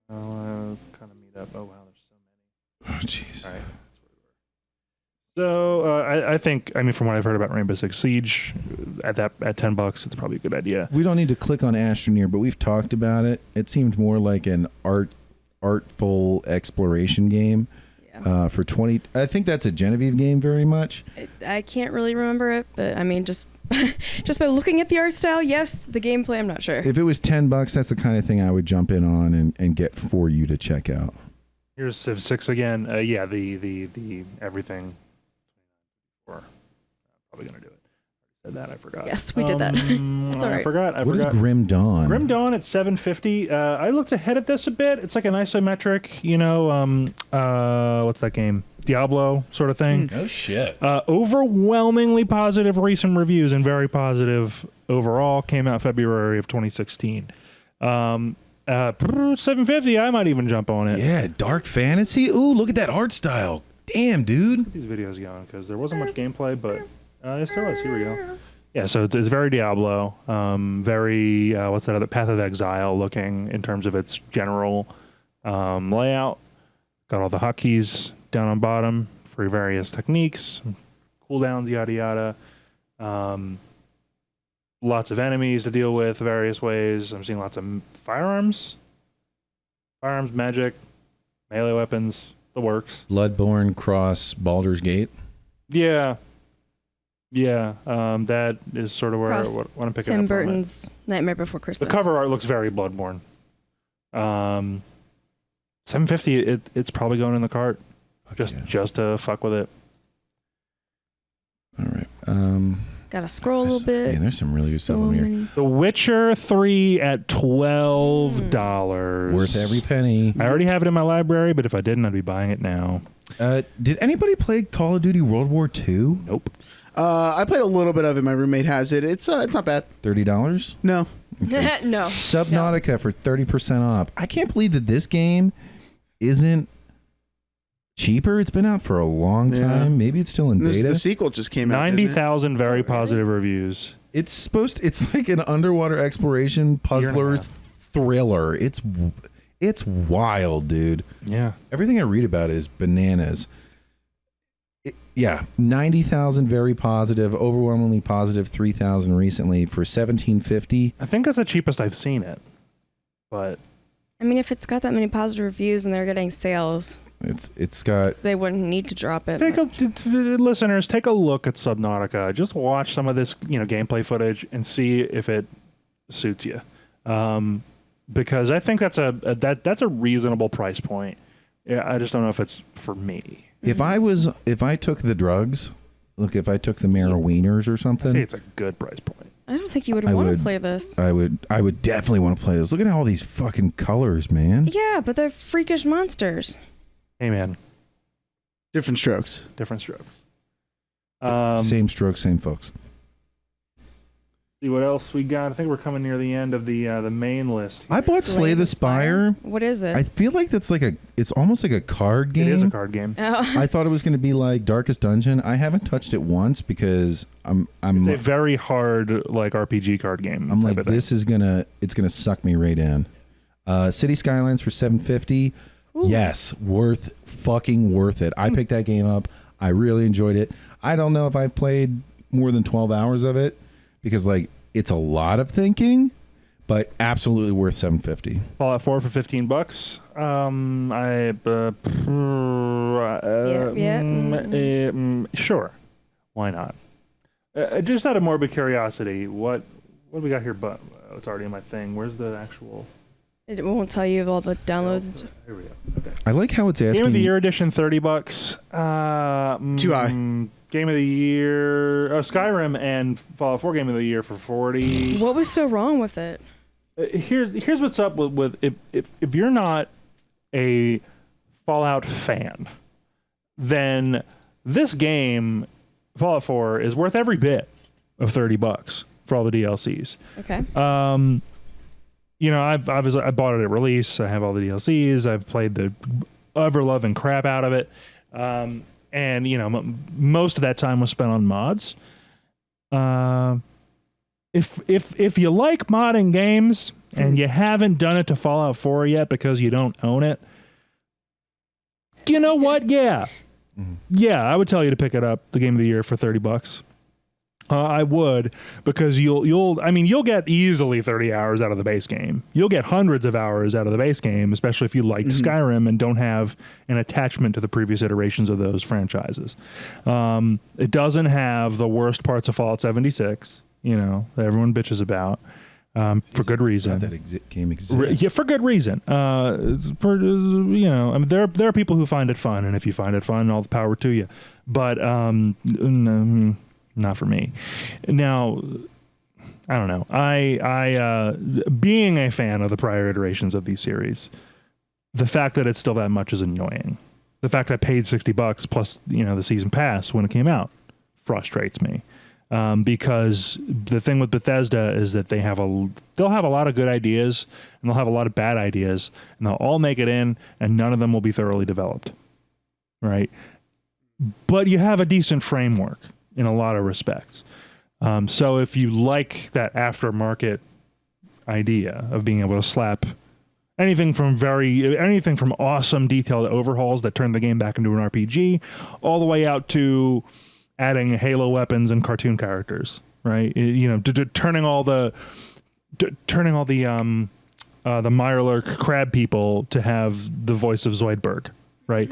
Kind of meet up. Oh, wow, there's so many. Oh, jeez. All right. So I think, I mean, from what I've heard about Rainbow Six Siege, at $10, it's probably a good idea. We don't need to click on Astroneer, but we've talked about it. It seemed more like an artful exploration game. Yeah. For 20, I think that's a Genevieve game very much. I can't really remember it, but I mean, just by looking at the art style, yes. The gameplay, I'm not sure. If it was $10, that's the kind of thing I would jump in on and get for you to check out. Here's Civ 6 again. Yeah, the everything. Probably gonna do it. Said that, I forgot. Yes, we did that. It's all right. I forgot. What is Grim Dawn? Grim Dawn at $7.50. I looked ahead at this a bit. It's like an isometric, what's that game? Diablo sort of thing. Oh shit. Overwhelmingly positive recent reviews and very positive overall. Came out February of 2016. $7.50. I might even jump on it. Yeah, dark fantasy. Ooh, look at that art style. Damn, dude. These videos going because there wasn't much gameplay, but yes, there was. Here we go. Yeah, so it's very Diablo, very what's that other Path of Exile looking in terms of its general layout. Got all the hotkeys down on bottom for various techniques, cooldowns, yada yada. Lots of enemies to deal with various ways. I'm seeing lots of firearms, magic, melee weapons. The works. Bloodborne Cross Baldur's Gate. Yeah. That is sort of where what I'm picking Tim up Burton's Nightmare Before Christmas. The cover art looks very Bloodborne. $7.50. It's probably going in the cart. Just to fuck with it. All right. Gotta scroll a little bit. Yeah, there's some really good stuff on here. The Witcher 3 at $12. Worth every penny. I already have it in my library, but if I didn't, I'd be buying it now. Did anybody play Call of Duty World War II? Nope. I played a little bit of it. My roommate has it. It's not bad. $30? No. Okay. No. Subnautica for 30% off. I can't believe that this game isn't cheaper. It's been out for a long time. Maybe it's still in beta. The sequel just came out. 90,000 very positive reviews. It's like an underwater exploration puzzler thriller. It's wild, dude. Yeah. Everything I read about it is bananas. 90,000 very positive, overwhelmingly positive 3,000 recently for $17.50. I think that's the cheapest I've seen it. But I mean, if it's got that many positive reviews and they're getting sales, it's got. they wouldn't need to drop it. Listeners, take a look at Subnautica. Just watch some of this, gameplay footage and see if it suits you. Because I think that's a reasonable price point. Yeah, I just don't know if it's for me. If I took the drugs, if I took the Marijuiners or I something, think it's a good price point. I don't think you would I want would- to play this. I would definitely want to play this. Look at all these fucking colors, man. Yeah, but they're freakish monsters. Hey, man. Different strokes. Different strokes. Same stroke, same folks. See what else we got. I think we're coming near the end of the main list. I bought Slay the Spire. What is it? I feel like that's like it's almost like a card game. It is a card game. Oh. I thought it was going to be like Darkest Dungeon. I haven't touched it once because I'm It's a very hard like RPG card game. I'm type like of thing. this is it's gonna suck me right in. City Skylines for $7.50. Ooh. Yes, fucking worth it. I picked that game up. I really enjoyed it. I don't know if I've played more than 12 hours of it because like it's a lot of thinking, but absolutely worth $7.50. Fallout 4 for $15. Sure, why not? Just out of morbid curiosity, what do we got here? But it's already in my thing. Where's the actual? It won't tell you all the downloads. And stuff. Here we go. Okay. I like how it's asking. Game of the Year edition, $30. Too high. Game of the Year, Skyrim and Fallout 4 Game of the Year for $40. What was so wrong with it? Here's what's up with if you're not a Fallout fan, then this game, Fallout 4, is worth every bit of $30 for all the DLCs. Okay. You know, I bought it at release. I have all the DLCs. I've played the ever-loving crap out of it. And, you know, most of that time was spent on mods. If you like modding games and you haven't done it to Fallout 4 yet because you don't own it, you know what? Yeah. Yeah, I would tell you to pick it up, the Game of the Year, for $30. I would, because you'll get easily 30 hours out of the base game. You'll get hundreds of hours out of the base game, especially if you liked Skyrim and don't have an attachment to the previous iterations of those franchises. It doesn't have the worst parts of Fallout 76, you know, that everyone bitches about, for good reason. That game exists. Yeah, for good reason. You know, I mean, there are people who find it fun, and if you find it fun, all the power to you. But not for me. Now, I don't know. I being a fan of the prior iterations of these series, the fact that it's still that much is annoying. The fact that I paid $60 plus, you know, the season pass when it came out frustrates me. Because the thing with Bethesda is that they'll have a lot of good ideas and they'll have a lot of bad ideas, and they'll all make it in, and none of them will be thoroughly developed, right? But you have a decent framework in a lot of respects. So if you like that aftermarket idea of being able to slap anything from awesome detailed overhauls that turn the game back into an RPG, all the way out to adding Halo weapons and cartoon characters, right? You know, turning all the Mirelurk crab people to have the voice of Zoidberg, right?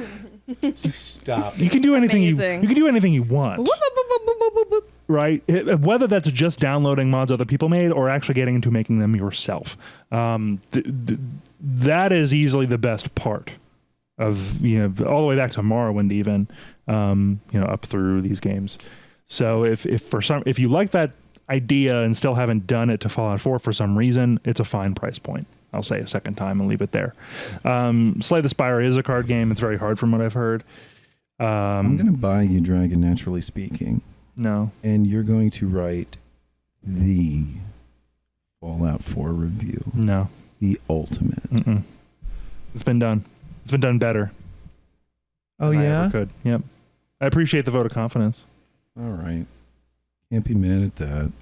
Stop. You can do anything Amazing. you can do anything you want, Whoop, whoop, whoop, whoop, whoop, whoop, whoop. right? Whether that's just downloading mods other people made or actually getting into making them yourself. That is easily the best part of, you know, all the way back to Morrowind even, you know, up through these games. So if you like that idea and still haven't done it to Fallout 4 for some reason, it's a fine price point. I'll say a second time and leave it there. Slay the Spire is a card game. It's very hard from what I've heard. I'm going to buy you Dragon, Naturally Speaking. No. And you're going to write the Fallout 4 review. No. The ultimate. Mm-mm. It's been done. It's been done better. Oh, than I yeah? ever could. Yep. I appreciate the vote of confidence. All right. Can't be mad at that.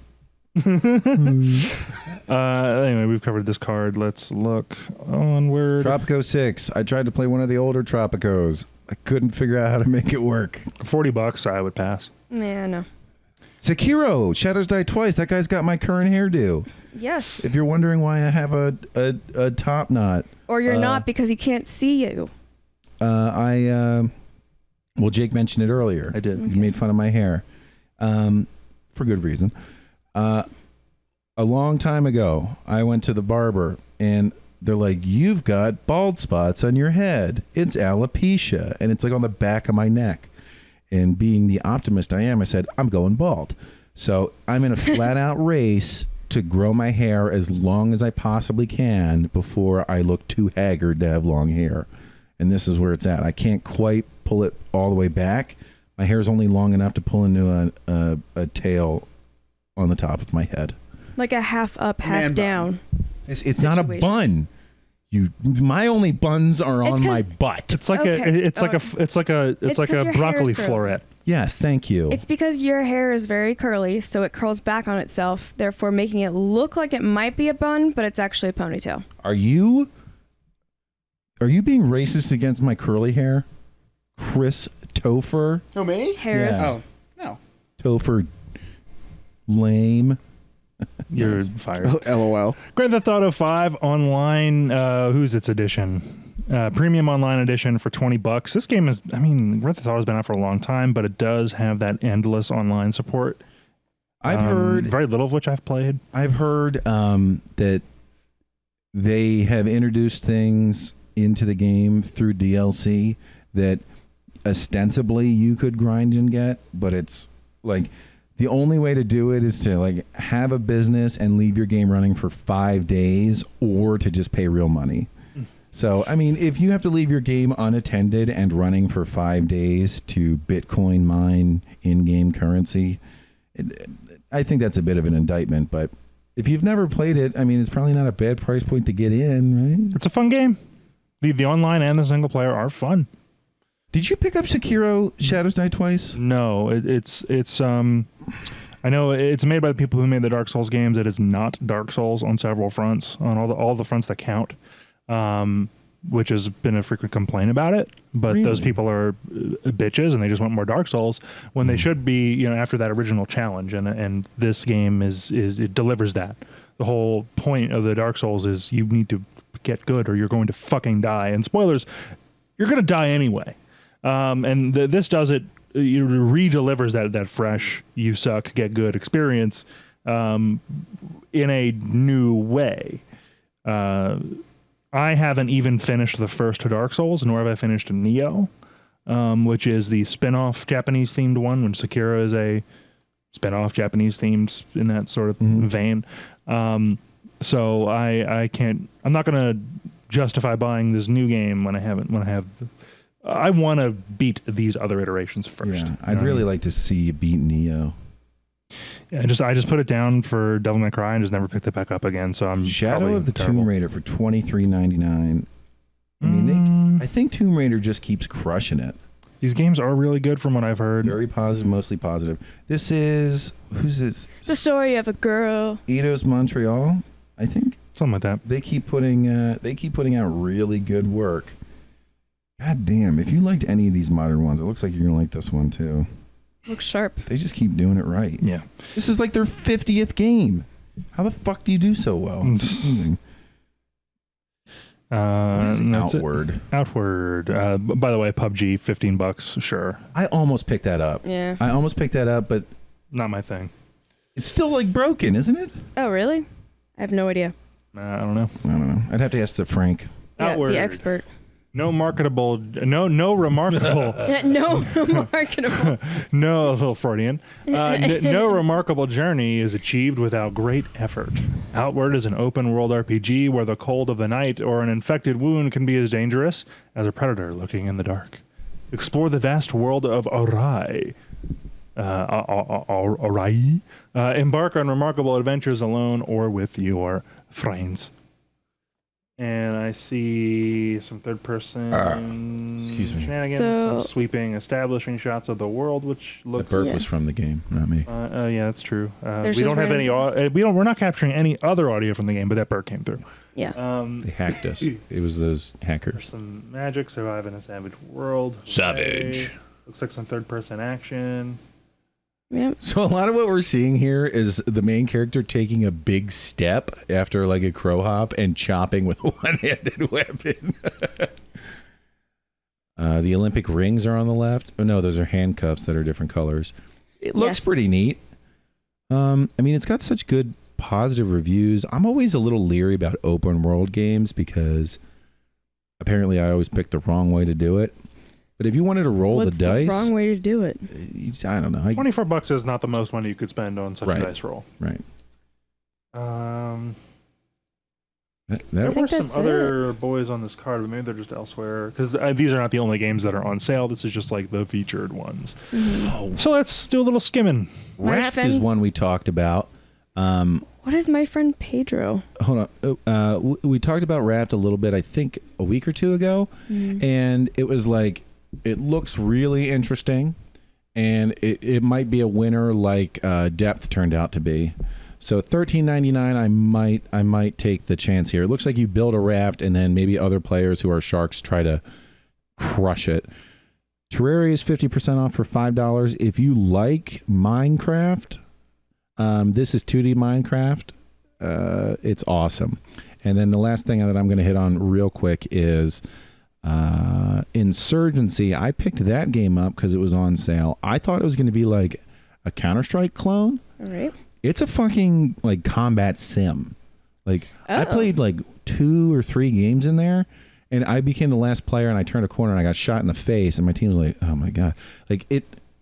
Anyway, we've covered this card. Let's look onward. Tropico 6. I tried to play one of the older Tropicos. I couldn't figure out how to make it work. $40, I would pass. Man, no. Sekiro. Shadows Die Twice. That guy's got my current hairdo. Yes. If you're wondering why I have a top knot. Or you're not because you can't see you. Well, Jake mentioned it earlier. I did. He made fun of my hair. For good reason. A long time ago, I went to the barber and they're like, you've got bald spots on your head. It's alopecia. And it's like on the back of my neck. And being the optimist I am, I said, I'm going bald. So I'm in a flat out race to grow my hair as long as I possibly can before I look too haggard to have long hair. And this is where it's at. I can't quite pull it all the way back. My hair is only long enough to pull into a tail on the top of my head. Like a half up, half Man down. It's not a bun. My only buns are on my butt. It's like Okay. it's like a broccoli floret. Yes, thank you. It's because your hair is very curly, so it curls back on itself, therefore making it look like it might be a bun, but it's actually a ponytail. Are you being racist against my curly hair? Chris Topher? Oh, me? Harris. Yeah. Oh, no. Topher lame. You're fired. LOL. Grand Theft Auto 5 online, who's its edition? Premium online edition for $20. This game is, Grand Theft Auto's been out for a long time, but it does have that endless online support. I've heard very little of which I've played. I've heard that they have introduced things into the game through DLC that ostensibly you could grind and get, but it's like the only way to do it is to like have a business and leave your game running for 5 days or to just pay real money. So, I mean, if you have to leave your game unattended and running for 5 days to Bitcoin mine in-game currency, I think that's a bit of an indictment. But if you've never played it, I mean, it's probably not a bad price point to get in, right? It's a fun game. The online and the single player are fun. Did you pick up Sekiro Shadows Die Twice? No, it's I know it's made by the people who made the Dark Souls games. It is not Dark Souls on several fronts, on all the fronts that count, which has been a frequent complaint about it. But Really? those people are bitches, and they just want more Dark Souls when they should be, after that original challenge. And this game it delivers that. The whole point of the Dark Souls is you need to get good, or you're going to fucking die. And spoilers, you're going to die anyway. And this does it. It re-delivers that fresh, you suck, get good experience in a new way. I haven't even finished the first Dark Souls, nor have I finished Neo, which is the spin-off Japanese-themed one, when Sekiro is a spin-off Japanese-themed in that sort of vein. So I can't. I'm not going to justify buying this new game when I have. I want to beat these other iterations first. Yeah, I'd really like to see you beat Neo. Yeah, I just put it down for Devil May Cry and just never picked it back up again. So I'm Shadow of the terrible. Tomb Raider for $23.99. I mean, I think Tomb Raider just keeps crushing it. These games are really good from what I've heard. Very positive, mostly positive. This is who's this? The story of a girl. Eidos Montreal, I think. Something like that. They keep putting out really good work. God damn, if you liked any of these modern ones, it looks like you're gonna like this one too. Looks sharp. They just keep doing it right. Yeah. This is like their 50th game. How the fuck do you do so well? It's amazing. What is that's it. Outward? Outward. By the way, PUBG, $15. Sure. I almost picked that up. Yeah. I almost picked that up, but Not my thing. it's still like broken, isn't it? Oh, really? I have no idea. I don't know. I don't know. I'd have to ask the Frank. Yeah, Outward. the expert. No remarkable. No, Marketable. no, a little Freudian. No remarkable journey is achieved without great effort. Outward is an open world RPG where the cold of the night or an infected wound can be as dangerous as a predator lurking in the dark. Explore the vast world of Orai. Embark on remarkable adventures alone or with your friends. And I see some third-person excuse me. shenanigans, So- some sweeping, establishing shots of the world, which The looks. burp Yeah. was from the game, not me. Yeah, that's true. There's We just don't have any. We're not capturing any other audio from the game, but that burp came through. Yeah. They hacked us. It was those hackers. Some magic, survive in a savage world. Savage. Okay. Looks like some third-person action. Yep. So a lot of what we're seeing here is the main character taking a big step after like a crow hop and chopping with a one-handed weapon. The Olympic rings are on the left. Oh no, those are handcuffs that are different colors. It looks Yes. pretty neat. I mean, it's got such good positive reviews. I'm always a little leery about open world games because apparently I always pick the wrong way to do it. But if you wanted to roll What's the dice, wrong way to do it? I don't know. $24 is not the most money you could spend on such Right. a dice roll. Right. There I were think some that's other boys on this card, but maybe they're just elsewhere. Because these are not the only games that are on sale. This is just like the featured ones. Oh, So let's do a little skimming. My Raft is friend- one we talked about. What is my friend Pedro? Hold on. We talked about Raft a little bit, I think, a week or two ago. And it was like, it looks really interesting. And it might be a winner like Depth turned out to be. So $13.99, I might take the chance here. It looks like you build a raft and then maybe other players who are sharks try to crush it. Terraria is 50% off for $5. If you like Minecraft, this is 2D Minecraft. It's awesome. And then the last thing that I'm going to hit on real quick is Insurgency. I picked that game up because it was on sale. I thought it was going to be like a Counter-Strike clone. All right. It's a fucking like combat sim. Like I played like 2 or 3 games in there, and I became the last player, and I turned a corner and I got shot in the face, and my team was like, "Oh my god!" Like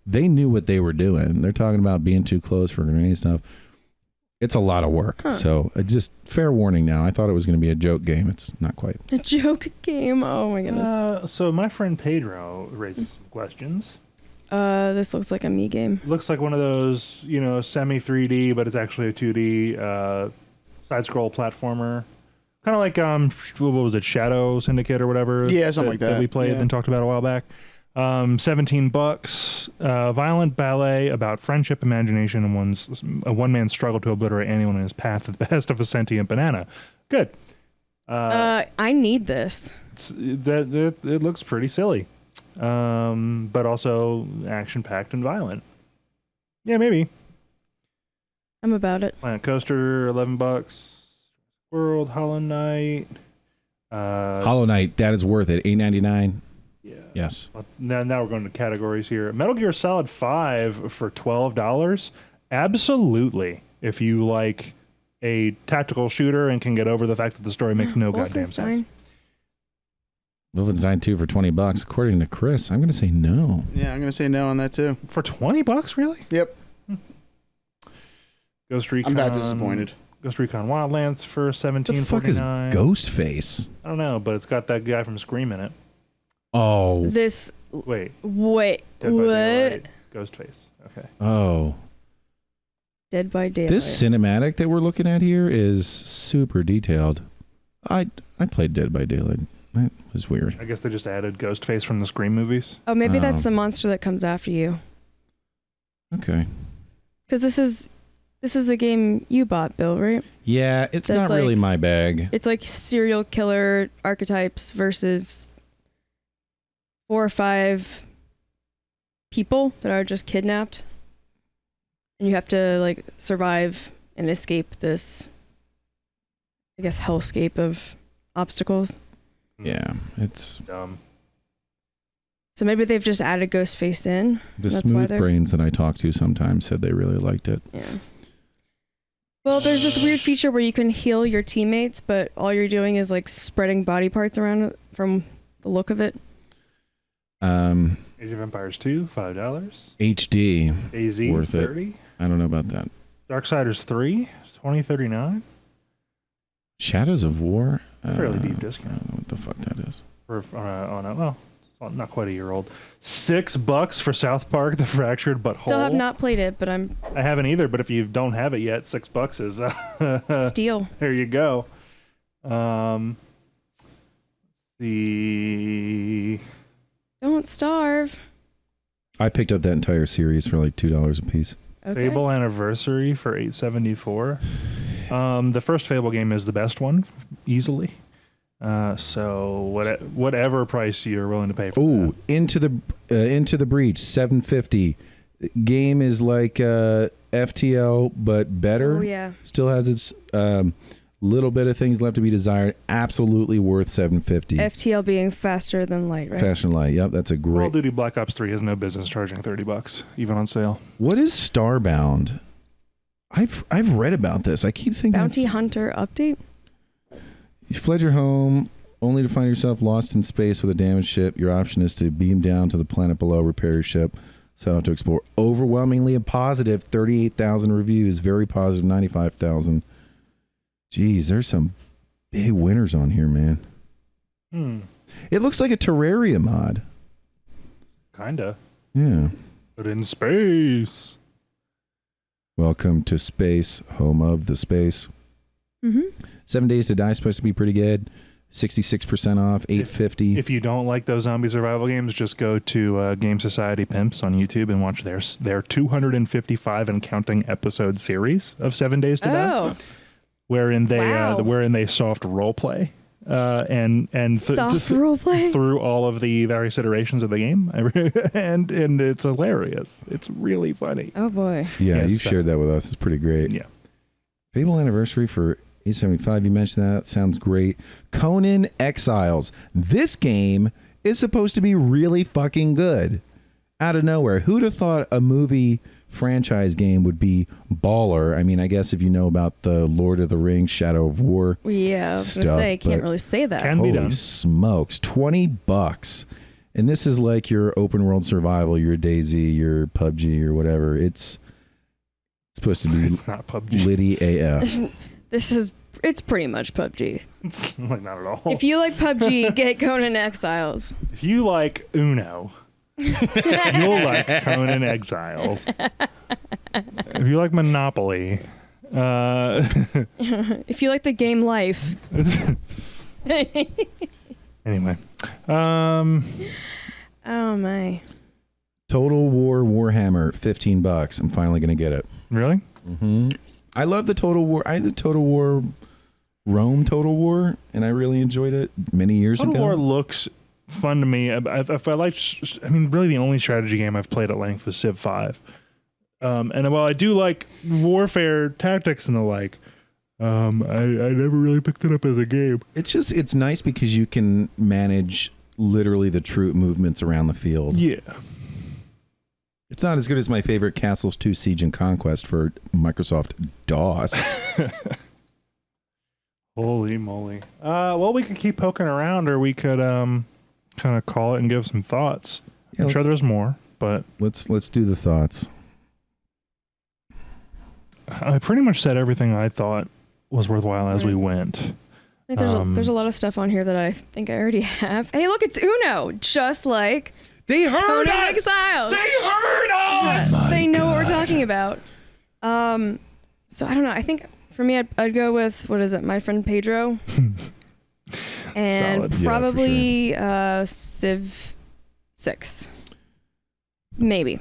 they knew what they were doing. They're talking about being too close for grenade stuff. It's a lot of work. So just fair warning now. I thought it was going to be a joke game. It's not quite. A joke game. Oh my goodness. So my friend Pedro raises some questions. This looks like a me game. Looks like one of those, semi 3D, but it's actually a 2D side scroll platformer. Kind of like what was it, Shadow Syndicate or whatever? Yeah, something like that. we played and talked about a while back. $17. Violent ballet about friendship, imagination, and a one-man struggle to obliterate anyone in his path at the behest of a sentient banana. Good. I need this. It looks pretty silly. But also action-packed and violent. Yeah, maybe. I'm about it. Planet Coaster, $11. World, Hollow Knight. Hollow Knight, that is worth it. $8.99. Yeah. Yes. Now we're going to categories here. Metal Gear Solid 5 for $12. Absolutely. If you like a tactical shooter and can get over the fact that the story makes no goddamn sense. Wolfenstein 2 for $20. According to Chris, I'm going to say no. Yeah, I'm going to say no on that too. For $20, really? Yep. Ghost Recon. I'm that disappointed. Ghost Recon Wildlands for $17.49. The fuck is Ghostface? I don't know, but it's got that guy from Scream in it. Oh. This. Wait. Wait. Dead by What? Daylight. Ghostface. Okay. Oh. Dead by Daylight. This cinematic that we're looking at here is super detailed. I played Dead by Daylight. That was weird. I guess they just added Ghostface from the Scream movies. Oh, maybe that's Oh. the monster that comes after you. Okay. Because this is the game you bought, Bill, right? Yeah, it's That's not really like- my bag. It's like serial killer archetypes versus 4 or 5 people that are just kidnapped. And you have to like survive and escape this, I guess, hellscape of obstacles. Yeah, it's Dumb. So maybe they've just added Ghostface in. the That's why smooth they're- brains that I talk to sometimes said they really liked it. Yeah. Well, there's this weird feature where you can heal your teammates, but all you're doing is like spreading body parts around it from the look of it. Age of Empires 2, $5. HD, AZ, Worth it. $30. I don't know about that. Darksiders 3, $20.39. Shadows of War. Fairly deep I discount. don't know what the fuck that is. Well, it's not quite a year old. $6 for South Park: The Fractured But Still Whole. have not played it, but I'm I haven't either, but if you don't have it yet, $6 is steal. there you go. The Don't starve. I picked up that entire series for like $2 a piece. Okay. Fable Anniversary for $8.74. The first Fable game is the best one, easily. So whatever price you're willing to pay for. Oh, Into the Breach, $7.50. Game is like FTL but better. Oh yeah. Still has its little bit of things left to be desired. Absolutely worth $7.50. FTL being faster than light, right? Fashion Light. Yep, that's a Call of great. Duty Black Ops 3 has no business charging $30, even on sale. What is Starbound? I've read about this. I keep thinking Bounty it's- Hunter update. You fled your home only to find yourself lost in space with a damaged ship. Your option is to beam down to the planet below, repair your ship, set out to explore. Overwhelmingly a positive, 38,000 reviews. Very positive, 95,000. Jeez, there's some big winners on here, man. It looks like a Terraria mod. Kinda. Yeah. But in space. Welcome to space, home of the space. 7 Days to Die is supposed to be pretty good. 66% off, $8.50. If you don't like those zombie survival games, just go to Game Society Pimps on YouTube and watch their 255 and counting episode series of 7 Days to Die, wherein they soft role play. And soft roleplay through all of the various iterations of the game, and it's hilarious. It's really funny. Oh boy! Yeah, Yes, you shared that with us. It's pretty great. Yeah. Fable Anniversary for 875. You mentioned that. Sounds great. Conan Exiles. This game is supposed to be really fucking good. Out of nowhere, who'd have thought a movie franchise game would be baller? I mean, I guess if you know about the Lord of the Rings, Shadow of War. Yeah, I was stuff, gonna say, can't but really say that. Can be holy done. smokes, $20, and this is like your open world survival, your DayZ, your PUBG, or whatever. It's supposed to be It's not PUBG. litty AF. It's pretty much PUBG. It's like not at all. If you like PUBG, get Conan Exiles. If you like Uno, you'll like Conan Exiles. If you like Monopoly, If you like the game Life. anyway, Oh my. Total War Warhammer, $15. I'm finally gonna get it. really? I love the Total War. I had the Total War Rome Total War, and I really enjoyed it many years Total ago. War looks fun to me. If I like, I mean, really, the only strategy game I've played at length was Civ 5. And while I do like warfare tactics and the like, I never really picked it up as a game. It's nice because you can manage literally the troop movements around the field. Yeah. It's not as good as my favorite Castles 2 Siege and Conquest for Microsoft DOS. Holy moly. Well, we could keep poking around, or we could kind of call it and give some thoughts. Yeah, I'm sure there's more, but let's do the thoughts. I pretty much said everything I thought was worthwhile as we went. I think there's a lot of stuff on here that I think I already have. Hey, look, it's Uno, just like They heard Conan us! Exiles. They heard us! They know what we're talking about. So I don't know. I think for me, I'd go with, what is it, My Friend Pedro, and Solid. Yeah, probably Civ 6, maybe.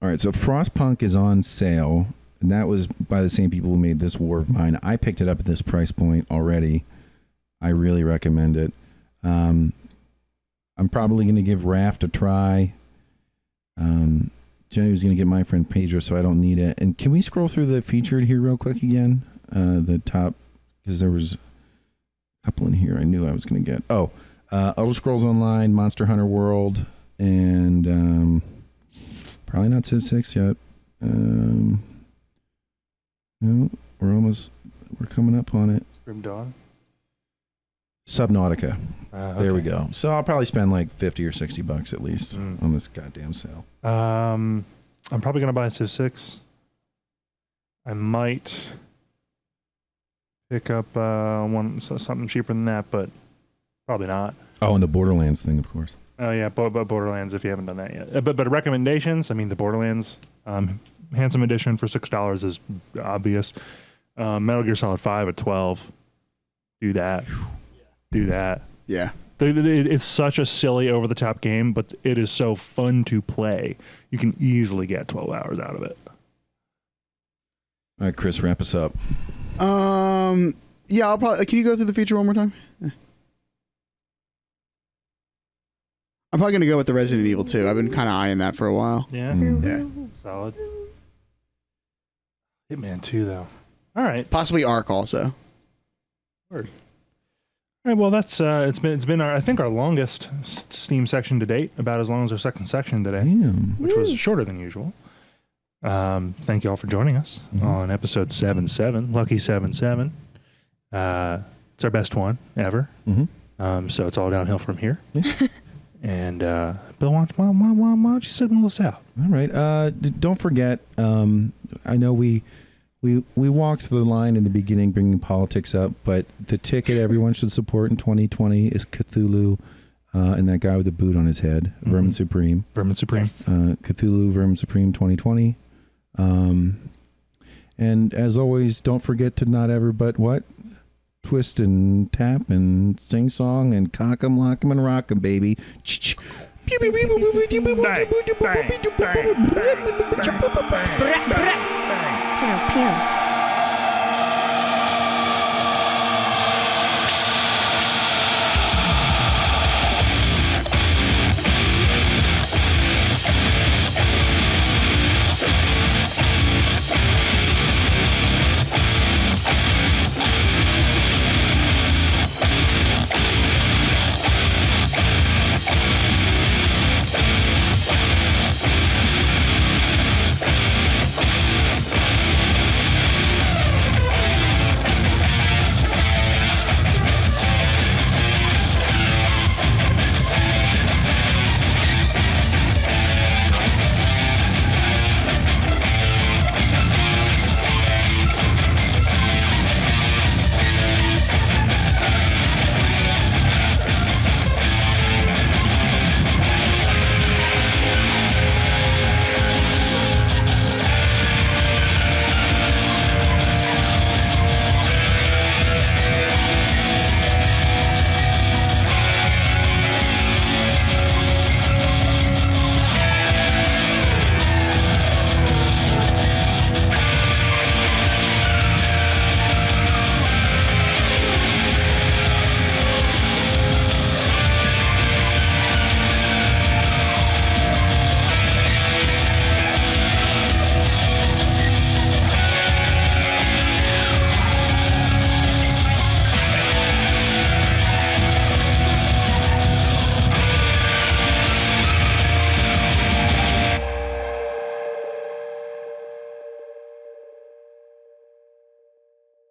All right, so Frostpunk is on sale, and that was by the same people who made this War of Mine. I picked it up at this price point already. I really recommend it. I'm probably going to give Raft a try. Jenny was going to get My Friend Pedro, so I don't need it. And can we scroll through the featured here real quick again? The top, because there was a couple in here I knew I was going to get. Oh, Elder Scrolls Online, Monster Hunter World, and probably not Civ 6 yet. No, we're coming up on it. Grim Dawn. Subnautica. There we Okay. go. So I'll probably spend like $50 or $60 at least on this goddamn sale. I'm probably gonna buy Civ 6. I might pick up something cheaper than that, but probably not. Oh, and the Borderlands thing, of course. Oh yeah, but Borderlands if you haven't done that yet. But recommendations. I mean, the Borderlands Handsome Edition for $6 is obvious. Metal Gear Solid 5 at $12. Do that. Do that. Yeah. It's such a silly, over-the-top game, but it is so fun to play. You can easily get 12 hours out of it. All right, Chris, wrap us up. Yeah, I'll probably. Can you go through the feature one more time? Yeah. I'm probably gonna go with the Resident Evil 2. I've been kind of eyeing that for a while. Yeah, Yeah. solid. Hitman 2, though. All right. Possibly Ark also. Word. All right. Well, that's it's been our, I think, our longest Steam section to date. About as long as our second section today, Damn. which was shorter than usual. Thank you all for joining us on episode 77, Lucky 77. It's our best one ever. Mhm. So it's all downhill from here. Yeah. And Bill, why don't you signal us out? All right. Don't forget. I know we walked the line in the beginning, bringing politics up, but the ticket everyone should support in 2020 is Cthulhu, and that guy with the boot on his head, Vermin Supreme. Vermin Supreme. Yes. Cthulhu Vermin Supreme 2020. And as always, don't forget to not ever but what? Twist and tap and sing song and cock 'em, lock 'em, and rock 'em, baby. Bang, bang, bang, bang, bang, bang, bang, bang, Pew, pew.